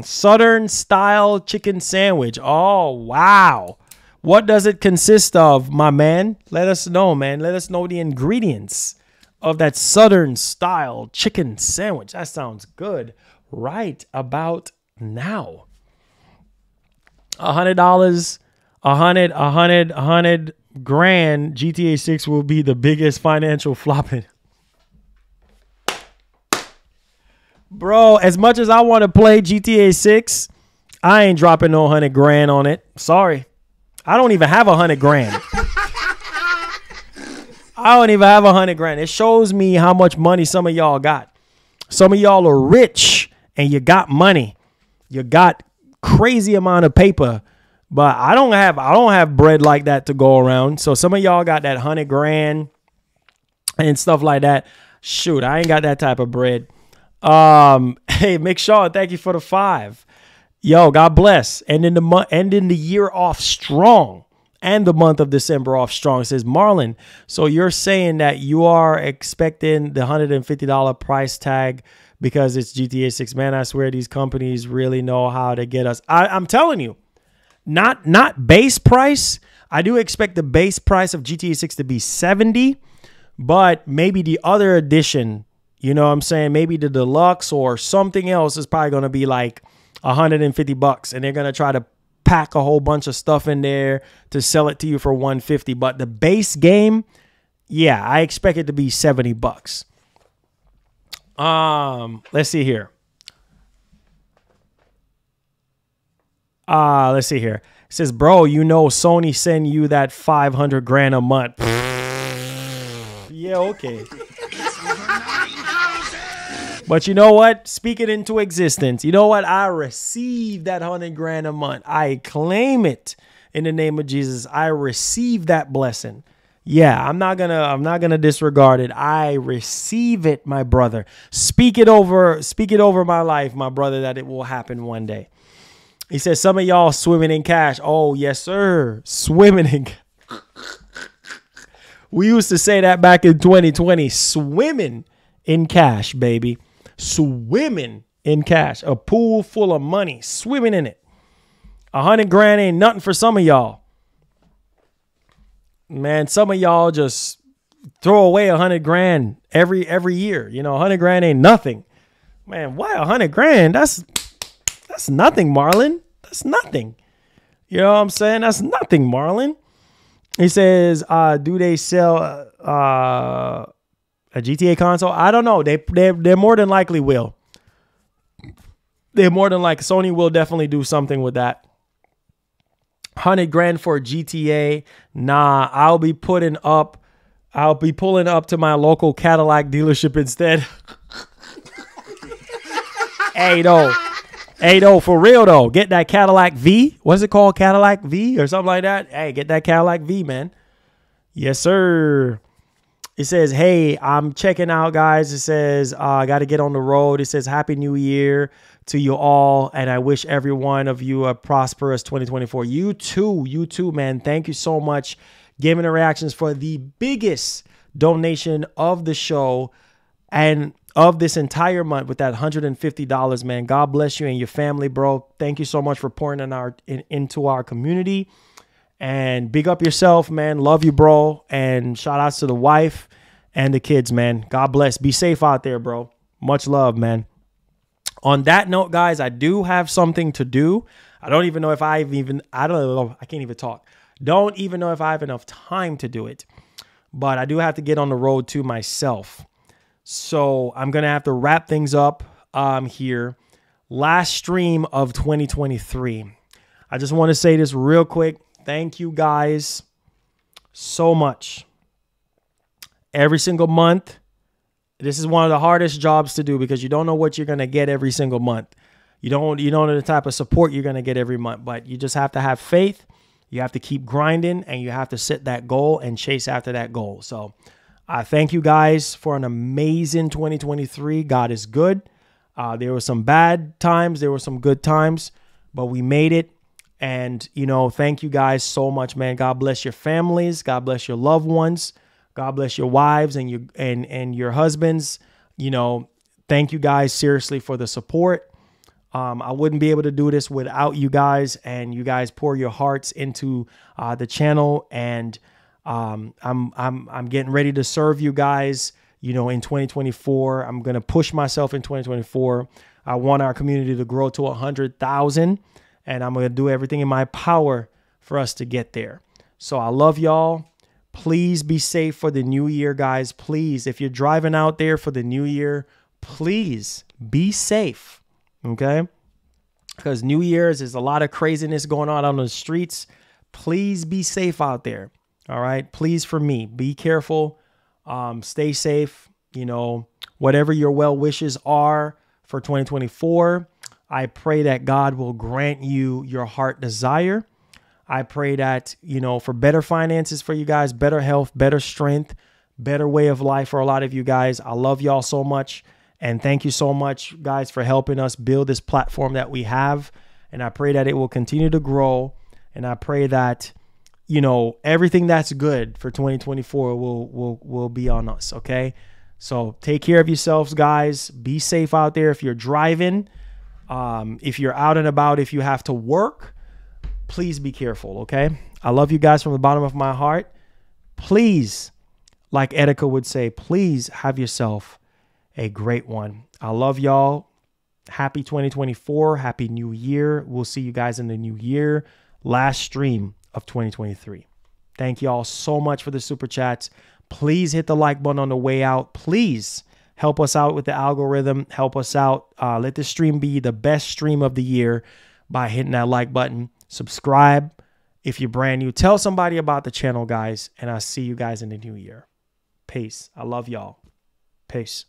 Southern style chicken sandwich. Oh, wow. What does it consist of, my man? Let us know, man. Let us know the ingredients of that Southern style chicken sandwich. That sounds good right about now. $100, $100 grand. GTA 6 will be the biggest financial flop in. Bro, as much as I want to play GTA 6, I ain't dropping no 100 grand on it. Sorry. I don't even have 100 grand. I don't even have 100 grand. It shows me how much money some of y'all got. Some of y'all are rich and you got money. You got crazy amount of paper, but I don't have bread like that to go around. So some of y'all got that 100 grand and stuff like that. Shoot, I ain't got that type of bread. Hey, Mick Shaw, thank you for the 5. Yo, God bless. Ending the year off strong. And the month of December off strong. It says, Marlon, so you're saying that you are expecting the $150 price tag because it's GTA 6. Man, I swear these companies really know how to get us. I'm telling you, not base price. I do expect the base price of GTA 6 to be $70, but maybe the other edition, you know what I'm saying? Maybe the deluxe or something else is probably going to be like $150, and they're going to try to pack a whole bunch of stuff in there to sell it to you for $150. But the base game, yeah, I expect it to be $70. Let's see here. Let's see here. It says, bro, you know Sony send you that 500 grand a month. Yeah, okay. But you know what? Speak it into existence. You know what? I receive that 100 grand a month. I claim it in the name of Jesus. I receive that blessing. Yeah, I'm not gonna disregard it. I receive it, my brother. Speak it over my life, my brother, that it will happen one day. He says some of y'all swimming in cash. Oh, yes, sir. Swimming in cash. We used to say that back in 2020. Swimming in cash, baby. Swimming in cash. A pool full of money. Swimming in it. 100 grand ain't nothing for some of y'all. Man, some of y'all just throw away 100 grand every year. You know, 100 grand ain't nothing. Man, what? 100 grand? That's nothing, Marlon. That's nothing. You know what I'm saying? That's nothing, Marlon. He says, do they sell a GTA console? I don't know. They more than likely will. They're more than likely. Sony will definitely do something with that. 100 grand for GTA. Nah, I'll be pulling up to my local Cadillac dealership instead. Hey, though, for real, though. Get that Cadillac V. What's it called? Cadillac V or something like that? Hey, get that Cadillac V, man. Yes, sir. It says, hey, I'm checking out, guys. It says, I got to get on the road. It says, Happy New Year to you all. And I wish every one of you a prosperous 2024. You too, man. Thank you so much. Gaming Reactions for the biggest donation of the show and of this entire month with that $150, man. God bless you and your family, bro. Thank you so much for pouring into our community. And big up yourself, man. Love you, bro. And shout outs to the wife and the kids, man. God bless. Be safe out there, bro. Much love, man. On that note, guys, I do have something to do. I don't even know if I can't even talk. Don't even know if I have enough time to do it. But I do have to get on the road too myself. So I'm going to have to wrap things up here. Last stream of 2023. I just want to say this real quick. Thank you guys so much. Every single month, this is one of the hardest jobs to do because you don't know what you're going to get every single month. You don't know the type of support you're going to get every month, but you just have to have faith. You have to keep grinding and you have to set that goal and chase after that goal. So I thank you guys for an amazing 2023. God is good. There were some bad times. There were some good times, but we made it. And, you know, thank you guys so much, man. God bless your families. God bless your loved ones. God bless your wives and your husbands. You know, thank you guys seriously for the support. I wouldn't be able to do this without you guys, and you guys pour your hearts into the channel. And I'm getting ready to serve you guys, you know, in 2024. I'm going to push myself in 2024. I want our community to grow to 100,000, and I'm going to do everything in my power for us to get there. So I love y'all. Please be safe for the new year, guys. Please, if you're driving out there for the new year, please be safe, okay? Because New Year's is a lot of craziness going on the streets. Please be safe out there, all right? Please, for me, be careful. Stay safe. You know, whatever your well wishes are for 2024, I pray that God will grant you your heart desire. I pray that, you know, for better finances for you guys, better health, better strength, better way of life for a lot of you guys. I love y'all so much. And thank you so much, guys, for helping us build this platform that we have. And I pray that it will continue to grow. And I pray that, you know, everything that's good for 2024 will be on us. Okay. So take care of yourselves, guys. Be safe out there. If you're driving, if you're out and about, if you have to work, please be careful. Okay. I love you guys from the bottom of my heart. Please, like Etika would say, please have yourself a great one. I love y'all. Happy 2024. Happy New Year. We'll see you guys in the new year. Last stream of 2023. Thank y'all so much for the super chats. Please hit the like button on the way out. Please help us out with the algorithm. Help us out. Let this stream be the best stream of the year by hitting that like button. Subscribe if you're brand new. Tell somebody about the channel, guys. And I'll see you guys in the new year. Peace. I love y'all. Peace.